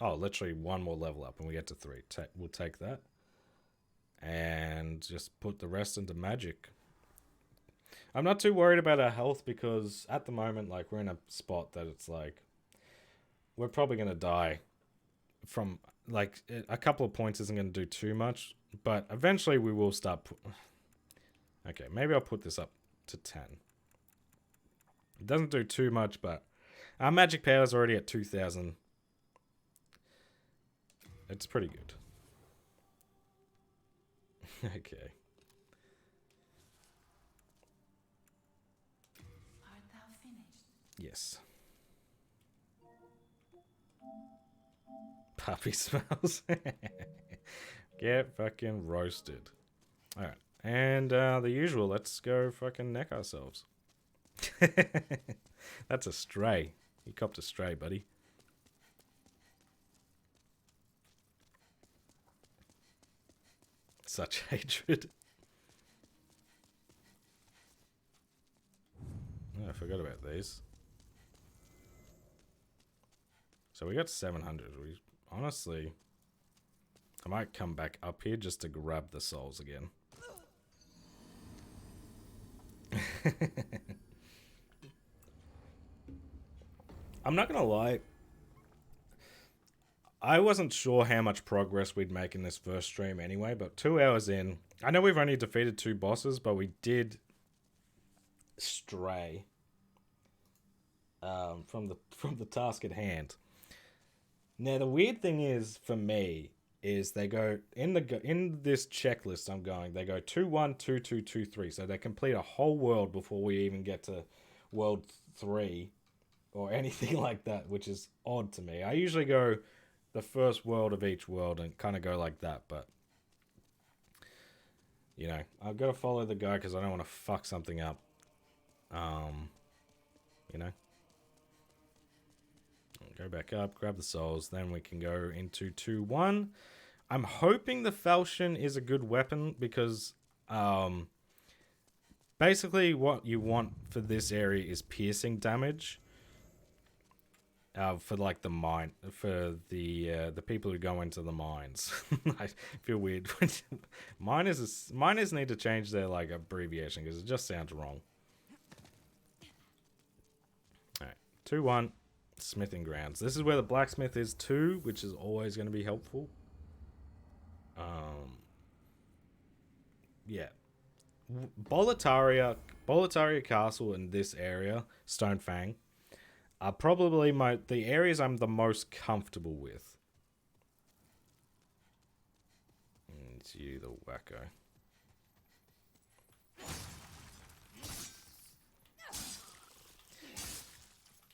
Oh, literally one more level up and we get to 3. We'll take that. And just put the rest into magic. I'm not too worried about our health because at the moment, like, we're in a spot that it's like... We're probably going to die from... Like, a couple of points isn't going to do too much. But eventually we will start... Okay, maybe I'll put this up to 10. It doesn't do too much, but... Our magic power is already at 2,000. It's pretty good. Okay. Art thou finished? Yes. Puppy smells. Get fucking roasted. Alright. And the usual, let's go fucking neck ourselves. That's a stray. You copped a stray, buddy. Such hatred. Oh, I forgot about these. So we got 700. We honestly... I might come back up here just to grab the souls again. I'm not gonna lie. I wasn't sure how much progress we'd make in this first stream anyway, but 2 hours in, I know we've only defeated 2 bosses, but we did stray from the task at hand. Now the weird thing is for me is they go in this checklist I'm going, they go 2 1 2 2 2 3, so they complete a whole world before we even get to world 3 or anything like that, which is odd to me. I usually go the first world of each world and kind of go like that, but you know, I've got to follow the guy because I don't want to fuck something up. You know, go back up, grab the souls, then we can go into 2-1. I'm hoping the falchion is a good weapon because basically what you want for this area is piercing damage. For like the mine, for the people who go into the mines. I feel weird. Miners need to change their like abbreviation because it just sounds wrong. Alright, 2-1, smithing grounds. This is where the blacksmith is too, which is always going to be helpful. Yeah. Boletaria Castle in this area, Stonefang, are probably the areas I'm the most comfortable with. It's you, the wacko.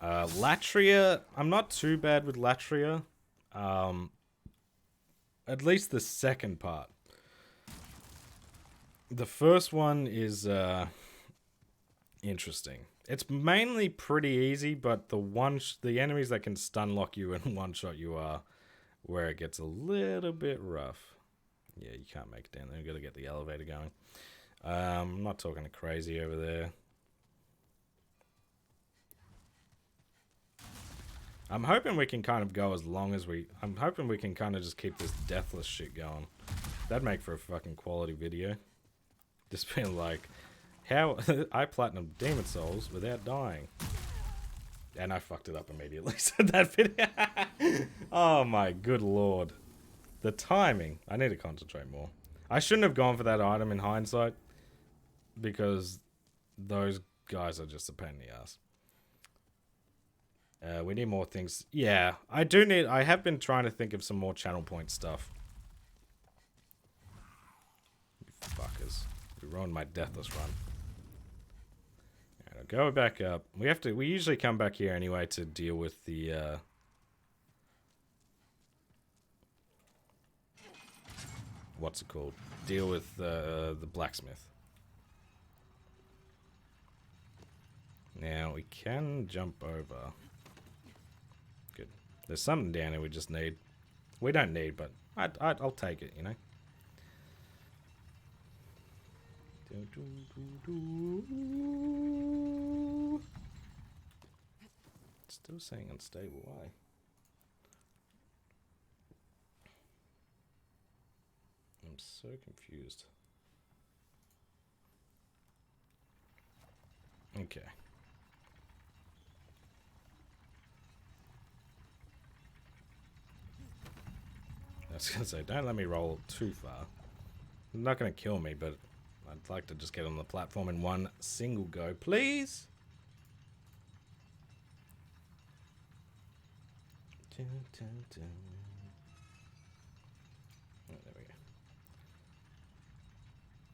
Latria, I'm not too bad with Latria. At least the second part. The first one is interesting. It's mainly pretty easy, but the enemies that can stun lock you and one-shot you are where it gets a little bit rough. Yeah, you can't make it down there. You've got to get the elevator going. I'm not talking crazy over there. I'm hoping we can kind of go as long as I'm hoping we can kind of just keep this deathless shit going. That'd make for a fucking quality video. Just being like... How I platinum Demon Souls without dying. And I fucked it up immediately. So that video. Oh my good lord. The timing. I need to concentrate more. I shouldn't have gone for that item in hindsight. Because those guys are just a pain in the ass. We need more things. Yeah, I have been trying to think of some more channel point stuff. You fuckers. You ruined my deathless run. go back up. We usually come back here anyway to deal with the what's it called? Deal with the blacksmith. Now we can jump over. Good. There's something down here we just need. We don't need, but I'll take it, you know. Still saying unstable. Why? I'm so confused. Okay. I was gonna say, don't let me roll too far. It's not gonna kill me, but I'd like to just get on the platform in one single go, please. Oh, there we go.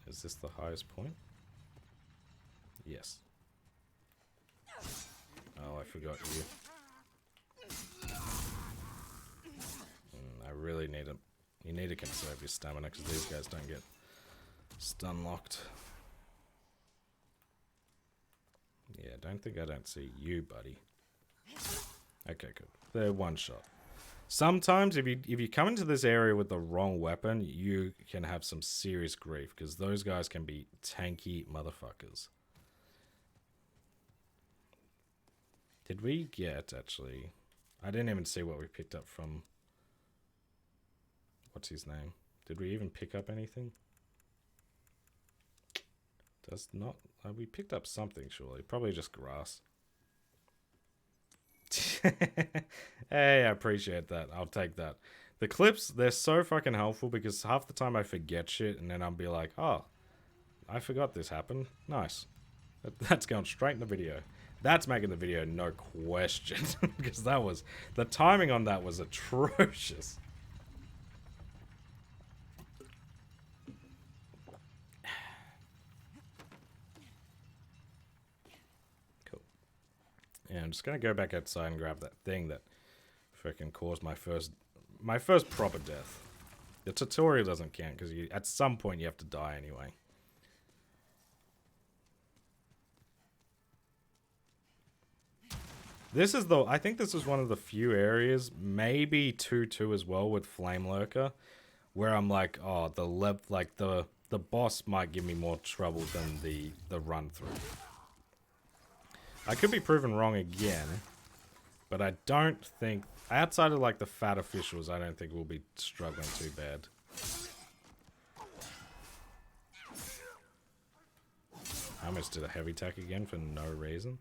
Is this the highest point? Yes. Oh, I forgot you. I really need to... You need to conserve your stamina because these guys don't get stun locked. Yeah, I don't see you, buddy. Okay, good. They're one shot. Sometimes if you come into this area with the wrong weapon, you can have some serious grief because those guys can be tanky motherfuckers. Did we get, actually... I didn't even see what we picked up from... What's his name? Did we even pick up anything? Does not... we picked up something, surely. Probably just grass. Hey, I appreciate that. I'll take that. The clips, they're so fucking helpful because half the time I forget shit and then I'll be like, oh, I forgot this happened. Nice. That's going straight in the video. That's making the video, no question. Because that was... The timing on that was atrocious. Cool. Yeah, I'm just going to go back outside and grab that thing that freaking caused my first proper death. The tutorial doesn't count because at some point you have to die anyway. I think this is one of the few areas, maybe 2-2 as well with Flame Lurker, where I'm like, oh, the boss might give me more trouble than the run through. I could be proven wrong again, but I don't think, outside of like the fat officials, I don't think we'll be struggling too bad. I almost did a heavy attack again for no reason.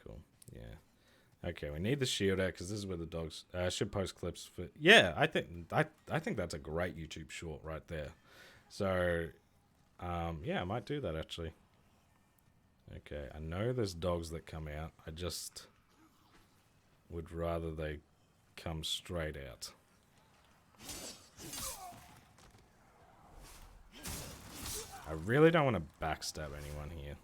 Cool. Yeah. Okay, we need the shield out because this is where the dogs should post clips for. Yeah, I think that's a great YouTube short right there. So, yeah, I might do that actually. Okay, I know there's dogs that come out. I just would rather they come straight out. I really don't want to backstab anyone here.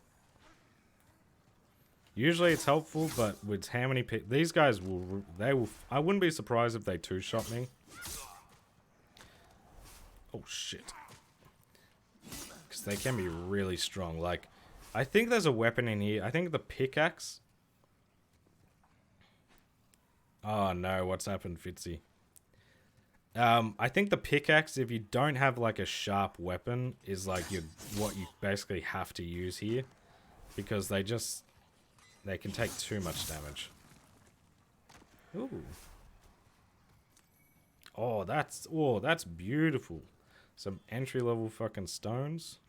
Usually it's helpful, but with how many people... These guys will... I wouldn't be surprised if they two-shot me. Oh, shit. Because they can be really strong. Like, I think there's a weapon in here. I think the pickaxe... Oh, no. What's happened, Fitzy? I think the pickaxe, if you don't have, like, a sharp weapon, is, like, what you basically have to use here. Because they just... They can take too much damage. Ooh. Oh, that's beautiful. Some entry-level fucking stones.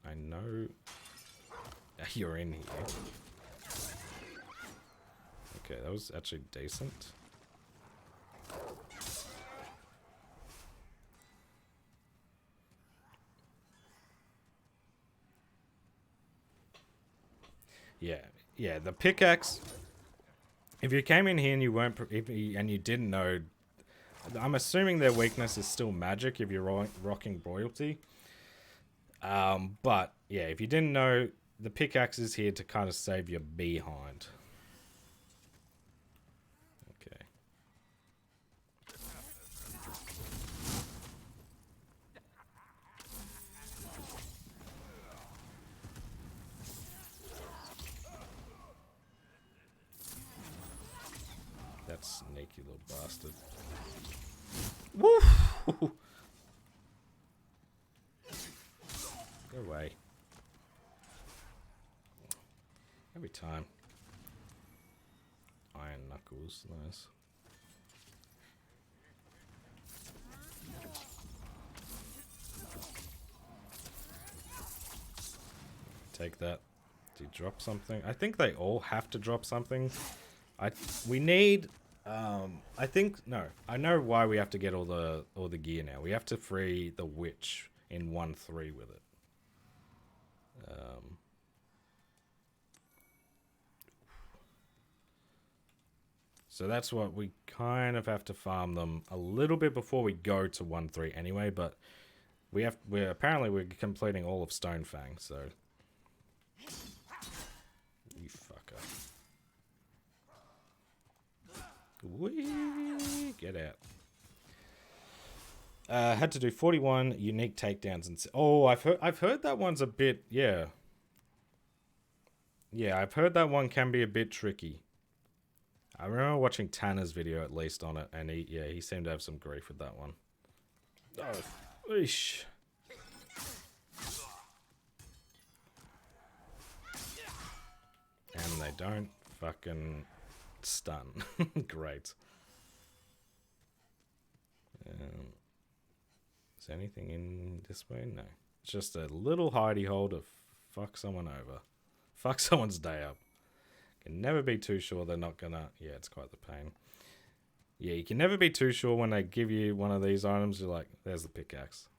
I know you're in here. Okay, that was actually decent. Yeah, the pickaxe. If you came in here and you weren't, and you didn't know, I'm assuming their weakness is still magic if you're rocking royalty. But yeah, if you didn't know, the pickaxe is here to kind of save your behind. Okay. That sneaky little bastard. Woo! Go away. Every time. Iron knuckles, nice. Take that. Do you drop something? I think they all have to drop something. We need I think no. I know why we have to get all the gear now. We have to free the witch in 1-3 with it. So that's what we kind of have to farm them a little bit before we go to 1-3 anyway, but we're completing all of Stonefang, so you fucker. Whee! Get out. Had to do 41 unique takedowns and I've heard that one's a bit yeah. I've heard that one can be a bit tricky. I remember watching Tanner's video at least on it, and he seemed to have some grief with that one. Oh, eesh. And they don't fucking stun. Great. Is there anything in this way? No. It's just a little hidey hole to fuck someone over. Fuck someone's day up. Can never be too sure they're not gonna... Yeah, it's quite the pain. Yeah, you can never be too sure when they give you one of these items. You're like, there's the pickaxe.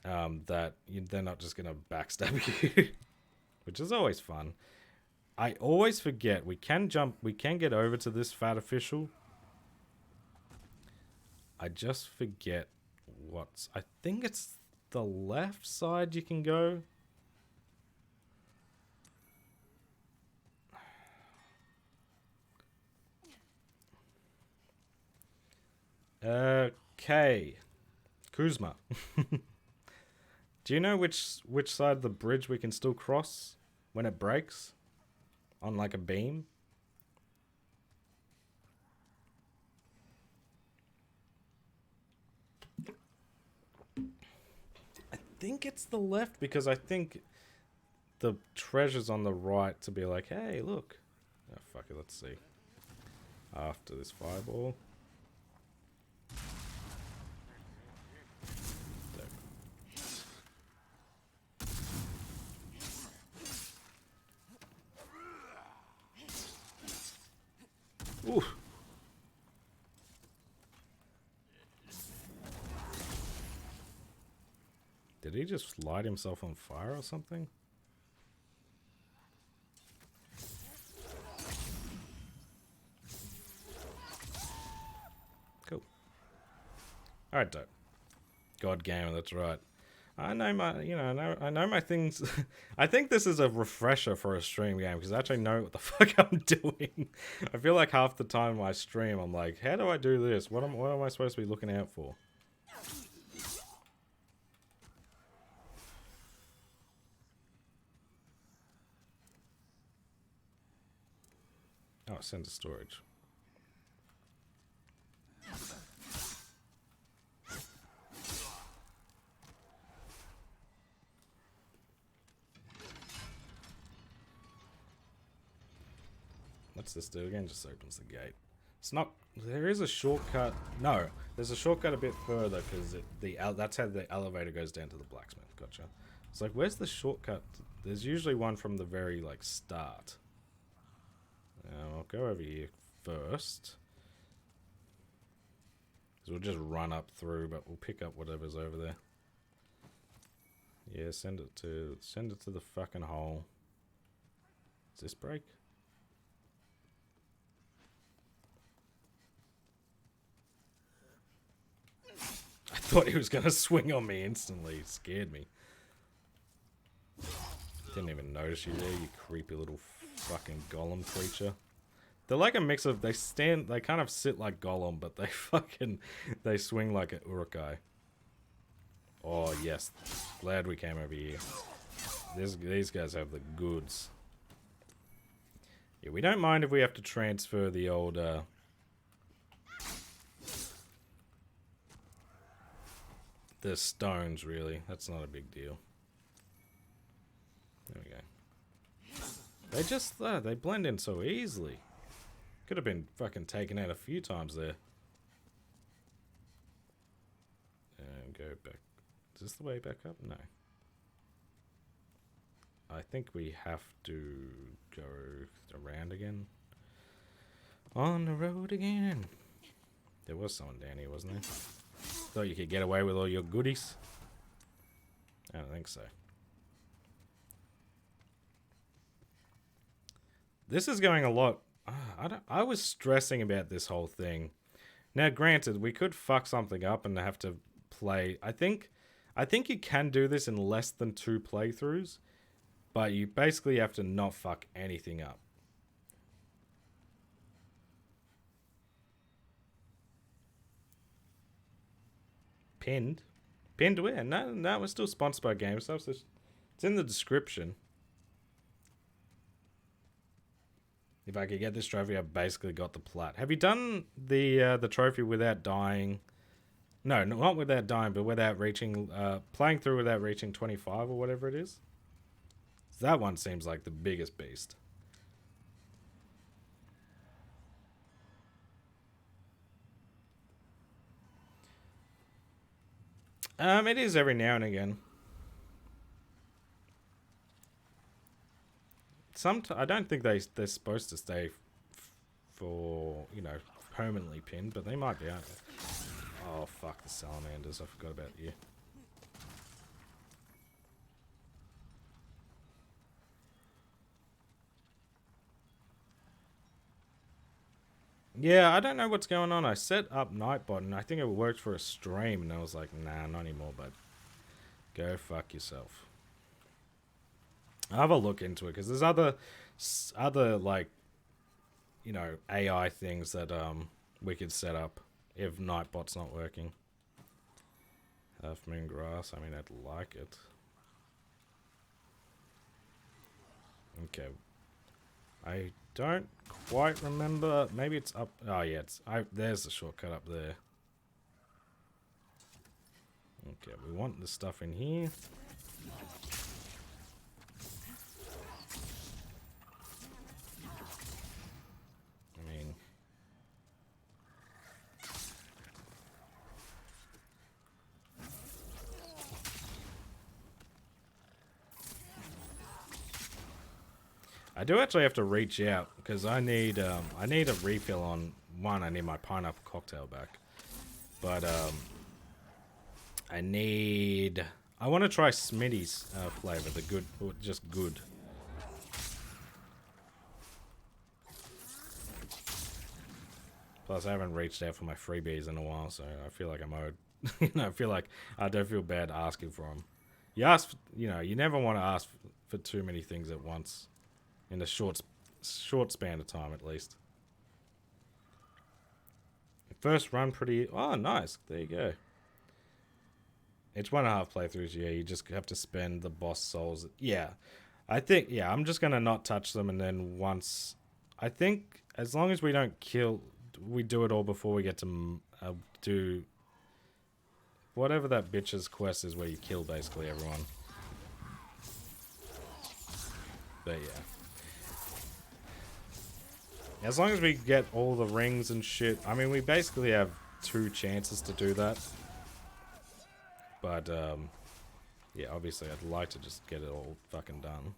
They're not just gonna backstab you. Which is always fun. I always forget. We can get over to this fat official. I just forget I think it's the left side you can go. Okay. Kuzma. Do you know which side of the bridge we can still cross when it breaks? On like a beam? I think it's the left because I think the treasure's on the right to be like, hey, look. Oh, fuck it, let's see. After this fireball. Ooh. Did he just light himself on fire or something? Cool. Alright, dope. God Gamer, that's right. I know my things. I think this is a refresher for a stream game because I actually know what the fuck I'm doing. I feel like half the time I stream, I'm like, how do I do this? What am I supposed to be looking out for? Oh, send to storage. What's this do again? Just opens the gate. It's not... There is a shortcut... No, there's a shortcut a bit further because that's how the elevator goes down to the blacksmith. Gotcha. It's like, where's the shortcut? There's usually one from the very, like, start. I'll go over here first. Because we'll just run up through, but we'll pick up whatever's over there. Yeah, send it to the fucking hole. Does this break? I thought he was going to swing on me instantly. It scared me. Didn't even notice you there, you creepy little fucking golem creature. They're like a mix of, they kind of sit like Golem, but they swing like an Urukai. Oh yes, glad we came over here. These guys have the goods. Yeah, we don't mind if we have to transfer the old, the stones, really. That's not a big deal. There we go. They just, they blend in so easily. Could have been fucking taken out a few times there. And go back. Is this the way back up? No. I think we have to go around again. On the road again. There was someone down here, wasn't there? Thought you could get away with all your goodies. I don't think so. This is going a lot. I was stressing about this whole thing. Now, granted, we could fuck something up and have to play. I think you can do this in less than 2 playthroughs, but you basically have to not fuck anything up. Pinned? Pinned where? No, we're still sponsored by GameStop. So it's in the description. If I could get this trophy, I've basically got the plat. Have you done the trophy without dying? No, not without dying, but without reaching, playing through without reaching 25 or whatever it is? That one seems like the biggest beast. It is every now and again. I don't think they're supposed to stay for, you know, permanently pinned, but they might be, aren't they? Oh, fuck the salamanders. I forgot about you. Yeah, I don't know what's going on. I set up Nightbot, and I think it worked for a stream, and I was like, nah, not anymore, but go fuck yourself. I'll have a look into it, because there's other, like, you know, AI things that we could set up if Nightbot's not working. Half Moon Grass, I mean, I'd like it. Okay. I don't quite remember. Maybe it's up. Oh, yeah, there's the shortcut up there. Okay, we want the stuff in here. I mean, I do actually have to reach out because I need a refill on one. I need my pineapple cocktail back, but I want to try Smitty's flavor, the good, just good. Plus, I haven't reached out for my freebies in a while, so I feel like I'm owed. You know, I don't feel bad asking for them. You ask, you know, you never want to ask for too many things at once. In a short span of time, at least. First run pretty... Oh, nice. There you go. It's 1.5 playthroughs, yeah. You just have to spend the boss souls. Yeah. I think, yeah, I'm just going to not touch them, and then once... I think, as long as we don't kill... We do it all before we get to do... Whatever that bitch's quest is where you kill basically everyone. But yeah. As long as we get all the rings and shit. I mean, we basically have 2 chances to do that. But, yeah, obviously I'd like to just get it all fucking done.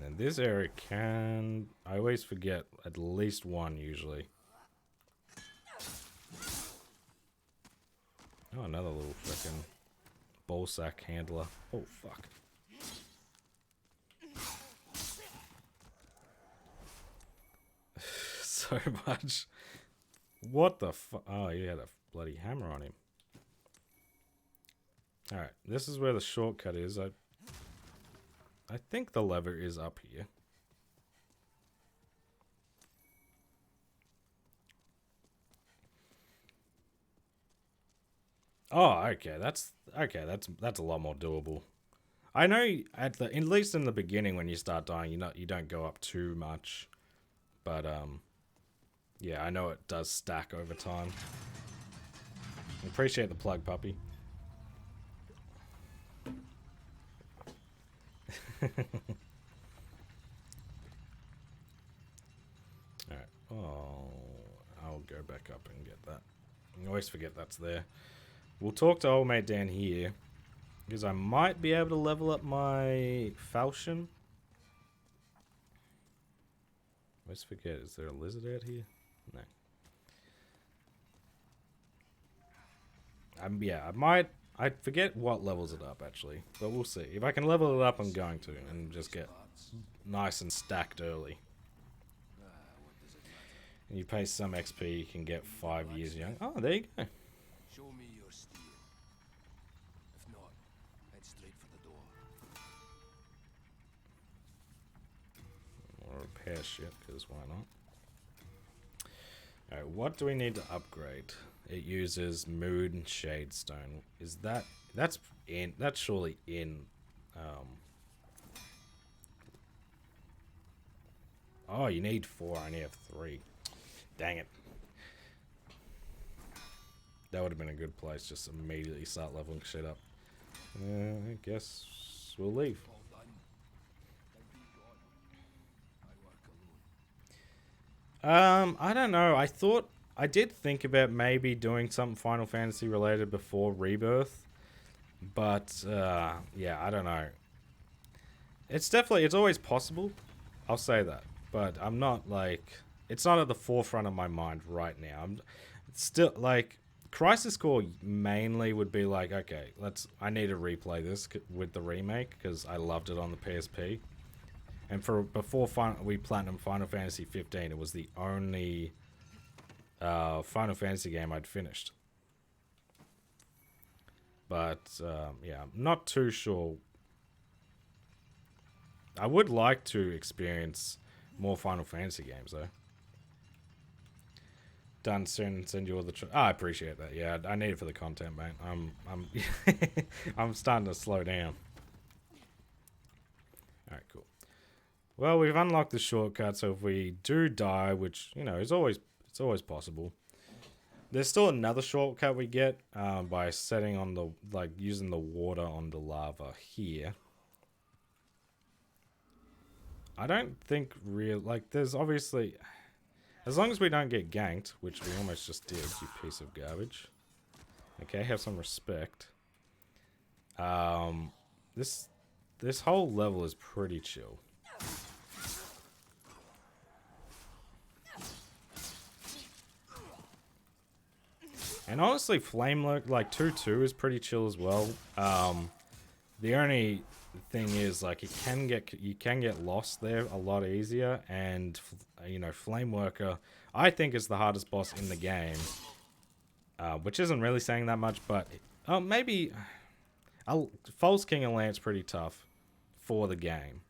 And this area can... I always forget at least one, usually. Oh, another little freaking ball sack handler. Oh, fuck. So much. What the fuck? Oh, he had a bloody hammer on him. Alright, this is where the shortcut is. I think the lever is up here. Oh, okay. That's a lot more doable. I know at least in the beginning when you start dying, you don't go up too much, but yeah, I know it does stack over time. Appreciate the plug, puppy. Alright. Oh, I'll go back up and get that. I always forget that's there. We'll talk to old mate down here, because I might be able to level up my falchion. I always forget, is there a lizard out here? No. Yeah, I forget what levels it up, actually. But we'll see. If I can level it up, I'm going to. And just get nice and stacked early. And you pay some XP, you can get 5 years young. Oh, there you go. Show me your steel. If not, head straight for the door. Or repair shit, because why not? Alright, what do we need to upgrade? It uses Moon Shade Stone. Is that's surely in oh, you need 4, I only have 3. Dang it. That would have been a good place, just immediately start leveling shit up. I guess we'll leave. All done. Then be gone. I work alone. I don't know. I did think about maybe doing something Final Fantasy related before Rebirth, but yeah, I don't know. It's always possible. I'll say that, but I'm not like, it's not at the forefront of my mind right now. I'm still like, Crisis Core mainly would be like, okay, I need to replay this with the remake because I loved it on the PSP. And before we platinum Final Fantasy 15, it was the only Final Fantasy game I'd finished. But yeah, I'm not too sure. I would like to experience more Final Fantasy games though. Done soon. Send you all the. I appreciate that. Yeah, I need it for the content, mate. I'm I'm starting to slow down. All right, cool. Well, we've unlocked the shortcut, so if we do die, which it's always possible. There's still another shortcut we get by setting on using the water on the lava here. I don't think there's obviously. As long as we don't get ganked, which we almost just did, you piece of garbage. Okay, have some respect. This whole level is pretty chill. And honestly, Flame Lurk, 2-2 is pretty chill as well. The only thing is, you can get lost there a lot easier, and Flame Worker I think is the hardest boss in the game, which isn't really saying that much, but maybe False King and Lance pretty tough for the game,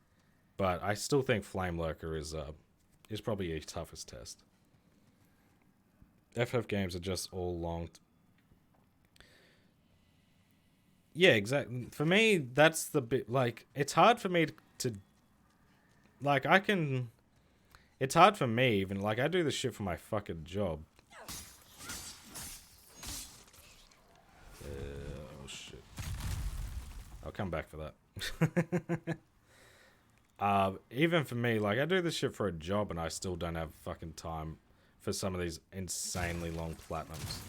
but I still think Flame Lurker is probably your toughest test. FF games are just all long. Yeah, exactly. For me, that's the bit, it's hard for me to it's hard for me even, I do this shit for my fucking job. Oh shit. I'll come back for that. Even for me, I do this shit for a job and I still don't have fucking time for some of these insanely long platinums.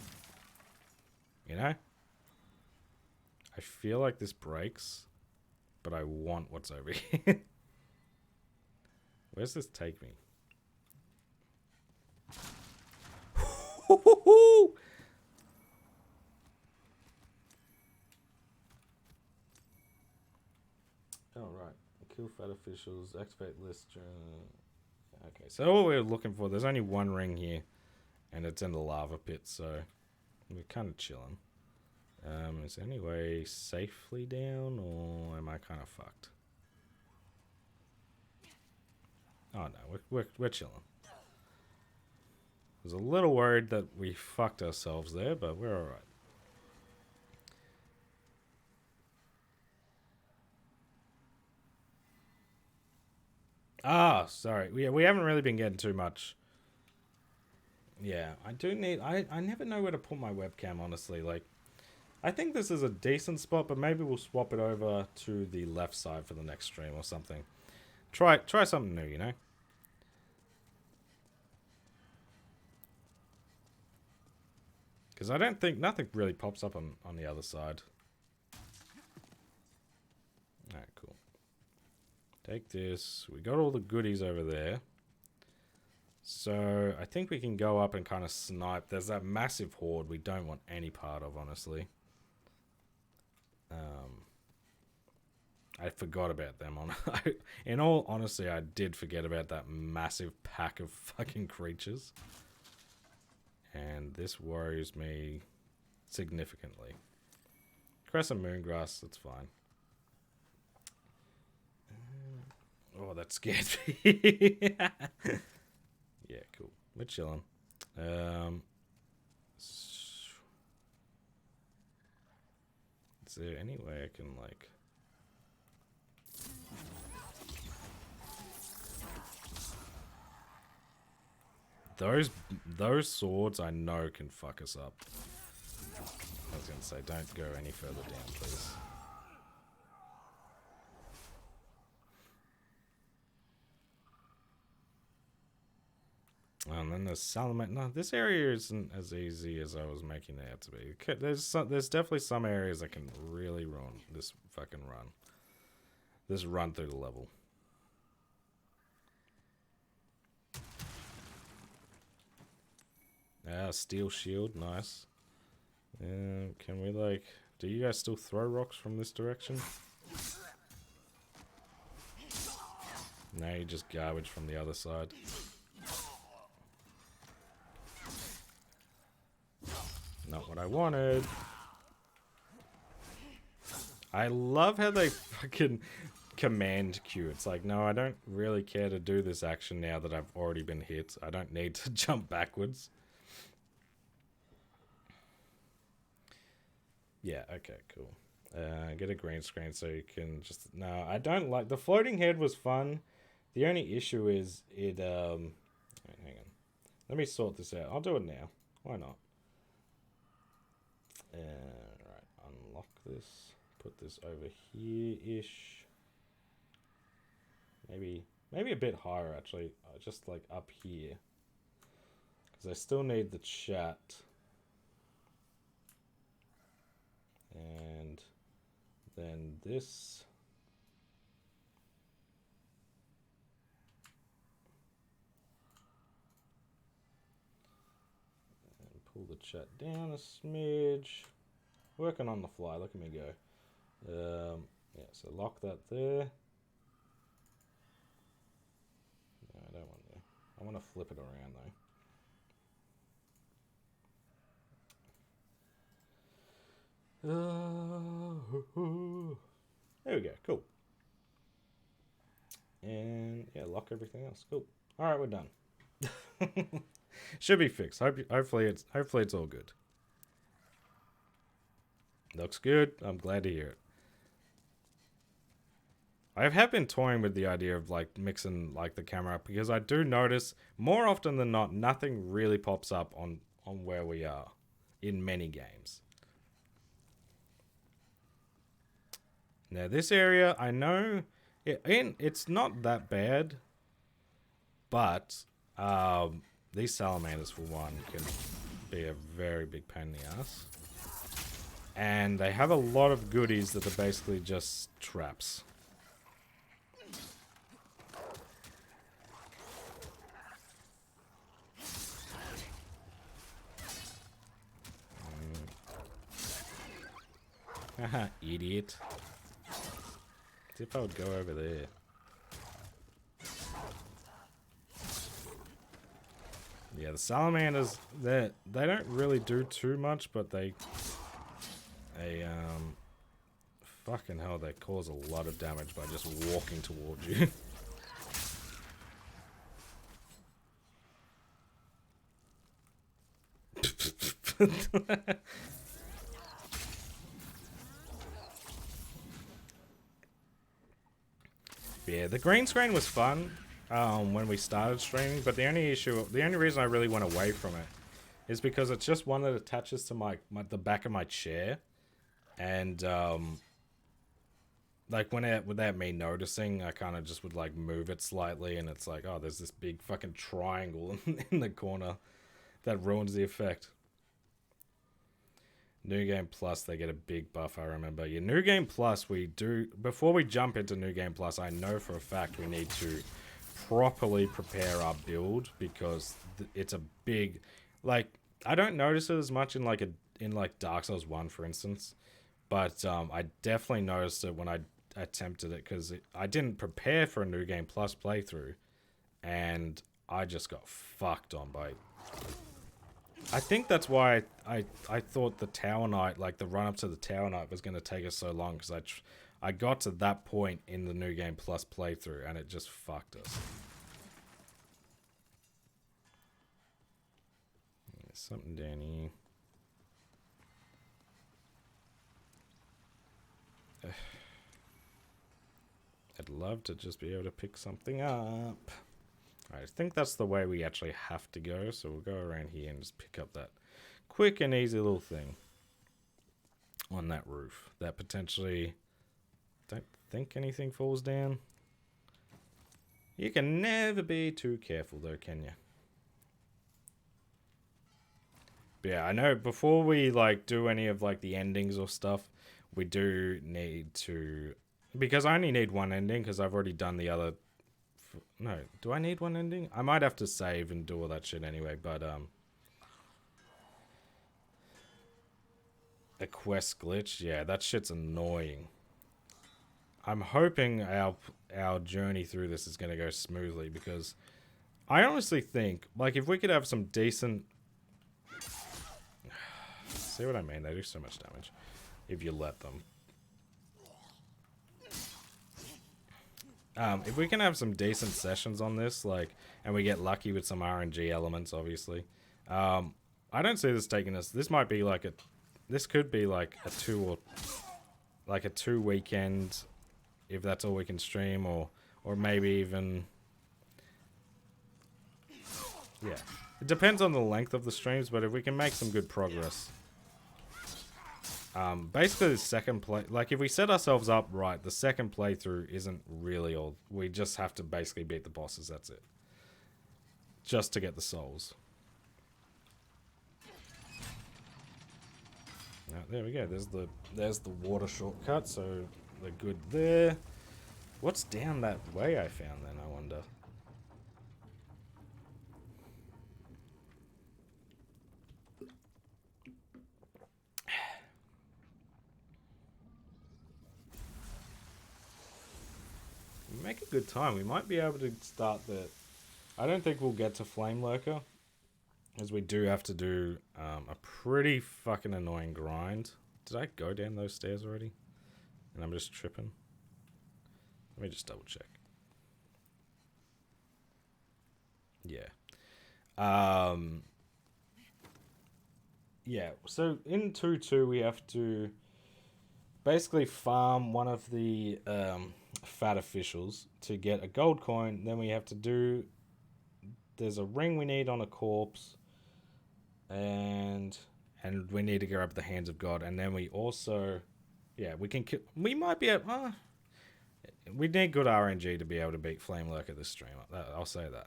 I feel like this breaks, but I want what's over here. Where's this take me? Oh, right. Kill fat officials, activate list. Okay, so what we're looking for, there's only one ring here, and it's in the lava pit, so we're kind of chilling. Is there any way safely down, or am I kind of fucked? Oh no, we're chilling. I was a little worried that we fucked ourselves there, but we're alright. Ah, sorry. We haven't really been getting too much. Yeah, I do need... I never know where to put my webcam, honestly. Like, I think this is a decent spot, but maybe we'll swap it over to the left side for the next stream or something. Try something new, you know? Because I don't think... Nothing really pops up on the other side. Alright, cool. Take this. We got all the goodies over there. So, I think we can go up and kind of snipe. There's that massive horde we don't want any part of, honestly. I forgot about them. In all honesty, I did forget about that massive pack of fucking creatures. And this worries me significantly. Crescent moongrass, that's fine. Oh, that scared me. Yeah, cool. We're chilling. Is there any way I can, like... Those swords I know can fuck us up. I was gonna say, don't go any further down, please. And then there's Salamander. No, this area isn't as easy as I was making it out to be. There's definitely some areas that can really ruin this fucking run. This run through the level. Ah, steel shield, nice. Can we, like... Do you guys still throw rocks from this direction? No, you just garbage from the other side. Not what I wanted. I love how they fucking command queue. It's like, no, I don't really care to do this action now that I've already been hit. I don't need to jump backwards. Yeah, okay, cool. Get a green screen so you can just... No, I don't like... The floating head was fun. The only issue is it... Wait, hang on. Let me sort this out. I'll do it now. Why not? Right, unlock this. Put this over here-ish. Maybe a bit higher, actually. Just, like, up here. Because I still need the chat. And then this. And pull the chat down a smidge. Working on the fly, look at me go. Yeah, so lock that there. No, I don't want to. I want to flip it around though. There we go, cool. And yeah, lock everything else. Cool. All right, we're done. Should be fixed. Hopefully it's all good. Looks good. I'm glad to hear it. I have been toying with the idea of like mixing like the camera up because I do notice more often than not nothing really pops up on where we are in many games. Now this area, I know it's not that bad, but these salamanders for one can be a very big pain in the ass. And they have a lot of goodies that are basically just traps. Haha, idiot. See if I would go over there. Yeah, the salamanders, they don't really do too much, but they a fucking hell, they cause a lot of damage by just walking towards you. Yeah, the green screen was fun when we started streaming, but the only reason I really went away from it is because it's just one that attaches to the back of my chair, and like without me noticing, I kind of just would like move it slightly, and it's like, oh, there's this big fucking triangle in the corner that ruins the effect. New Game Plus, they get a big buff, I remember. Yeah, New Game Plus, before we jump into New Game Plus, I know for a fact we need to properly prepare our build, because it's a big, like, I don't notice it as much in like Dark Souls 1, for instance, but I definitely noticed it when I attempted it, because I didn't prepare for a New Game Plus playthrough, and I just got fucked on by... I think that's why I thought the Tower Knight, like the run up to the Tower Knight, was going to take us so long, because I got to that point in the New Game Plus playthrough and it just fucked us. There's something down here. I'd love to just be able to pick something up. I think that's the way we actually have to go, so we'll go around here and just pick up that quick and easy little thing on that roof that potentially... Don't think anything falls down. You can never be too careful though, can you? But yeah, I know before we like do any of like the endings or stuff, we do need to... Because I only need one ending, because I've already done the other... No, do I need one ending? I might have to save and do all that shit anyway, but a quest glitch? Yeah, that shit's annoying. I'm hoping our journey through this is going to go smoothly, because I honestly think, like, if we could have some decent... See what I mean? They do so much damage if you let them. If we can have some decent sessions on this, like, and we get lucky with some RNG elements, obviously. I don't see this taking us... This might be like this could be like a 2 weekend, if that's all we can stream, or maybe even... Yeah. It depends on the length of the streams, but if we can make some good progress. Basically the second play... Like, if we set ourselves up right, the second playthrough isn't really all... We just have to basically beat the bosses, that's it. Just to get the souls. There we go. There's the water shortcut, so they're good there. What's down that way I found then, I wonder? Make a good time. We might be able to start the... I don't think we'll get to Flame Lurker, as we do have to do a pretty fucking annoying grind. Did I go down those stairs already? And I'm just tripping. Let me just double check. Yeah. Yeah, so in 2-2 we have to basically farm one of the fat officials to get a gold coin. Then we have to do... There's a ring we need on a corpse. And we need to grab the Hands of God. And then we also... Yeah, we can kill... We might be able... we need good RNG to be able to beat Flame Lurker this stream. I'll say that.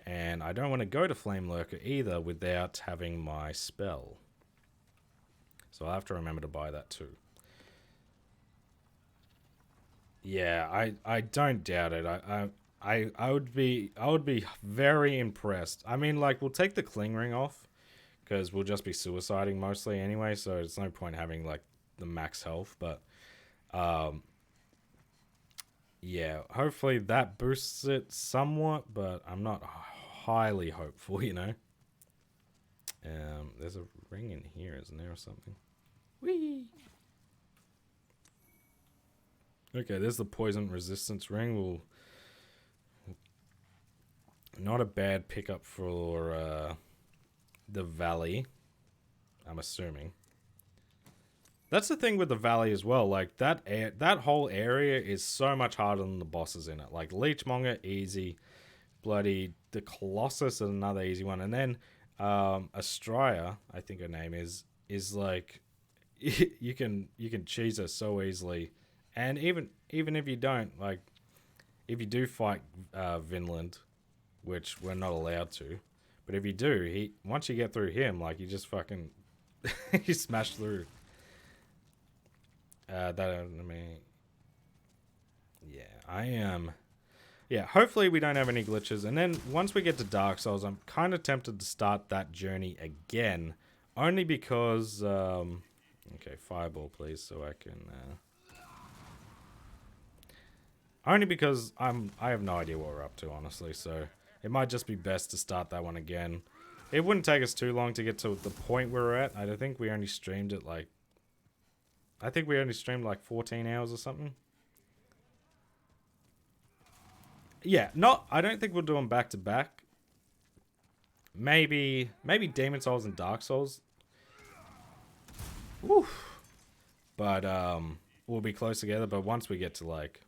And I don't want to go to Flame Lurker either without having my spell. So I'll have to remember to buy that too. Yeah, I don't doubt it. I would be very impressed. I mean, like, we'll take the Cling Ring off, because we'll just be suiciding mostly anyway, so it's no point having, like, the max health, but yeah, hopefully that boosts it somewhat, but I'm not highly hopeful, you know. There's a ring in here, isn't there, or something? Whee! Okay, there's the poison resistance ring. Not a bad pickup for the valley, I'm assuming. That's the thing with the valley as well. Like, that whole area is so much harder than the bosses in it. Like, Leechmonger, easy. Bloody the Colossus is another easy one. And then Astraea, I think her name is like... you can cheese her so easily. And even if you don't, like... If you do fight Vinland, which we're not allowed to, but if you do, once you get through him, like, you just fucking you smash through. I mean, yeah, I am. Yeah, hopefully we don't have any glitches. And then once we get to Dark Souls, I'm kind of tempted to start that journey again, only because okay, fireball, please, so I can. Only because I have no idea what we're up to, honestly, so it might just be best to start that one again. It wouldn't take us too long to get to the point where we're at. I think we only streamed it like... I think we only streamed like 14 hours or something. Yeah, I don't think we'll do them back to back. Maybe Demon Souls and Dark Souls. Woof. But we'll be close together, but once we get to like...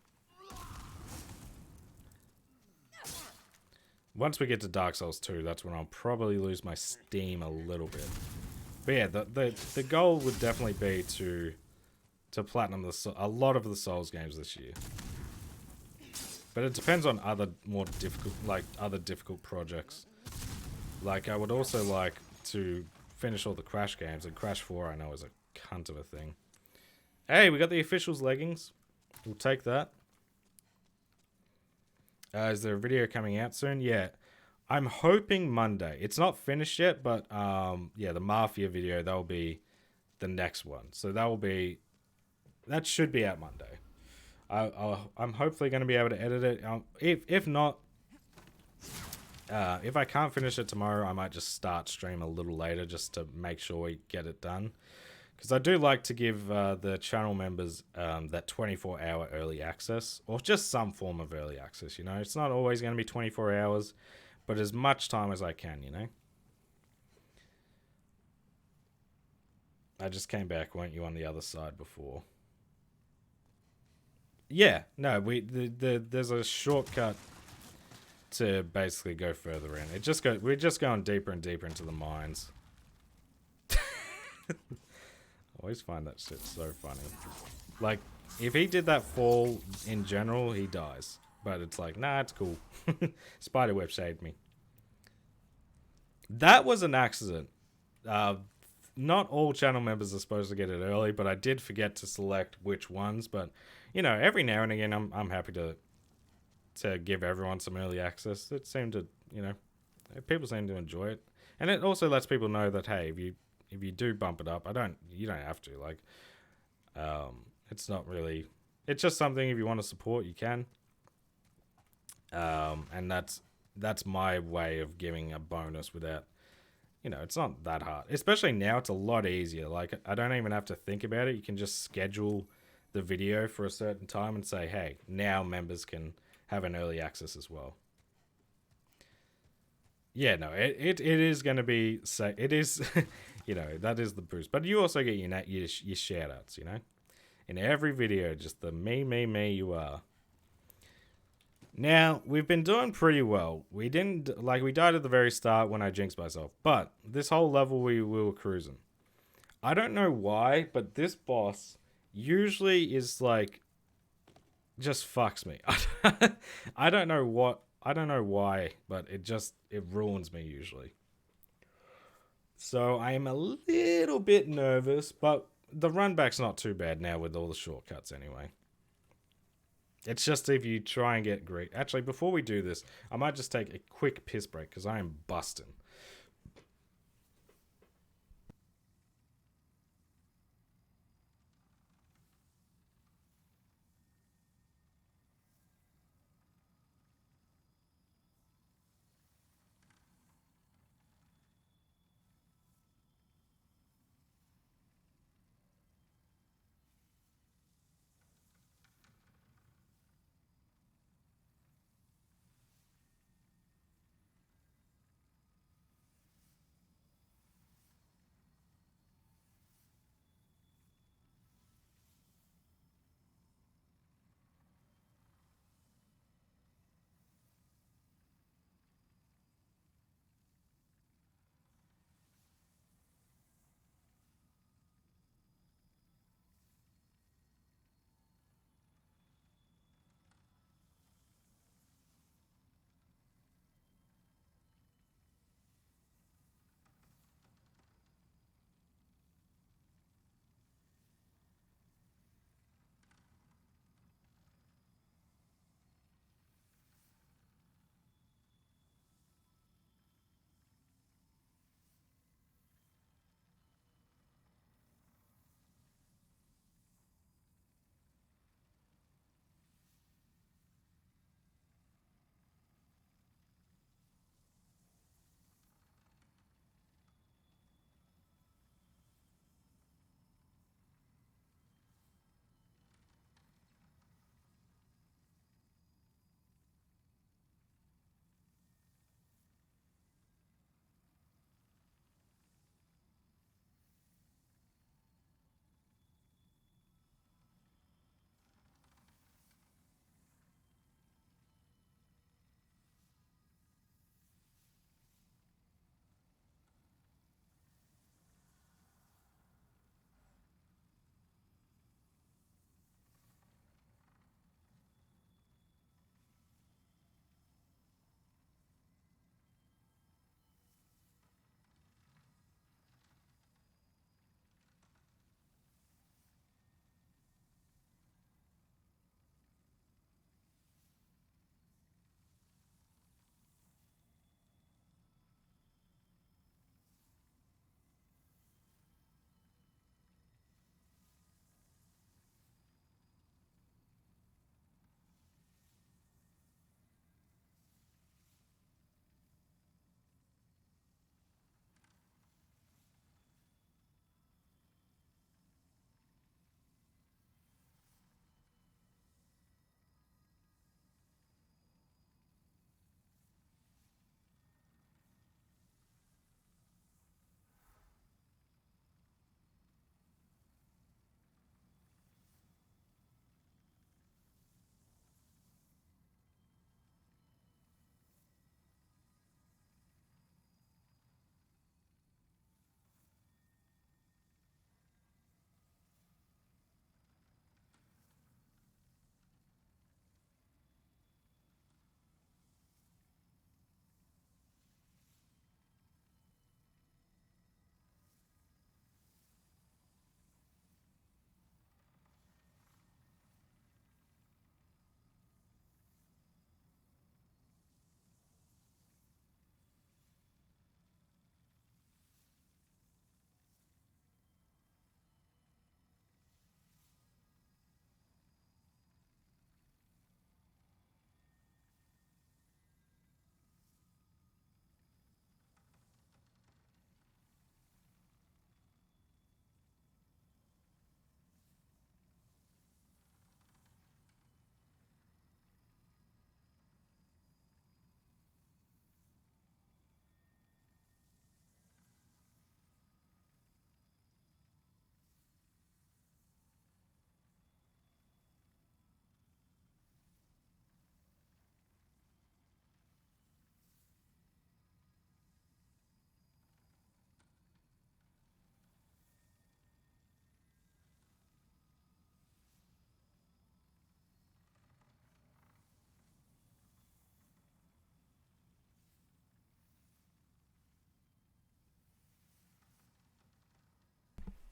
Once we get to Dark Souls 2, that's when I'll probably lose my steam a little bit. But yeah, the goal would definitely be to platinum a lot of the Souls games this year. But it depends on other difficult projects. Like, I would also like to finish all the Crash games, and Crash 4 I know is a cunt of a thing. Hey, we got the officials leggings. We'll take that. Is there a video coming out soon? Yeah. I'm hoping Monday. It's not finished yet, but yeah, the Mafia video, that'll be the next one. So that should be out Monday. I'm hopefully going to be able to edit it. If not, if I can't finish it tomorrow, I might just start stream a little later just to make sure we get it done. Because I do like to give the channel members that 24-hour early access, or just some form of early access, you know? It's not always going to be 24 hours, but as much time as I can, you know? I just came back, weren't you, on the other side before? Yeah, no, there's a shortcut to basically go further in. We're just going deeper and deeper into the mines. I always find that shit so funny. Like, if he did that fall in general, he dies. But it's like, nah, it's cool. Spiderweb saved me. That was an accident. Not all channel members are supposed to get it early, but I did forget to select which ones. But, you know, every now and again, I'm happy to give everyone some early access. It seemed to, you know, people seem to enjoy it. And it also lets people know that, hey, if you do bump it up, you don't have to. Like, it's not really... It's just something, if you want to support, you can. And that's my way of giving a bonus without... You know, it's not that hard. Especially now, it's a lot easier. Like, I don't even have to think about it. You can just schedule the video for a certain time and say, hey, now members can have an early access as well. Yeah, no, it is going to be... It is... You know, that is the boost. But you also get your shout-outs, you know? In every video, just the me, you are. Now, we've been doing pretty well. We died at the very start when I jinxed myself. But this whole level, we were cruising. I don't know why, but this boss usually is like... Just fucks me. I don't know why, but it ruins me usually. So I am a little bit nervous, but the run back's not too bad now with all the shortcuts anyway. It's just if you try and get great. Actually, before we do this, I might just take a quick piss break because I am busting.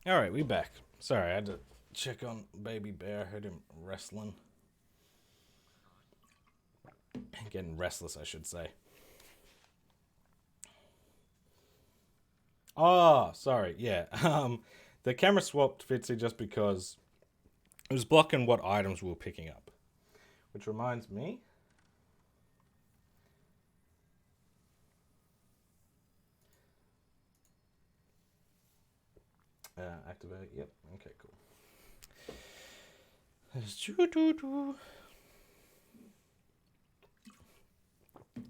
Alright, we back. Sorry, I had to check on baby bear. I heard him wrestling. Getting restless, I should say. Oh, sorry, yeah. The camera swapped Fitzy just because it was blocking what items we were picking up. Which reminds me... activate, yep, okay, cool.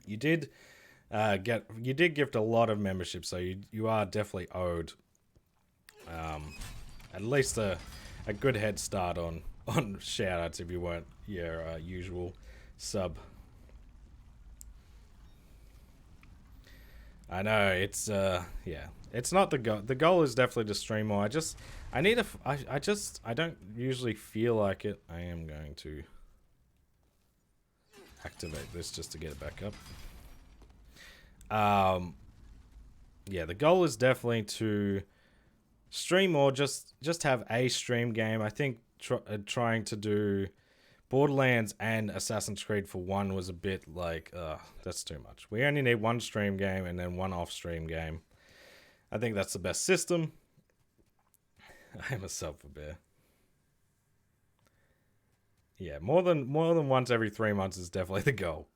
You did gift a lot of membership, so you are definitely owed at least a good head start on shoutouts if you weren't your usual sub. I know it's yeah, it's not the goal. The goal is definitely to stream more. I don't usually feel like it. I am going to activate this just to get it back up. Yeah, the goal is definitely to stream more. Just have a stream game. I think trying to do Borderlands and Assassin's Creed for one was a bit like, that's too much. We only need one stream game and then one off-stream game. I think that's the best system. I am a sub for bear. Yeah, more than once every 3 months is definitely the goal.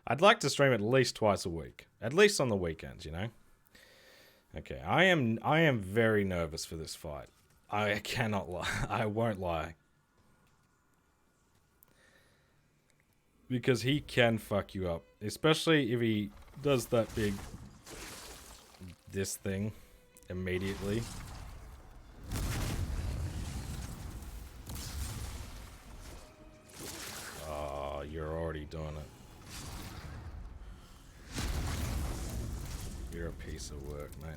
I'd like to stream at least twice a week, at least on the weekends, you know. Okay, I am very nervous for this fight. I cannot lie. I won't lie. Because he can fuck you up. Especially if he does that big... this thing immediately. Oh, you're already doing it. You're a piece of work, mate.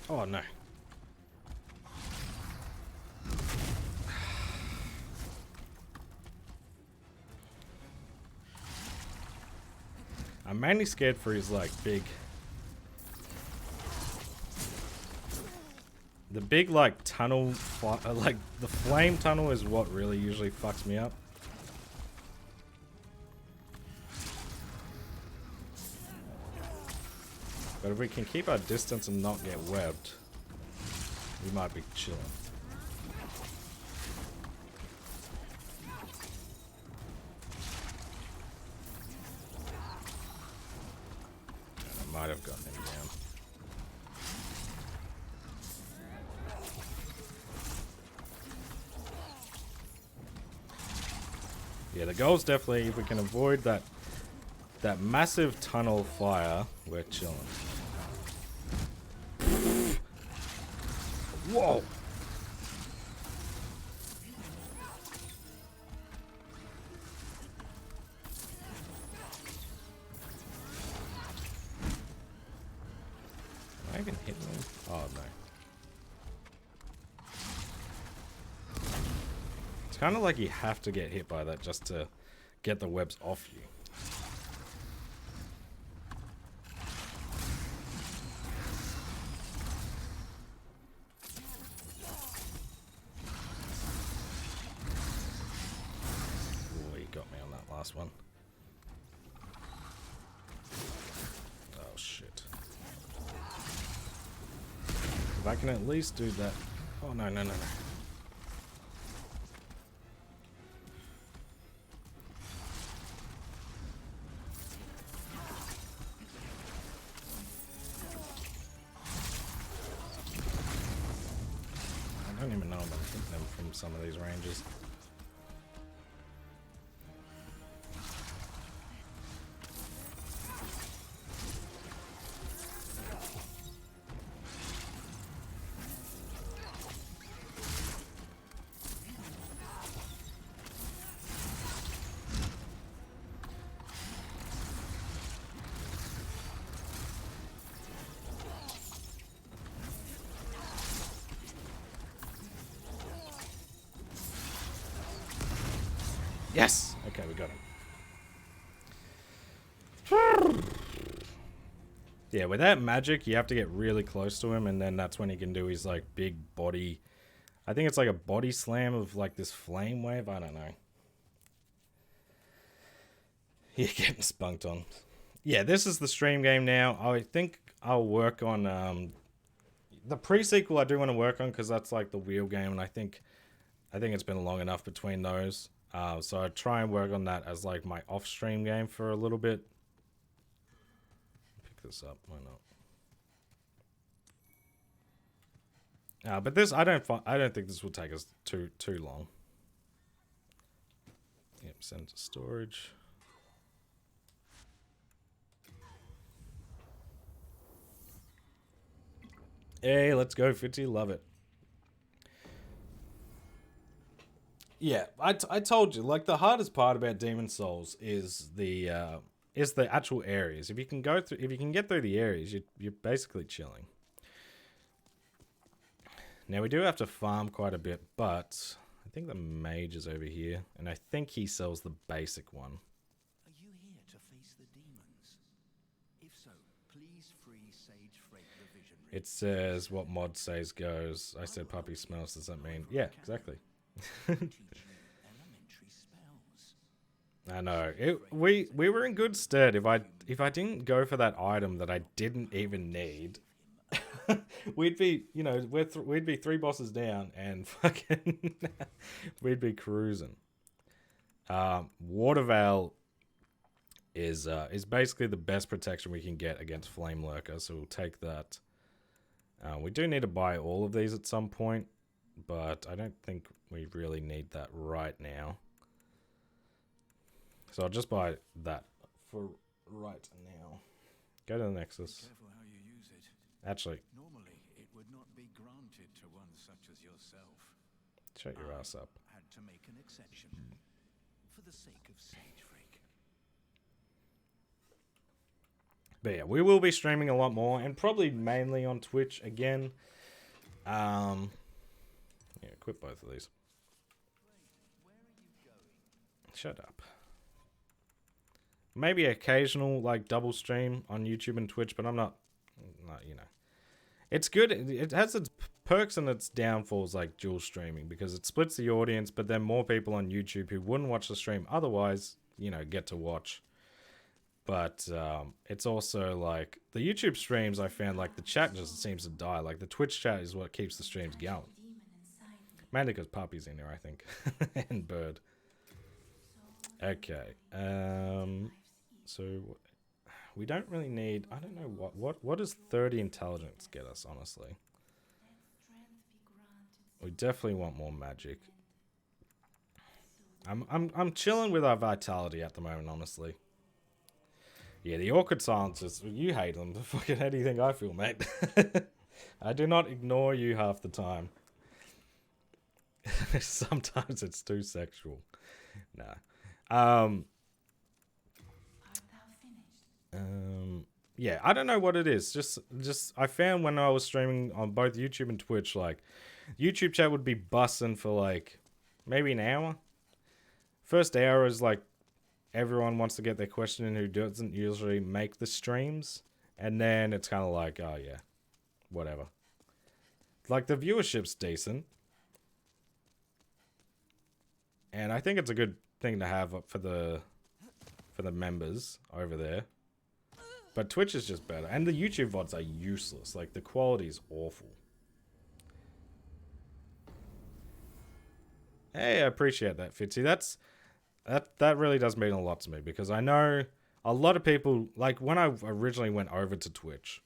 Oh no. I'm mainly scared for his like big... the big like tunnel, like the flame tunnel is what really usually fucks me up. But if we can keep our distance and not get webbed, we might be chilling. I might have gotten him down. Yeah, the goal is definitely if we can avoid that massive tunnel fire, we're chilling. Whoa! Am I even hitting him? Oh no. It's kind of like you have to get hit by that just to get the webs off you. One. Oh shit. If I can at least do that. Oh no, no, no, no. I don't even know if I'm hitting them from some of these ranges. Yes! Okay, we got him. Yeah, without magic, you have to get really close to him, and then that's when he can do his, like, big body... I think it's like a body slam of, like, this flame wave. I don't know. You're getting spunked on. Yeah, this is the stream game now. I think I'll work on... the pre-sequel I do want to work on, because that's, like, the wheel game, and I think it's been long enough between those. So I try and work on that as, like, my off-stream game for a little bit. Pick this up. Why not? But this, I don't think this will take us too long. Yep, send to storage. Hey, let's go, Fitzy. Love it. Yeah, I told you, like, the hardest part about Demon Souls is the actual areas. If you can get through the areas, you're basically chilling. Now we do have to farm quite a bit, but I think the mage is over here, and I think he sells the basic one. Are you here to face the demons? If so, please free Sage Freight the Visionary. It says what mod says goes. I said puppy smells. Does that mean? Yeah, exactly. I know. We were in good stead. If I didn't go for that item that I didn't even need, we'd be, you know, we'd be 3 bosses down and fucking we'd be cruising. Water Veil is basically the best protection we can get against Flame Lurker, so we'll take that. We do need to buy all of these at some point, but I don't think we really need that right now. So I'll just buy that for right now. Go to the Nexus. Be careful how you use it. Actually, Normally, it would not be granted to one such as yourself. shut your ass up. Had to make an exception for the sake of Sage Freak. But yeah, we will be streaming a lot more, and probably mainly on Twitch again. Yeah, equip both of these. Shut up. Maybe occasional, like, double stream on YouTube and Twitch, but I'm not, you know. It's good. It has its perks and its downfalls, like dual streaming, because it splits the audience, but then more people on YouTube who wouldn't watch the stream otherwise, you know, get to watch. But it's also, like, the YouTube streams, I found, like, the chat just seems to die. Like, the Twitch chat is what keeps the streams going. Mainly because Puppy's in there, I think. And Bird. Okay. So we don't really need... I don't know what does 30 intelligence get us, honestly. We definitely want more magic. I'm chilling with our vitality at the moment, honestly. Yeah, the awkward silences, you hate them. Fucking how do you think I feel, mate? I do not ignore you half the time. Sometimes it's too sexual. Nah. Yeah, I don't know what it is. Just I found when I was streaming on both YouTube and Twitch, like, YouTube chat would be bussing for, like, maybe an hour. First hour is, like, everyone wants to get their question in who doesn't usually make the streams. And then it's kind of like, oh, yeah, whatever. Like, the viewership's decent. And I think it's a good thing to have for the members over there. But Twitch is just better. And the YouTube VODs are useless. Like, the quality is awful. Hey, I appreciate that, Fitzy. That really does mean a lot to me, because I know a lot of people, like, when I originally went over to Twitch,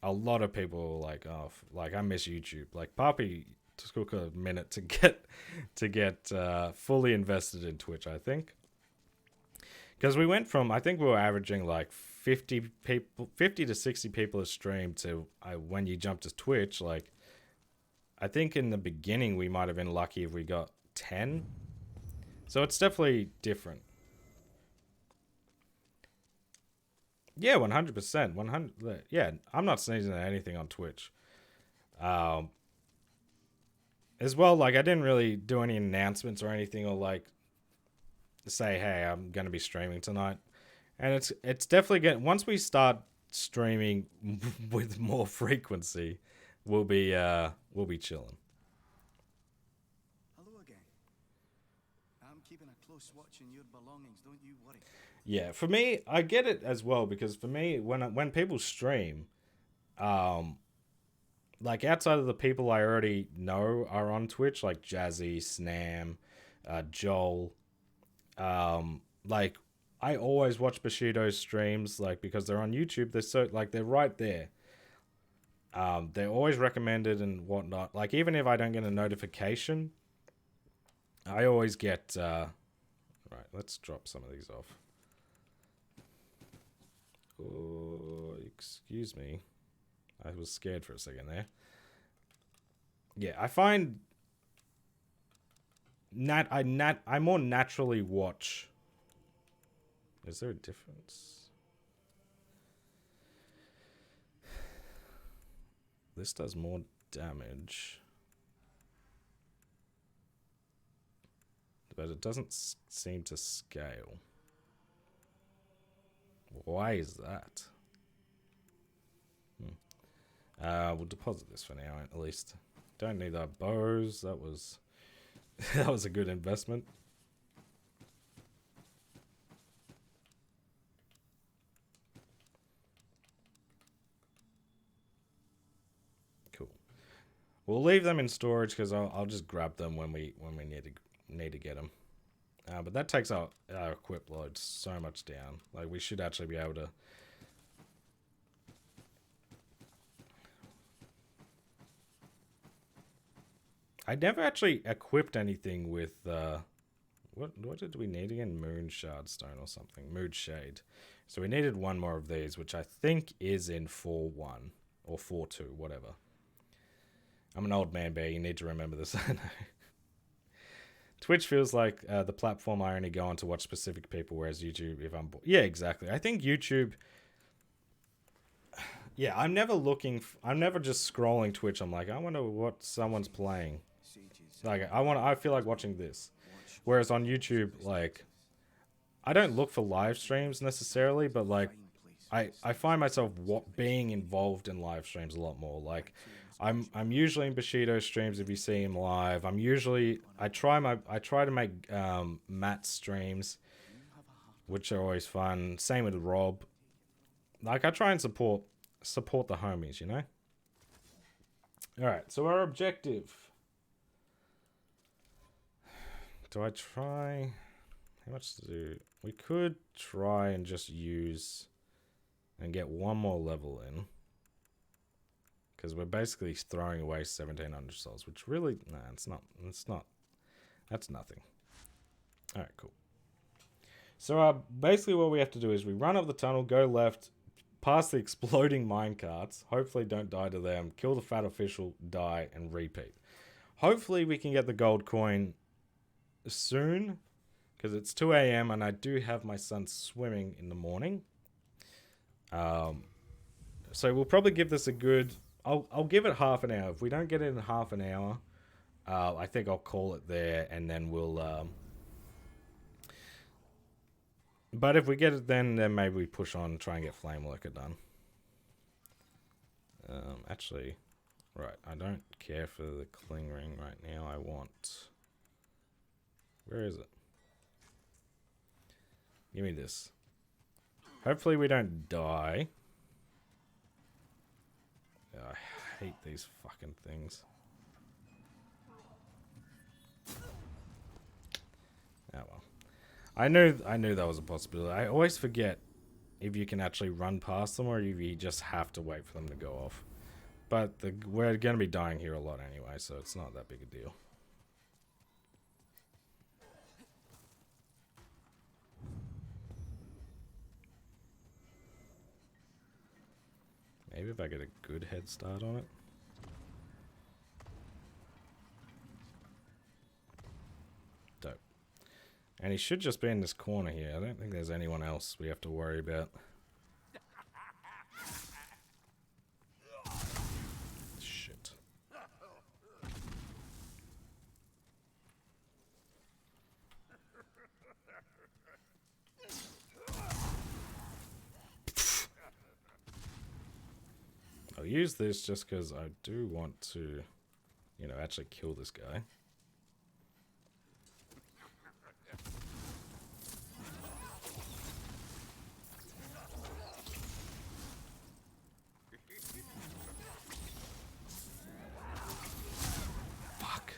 a lot of people were like, oh, like, I miss YouTube. Like, Papi took a minute to get fully invested in Twitch, I think. Because we went from, I think we were averaging like 50 to 60 people a stream to when you jumped to Twitch, like, I think in the beginning we might have been lucky if we got 10. So it's definitely different. Yeah, 100%. 100. Yeah, I'm not sneezing at anything on Twitch. As well, like, I didn't really do any announcements or anything, or, like, say, hey, I'm going to be streaming tonight. And it's definitely getting, once we start streaming with more frequency, we'll be chilling. Hello again. I'm keeping a close watch on your belongings, don't you worry. Yeah, for me, I get it as well, because for me, when people stream, like outside of the people I already know are on Twitch, like Jazzy, Snam, Joel, like I always watch Bushido's streams, like because they're on YouTube. They're so like they're right there. They're always recommended and whatnot. Like even if I don't get a notification, I always get. Right, let's drop some of these off. Oh, excuse me. I was scared for a second there. Yeah, I find I more naturally watch. Is there a difference? This does more damage. But it doesn't seem to scale. Why is that? We'll deposit this for now, at least. Don't need our bows. That was that was a good investment. Cool. We'll leave them in storage because I'll just grab them when we need to get them. But that takes our equip load so much down. Like we should actually be able to. I never actually equipped anything with what did we need again? Moon Shardstone or something. Moon Shade. So we needed one more of these, which I think is in 4.1 or 4.2, whatever. I'm an old man, bear. You need to remember this. I know. Twitch feels like the platform I only go on to watch specific people, whereas YouTube, if I'm bored. Yeah, exactly. I think YouTube. Yeah, I'm never looking. I'm never just scrolling Twitch. I'm like, I wonder what someone's playing. Like, I feel like watching this. Whereas on YouTube, like, I don't look for live streams necessarily, but like, I find myself being involved in live streams a lot more. Like, I'm usually in Bushido streams if you see him live. I try to make Matt streams, which are always fun. Same with Rob. Like, I try and support the homies, you know? Alright, so our objective. Do I try? How much to do? We could try and just use and get one more level in. Because we're basically throwing away 1,700 souls, which really, nah, it's not. That's nothing. Alright, cool. So basically what we have to do is we run up the tunnel, go left, past the exploding minecarts, hopefully don't die to them, kill the fat official, die, and repeat. Hopefully we can get the gold coin soon, because it's 2 a.m. and I do have my son swimming in the morning. So we'll probably give this a good... I'll give it half an hour. If we don't get it in half an hour, I think I'll call it there, and then we'll... But if we get it then maybe we push on and try and get Flame Lurker done. Actually, right, I don't care for the Cling Ring right now. I want... Where is it? Give me this. Hopefully we don't die. I hate these fucking things. Oh well. I knew that was a possibility. I always forget if you can actually run past them or if you just have to wait for them to go off. But we're going to be dying here a lot anyway, so it's not that big a deal. Maybe if I get a good head start on it. Dope. And he should just be in this corner here. I don't think there's anyone else we have to worry about. Shit. I'll use this just because I do want to, you know, actually kill this guy. Fuck.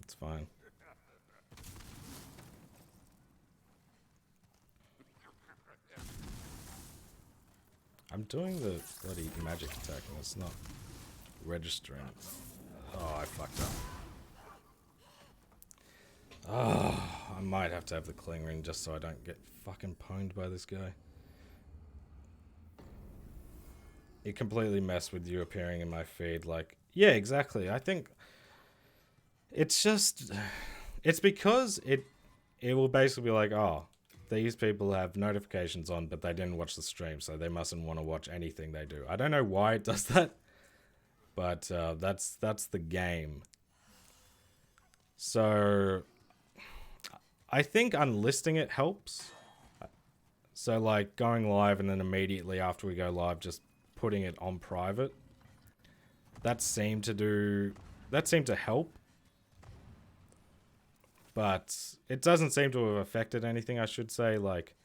It's fine. I'm doing the bloody magic attack and it's not registering. Oh, I fucked up. Oh, I might have to have the cling ring just so I don't get fucking pwned by this guy. It completely messed with you appearing in my feed. Like, yeah, exactly. I think it's just, it's because it will basically be like, oh, these people have notifications on, but they didn't watch the stream, so they mustn't want to watch anything they do. I don't know why it does that, but that's the game. So I think unlisting it helps. So like going live and then immediately after we go live, just putting it on private. That seemed to help. But it doesn't seem to have affected anything, I should say, like...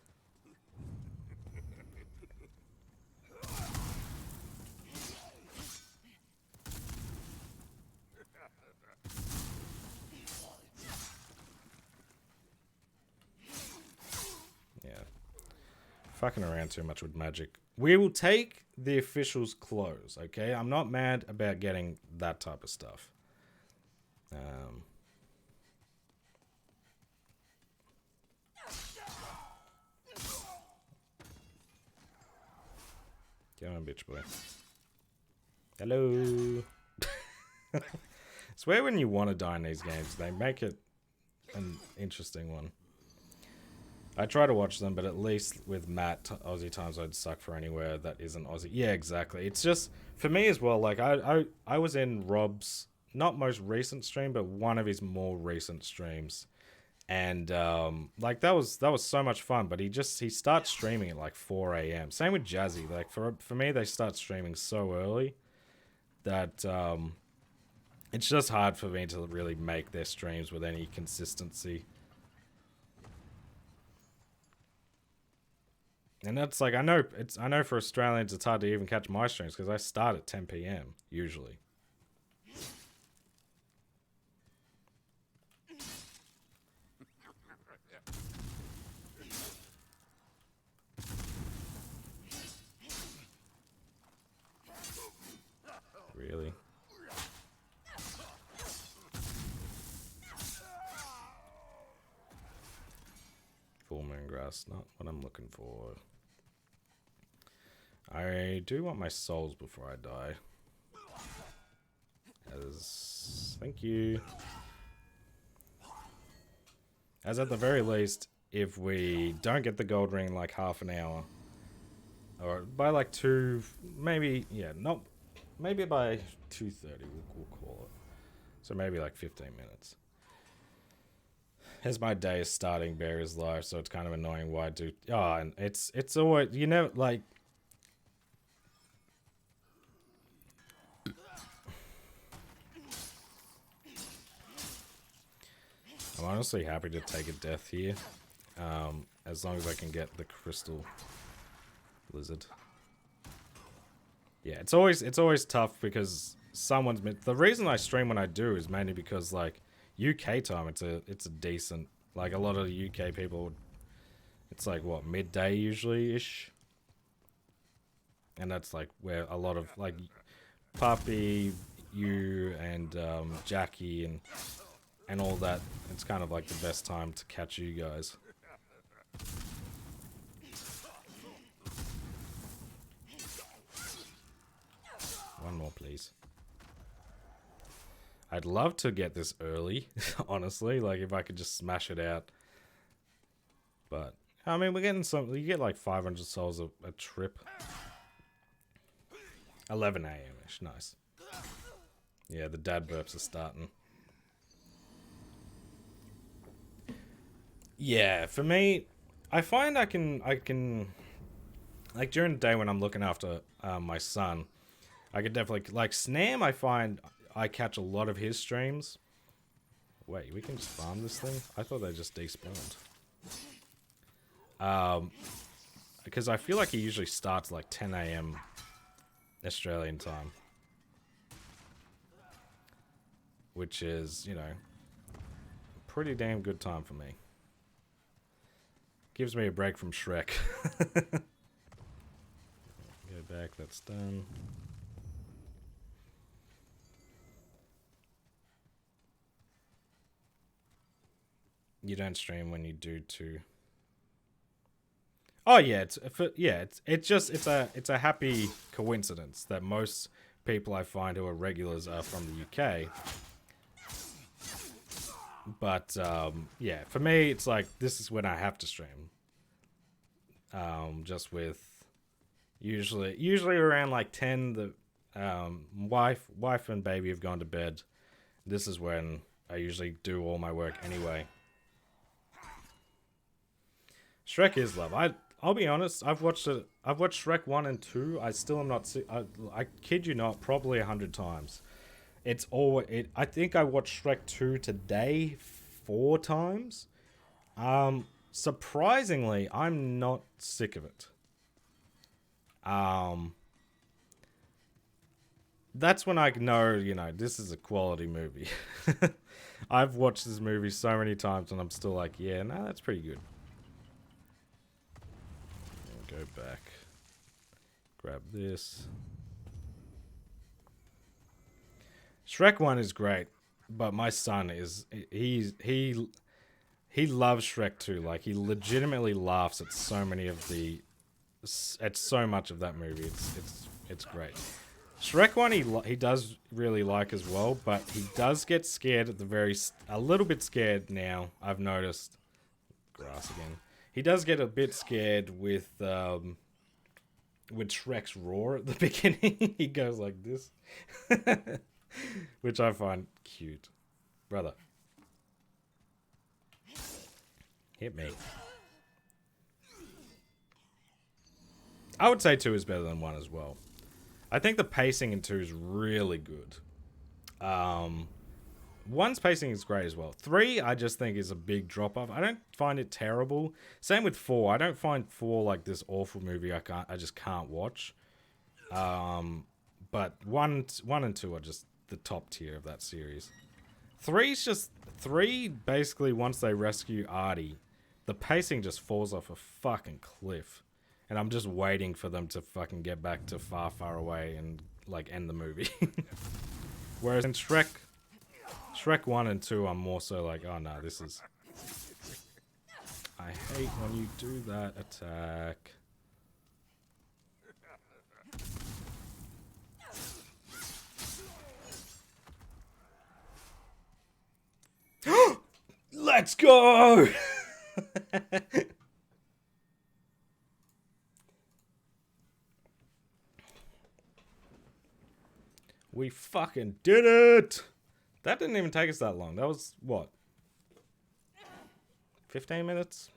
Yeah. Fucking around too much with magic. We will take the official's clothes, okay? I'm not mad about getting that type of stuff. Come on, bitch boy. Hello. It's weird when you want to die in these games. They make it an interesting one. I try to watch them, but at least with Matt, Aussie times I'd suck for anywhere that isn't Aussie. Yeah, exactly. It's just, for me as well, like, I was in Rob's, not most recent stream, but one of his more recent streams. And, like, that was so much fun, but he starts streaming at, like, 4 a.m. Same with Jazzy. Like, for me, they start streaming so early that, it's just hard for me to really make their streams with any consistency. And that's like, I know for Australians it's hard to even catch my streams because I start at 10 p.m. usually. Really? Full moon grass, not what I'm looking for. I do want my souls before I die. Thank you. As at the very least, if we don't get the gold ring in like half an hour, or by like 2, maybe, yeah, maybe by 2:30 we'll call it. So maybe like 15 minutes. As my day is starting, Bear is live, so it's kind of annoying why I do. Oh, and it's always, you know, like. I'm honestly happy to take a death here, as long as I can get the crystal lizard. Yeah, it's always tough because someone's. The reason I stream when I do is mainly because like UK time, it's a decent. Like a lot of the UK people, it's like what, midday usually ish, and that's like where a lot of like Puppy, you, and Jackie and all that. It's kind of like the best time to catch you guys. One more, please. I'd love to get this early, honestly. Like, if I could just smash it out. But, I mean, we're getting some... You get, like, 500 souls a trip. 11 a.m.-ish. Nice. Yeah, the dad burps are starting. Yeah, for me, I find I can... Like, during the day when I'm looking after my son, I could definitely like Snam. I find I catch a lot of his streams. Wait, we can just farm this thing? I thought they just despawned. Because I feel like he usually starts like 10 a.m. Australian time. Which is, you know, a pretty damn good time for me. Gives me a break from Shrek. Go back, that's done. You don't stream when you do too. Oh yeah, it's a happy coincidence that most people I find who are regulars are from the UK. But yeah, for me it's like this is when I have to stream. Just with usually around like 10 the wife and baby have gone to bed. This is when I usually do all my work anyway. Shrek is love. I'll be honest. I've watched Shrek 1 and 2. I still am not. I kid you not. Probably 100 times. It's all. I think I watched Shrek 2 today 4 times. Surprisingly, I'm not sick of it. That's when I know, you know, this is a quality movie. I've watched this movie so many times and I'm still like, yeah, no, that's pretty good. Go back. Grab this. Shrek 1 is great, but my son is he loves Shrek 2. Like he legitimately laughs at so many of the at so much of that movie. It's great. Shrek 1 he does really like as well, but he does get scared at the a little bit scared now. I've noticed. Grass again. He does get a bit scared with Shrek's roar at the beginning. He goes like this. Which I find cute. Brother. Hit me. I would say 2 is better than 1 as well. I think the pacing in 2 is really good. 1's pacing is great as well. 3, I just think is a big drop off. I don't find it terrible. Same with 4. I don't find 4 like this awful movie. I just can't watch. But 1 and 2 are just the top tier of that series. 3 basically once they rescue Artie, the pacing just falls off a fucking cliff. And I'm just waiting for them to fucking get back to far, far away and like end the movie. Whereas in Shrek 1 and 2, I'm more so like, oh no, this is... I hate when you do that attack. Let's go! We fucking did it! That didn't even take us that long. That was, what? 15 minutes?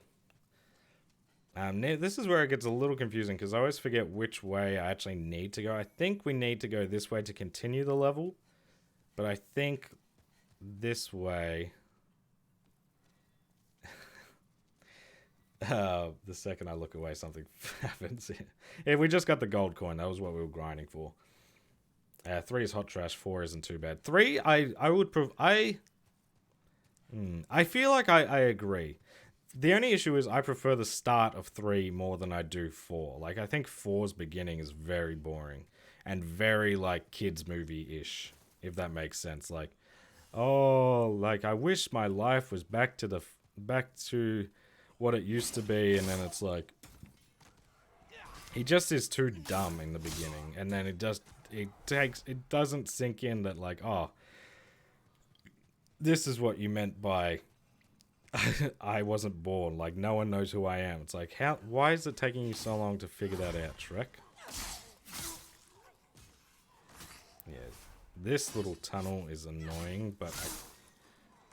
This is where it gets a little confusing because I always forget which way I actually need to go. I think we need to go this way to continue the level. But I think this way... the second I look away, something happens. Yeah, we just got the gold coin. That was what we were grinding for. 3 is hot trash. 4 isn't too bad. 3, I would prove... I feel like I agree. The only issue is I prefer the start of 3 more than I do 4. Like, I think 4's beginning is very boring. And very, like, kids movie-ish. If that makes sense. Like, oh, like, I wish my life was back to what it used to be. And then it's like... He just is too dumb in the beginning. And then it doesn't sink in that, like, oh... This is what you meant by... I wasn't born. Like, no one knows who I am. It's like, why is it taking you so long to figure that out, Shrek? Yeah, this little tunnel is annoying, but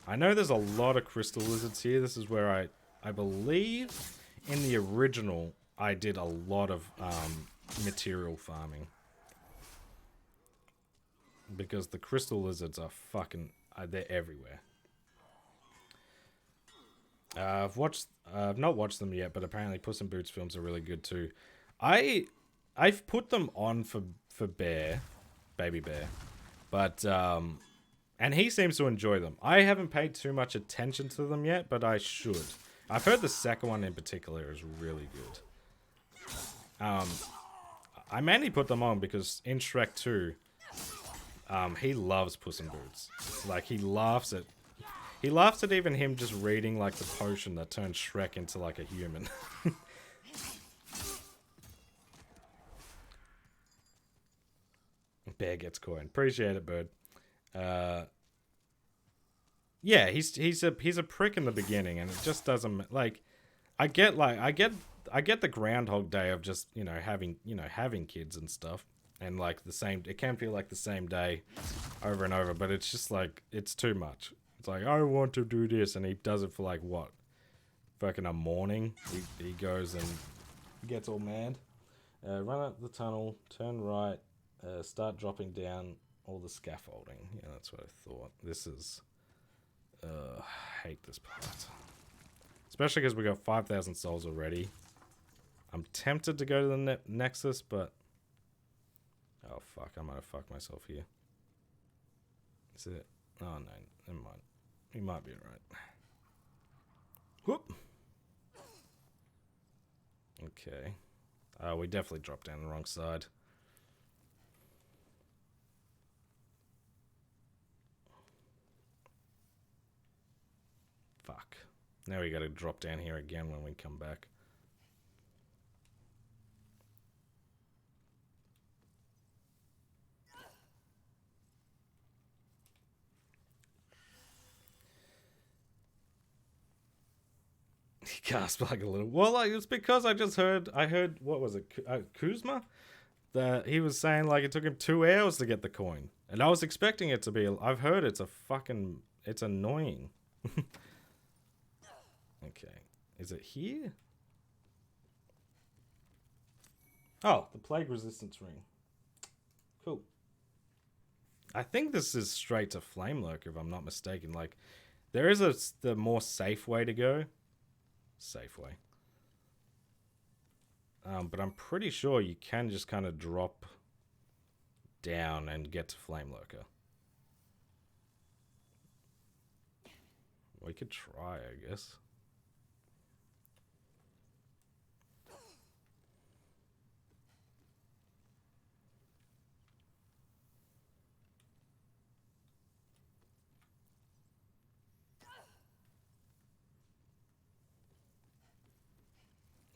I know there's a lot of crystal lizards here. This is where I believe in the original, I did a lot of material farming. because the crystal lizards are fucking... they're everywhere. I've not watched them yet, but apparently Puss in Boots films are really good too. I've put them on for Baby Bear, but and he seems to enjoy them. I haven't paid too much attention to them yet, but I should. I've heard the second one in particular is really good. I mainly put them on because in Shrek 2, he loves Puss in Boots. Like, he laughs at even him just reading, like, the potion that turns Shrek into, like, a human. Bear gets coin. Appreciate it, bird. Yeah, he's a prick in the beginning, and it just doesn't, like, I get the Groundhog Day of just, having kids and stuff, and like it can feel like the same day over and over, but it's just like, it's too much. It's like, I want to do this, and he does it for like what? Fucking a morning. He goes and gets all mad. Run up the tunnel, turn right, start dropping down all the scaffolding. Yeah, that's what I thought. This is... I hate this part. Especially because we got 5,000 souls already. I'm tempted to go to the Nexus, but... Oh, fuck. I'm gonna fuck myself here. Is it? Oh, no. Never mind. We might be right. Whoop! Okay. We definitely dropped down the wrong side. Fuck. Now we gotta drop down here again when we come back. He gasped like a little... Well, like, it's because I heard, what was it, Kuzma? That he was saying, like, it took him 2 hours to get the coin. And I was expecting it to be... I've heard it's annoying. Okay. Is it here? Oh, the Plague Resistance Ring. Cool. I think this is straight to Flame Lurker, if I'm not mistaken. Like, there is the more safe way to go. Safe way. But I'm pretty sure you can just kind of drop down and get to Flame Lurker. We could try, I guess.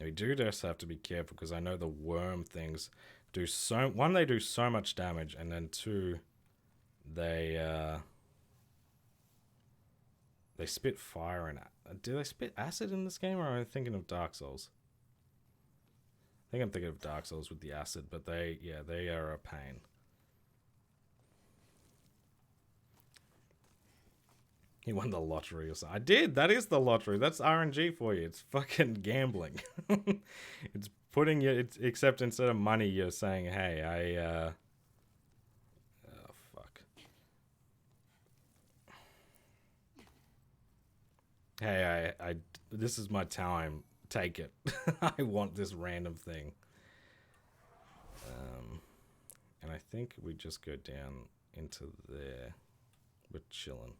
We do just have to be careful because I know the worm things do so... One, they do so much damage, and then two, they spit fire and... Do they spit acid in this game, or am I thinking of Dark Souls? I think I'm thinking of Dark Souls with the acid, but they are a pain. You won the lottery or something. I did. That is the lottery. That's RNG for you. It's fucking gambling. It's putting you... except instead of money, you're saying, hey, oh, fuck. Hey, this is my time. Take it. I want this random thing. And I think we just go down into there. We're chilling.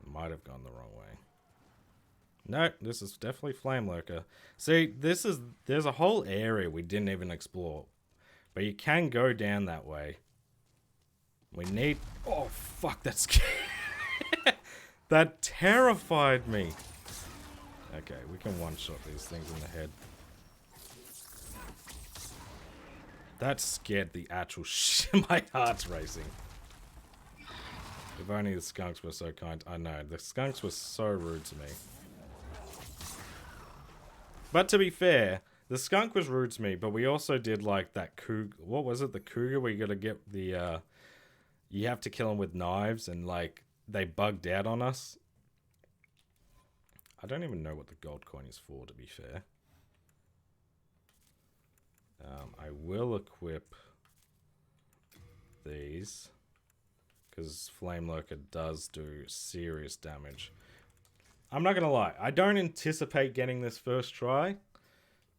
Might have gone the wrong way. No, this is definitely Flame Lurker. See, there's a whole area we didn't even explore. But you can go down that way. We need... Oh, fuck, that scared... That terrified me. Okay, we can one-shot these things in the head. That scared the actual shit. My heart's racing. If only the skunks were so kind. I know, the skunks were so rude to me. But to be fair, the skunk was rude to me, but we also did like that cougar. What was it? The cougar where you gotta get the, you have to kill them with knives, and like, they bugged out on us. I don't even know what the gold coin is for, to be fair. I will equip these because Flame Lurker does do serious damage. I'm not gonna lie, I don't anticipate getting this first try.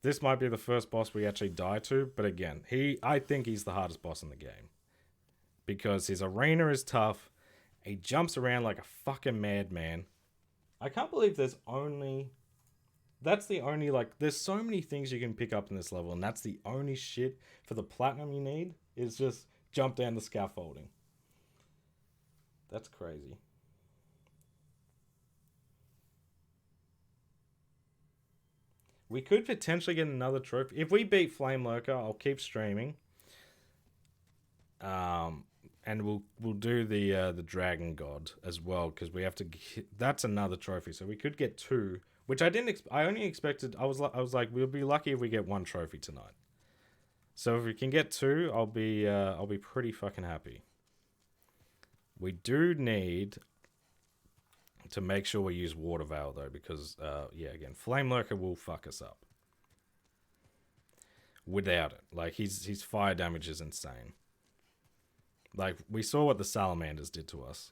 This might be the first boss we actually die to, but again, I think he's the hardest boss in the game. Because his arena is tough, he jumps around like a fucking madman. I can't believe there's only... That's the only, like, there's so many things you can pick up in this level, and that's the only shit for the platinum you need, is just jump down the scaffolding. That's crazy. We could potentially get another trophy. If we beat Flame Lurker, I'll keep streaming. And we'll do the Dragon God as well, because we have to. That's another trophy, so we could get 2, which I didn't. I only expected. I was like, we'll be lucky if we get 1 trophy tonight. So if we can get 2, I'll be pretty fucking happy. We do need to make sure we use Water Veil though, because yeah, again, Flame Lurker will fuck us up. Without it, like his fire damage is insane. Like, we saw what the salamanders did to us.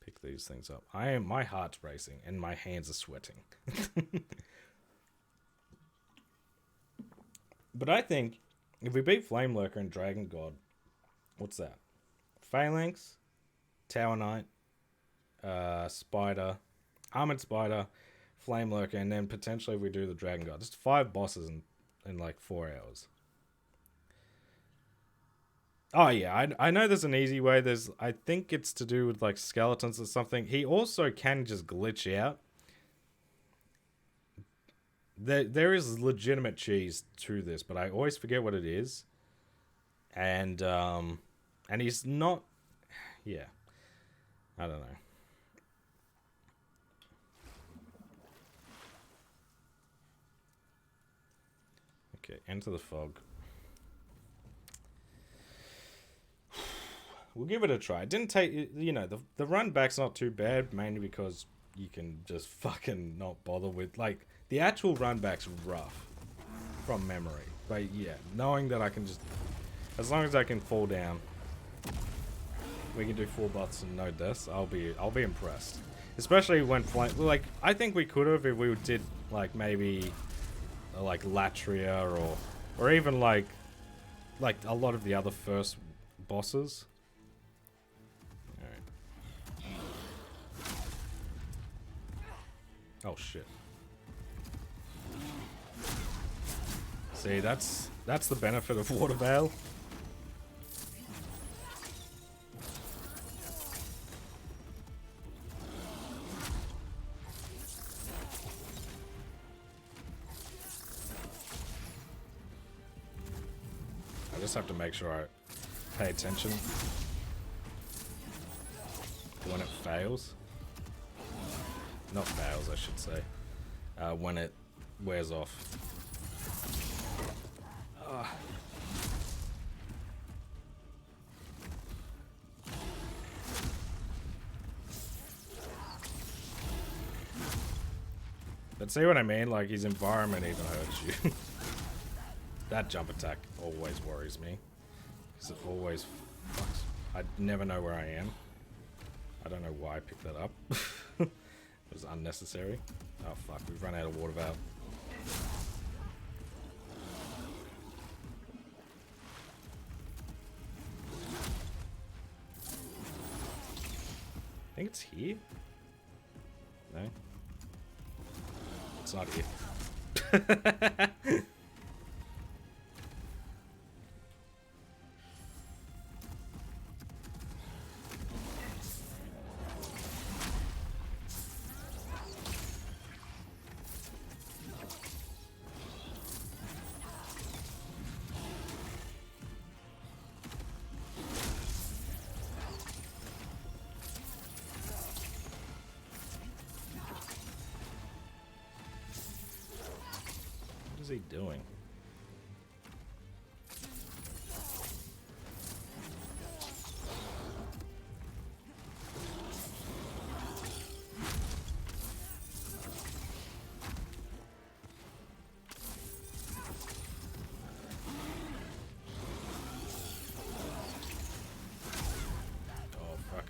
Pick these things up. My heart's racing and my hands are sweating. But I think if we beat Flame Lurker and Dragon God, what's that? Phalanx, Tower Knight, Spider, Armored Spider, Flame Lurker, and then potentially if we do the Dragon God. Just 5 bosses in like 4 hours. Oh yeah, I know there's an easy way. I think it's to do with like skeletons or something. He also can just glitch out. There is legitimate cheese to this, but I always forget what it is. And he's not. Yeah, I don't know. Okay, enter the fog. We'll give it a try. It didn't take, you know, the run back's not too bad, mainly because you can just fucking not bother with, like, the actual run back's rough from memory. But yeah, knowing that I can just, as long as I can fall down, we can do 4 buffs and no deaths, I'll be impressed. Especially when flying, like, I think we could have if we did, like, maybe, like, Latria or even, like a lot of the other first bosses. Oh shit. See, that's the benefit of Water Veil. I just have to make sure I pay attention when it fails. Not fails, I should say. When it wears off. But see what I mean? Like, his environment even hurts you. That jump attack always worries me. Because it always fucks. I never know where I am. I don't know why I picked that up. It was unnecessary. Oh fuck, we've run out of water valve. I think it's here. No? It's not here. What is he doing?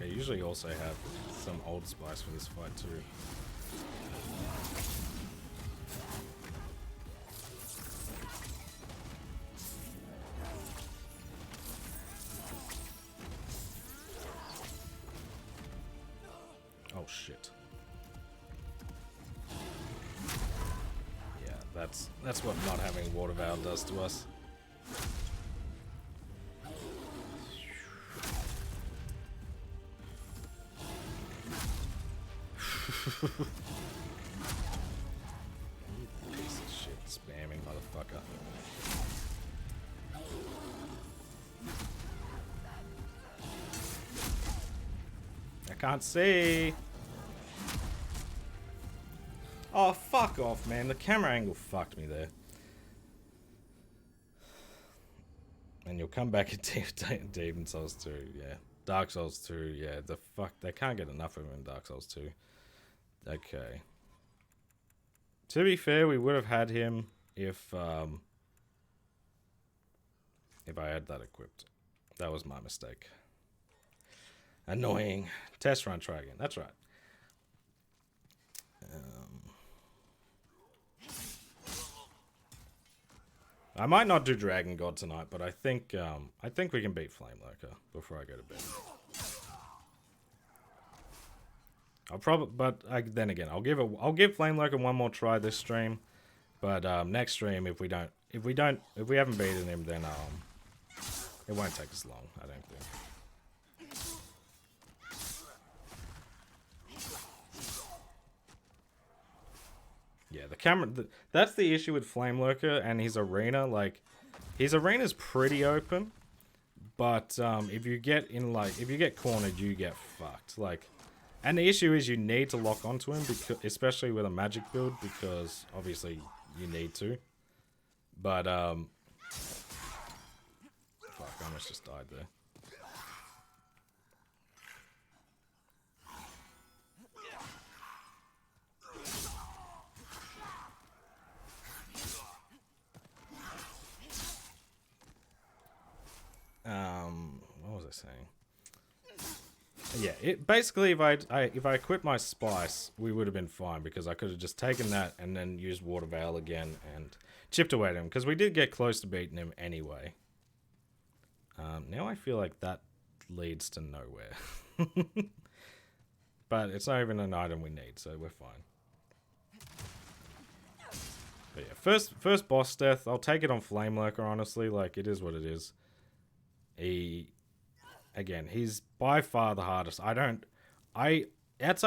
I usually also have some old spice for this fight too. Oh shit. Yeah, that's what not having Water Veil does to us. Piece of shit, spamming motherfucker. I can't see. Oh, fuck off, man. The camera angle fucked me there. And you'll come back at Demon Souls 2, yeah. Dark Souls 2, yeah. The fuck, they can't get enough of him in Dark Souls 2. Okay. To be fair, we would have had him if I had that equipped. That was my mistake. Annoying. Test run, try again. That's right. I might not do Dragon God tonight, but I think we can beat Flame Lurker before I go to bed. I'll probably, then again, I'll give Flame Lurker one more try this stream, but next stream if we haven't beaten him, then it won't take us long, I don't think. Yeah, the camera, that's the issue with Flame Lurker and his arena. Like, his arena's pretty open, but if you get cornered, you get fucked. Like, and the issue is you need to lock onto him, because, especially with a magic build, because obviously you need to. But fuck, I almost just died there. What was I saying? Yeah, it basically if I quit my spice, we would have been fine, because I could have just taken that and then used Water Veil again and chipped away at him, because we did get close to beating him anyway. Now I feel like that leads to nowhere. But it's not even an item we need, so we're fine. But yeah, first boss death, I'll take it on Flame Lurker, honestly. Like, it is what it is. Again, he's by far the hardest. Outside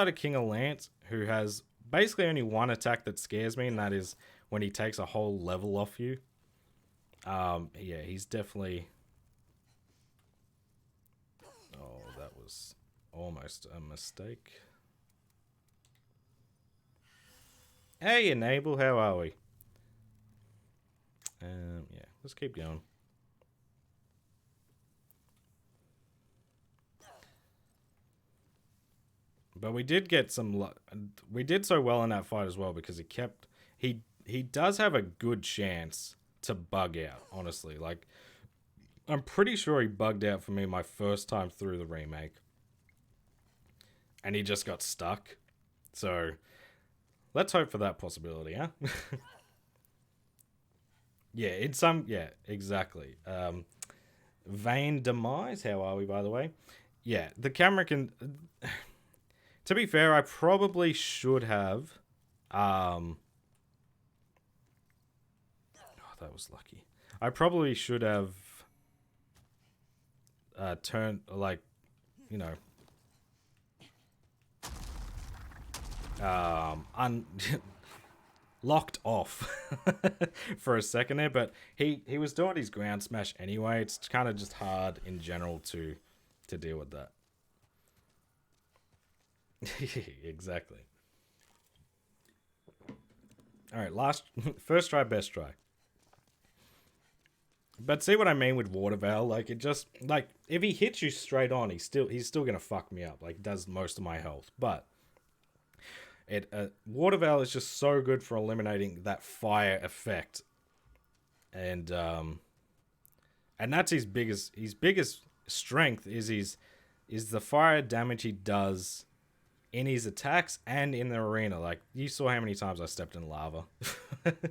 of King of Lance, who has basically only one attack that scares me, and that is when he takes a whole level off you. Yeah, he's definitely... Oh, that was almost a mistake. Hey, Enable, how are we? Yeah, let's keep going. But we did get some... We did so well in that fight as well, because he does have a good chance to bug out, honestly. Like, I'm pretty sure he bugged out for me my first time through the remake. And he just got stuck. So, let's hope for that possibility, huh? Yeah, yeah, exactly. Vain Demise, how are we, by the way? Yeah, the camera can... To be fair, I probably should have... Oh, that was lucky. I probably should have... turned, like, you know... locked off for a second there, but he was doing his ground smash anyway. It's kind of just hard in general to deal with that. Exactly. All right, first try, best try. But see what I mean with Water Veil? Like, it just, like, if he hits you straight on, he's still gonna fuck me up. Like, does most of my health. But Water Veil is just so good for eliminating that fire effect, and that's his biggest strength is his is the fire damage he does in his attacks and in the arena. Like, you saw how many times I stepped in lava. Alright.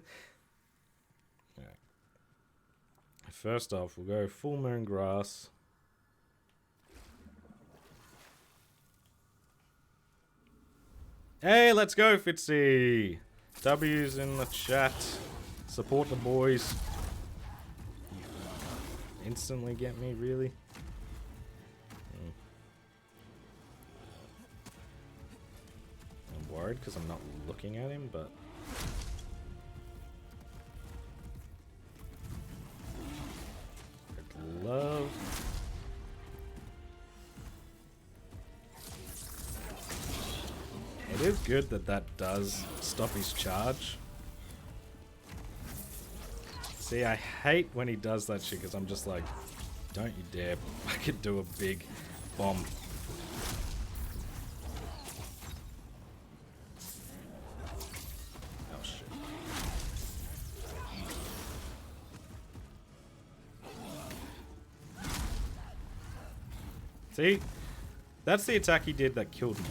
First off, we'll go full moon grass. Hey, let's go, Fitzy! W's in the chat. Support the boys. Instantly get me, really? I'm worried because I'm not looking at him, but... I'd love... It is good that that does stop his charge. See, I hate when he does that shit because I'm just like, don't you dare fucking do a big bomb. Oh shit. See? That's the attack he did that killed me.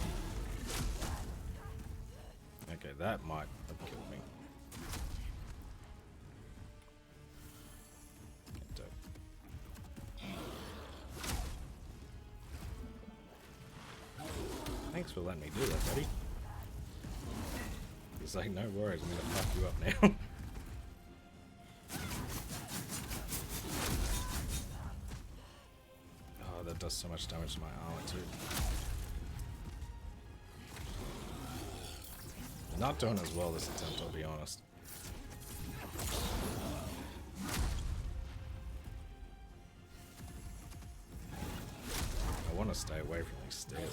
Okay, that might have killed me. Thanks for letting me do that, buddy. He's like, no worries, I'm gonna fuck you up now. Oh, that does so much damage to my armor too. Not doing as well this attempt, I'll be honest. I want to stay away from these stairs.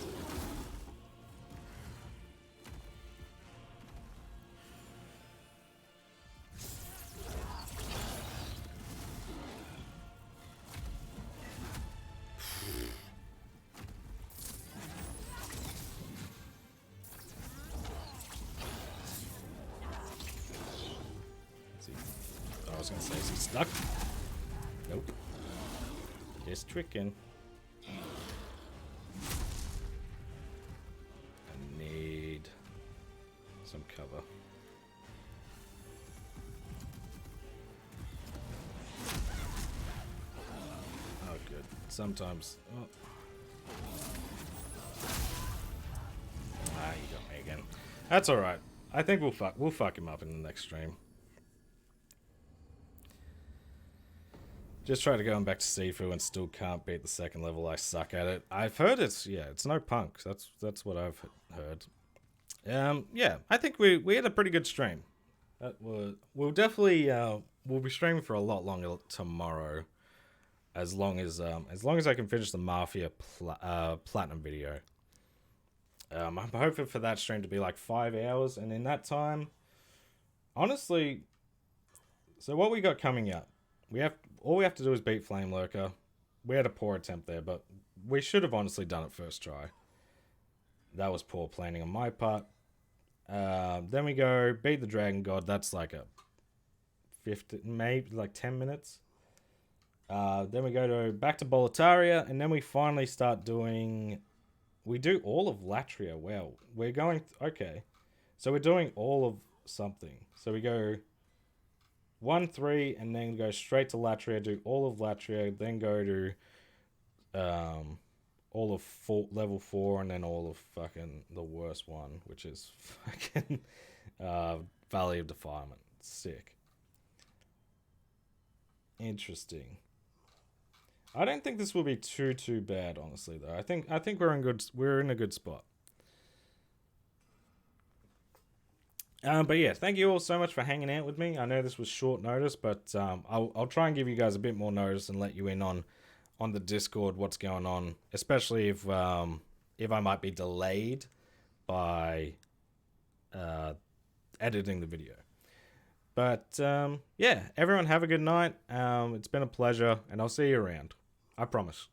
I was gonna say, is he stuck? Nope. Just tricking. I need some cover. Oh, good. Sometimes. Oh. Ah, you got me again. That's all right. I think we'll fuck him up in the next stream. Just try to go back to Sifu and still can't beat the second level. I suck at it. I've heard it's no punk. That's what I've heard. Yeah, I think we had a pretty good stream. We'll definitely we'll be streaming for a lot longer tomorrow, as long as I can finish the Mafia Platinum video. I'm hoping for that stream to be like 5 hours, and in that time, honestly, so what we got coming up, all we have to do is beat Flame Lurker. We had a poor attempt there, but we should have honestly done it first try. That was poor planning on my part. Then we go beat the Dragon God. That's like a 50, maybe like 10 minutes. Then we go back to Boletaria, and then we finally start doing. We do all of Latria. Well, we're going. Okay, so we're doing all of something. So we go 1, 3, and then go straight to Latria, do all of Latria, then go to all of level 4, and then all of fucking the worst one, which is fucking Valley of Defilement. Sick. Interesting. I don't think this will be too bad, honestly, though. I think we're in a good spot. But yeah, thank you all so much for hanging out with me. I know this was short notice, but I'll try and give you guys a bit more notice and let you in on the Discord what's going on, especially if I might be delayed by editing the video. But yeah, everyone have a good night. It's been a pleasure, and I'll see you around. I promise.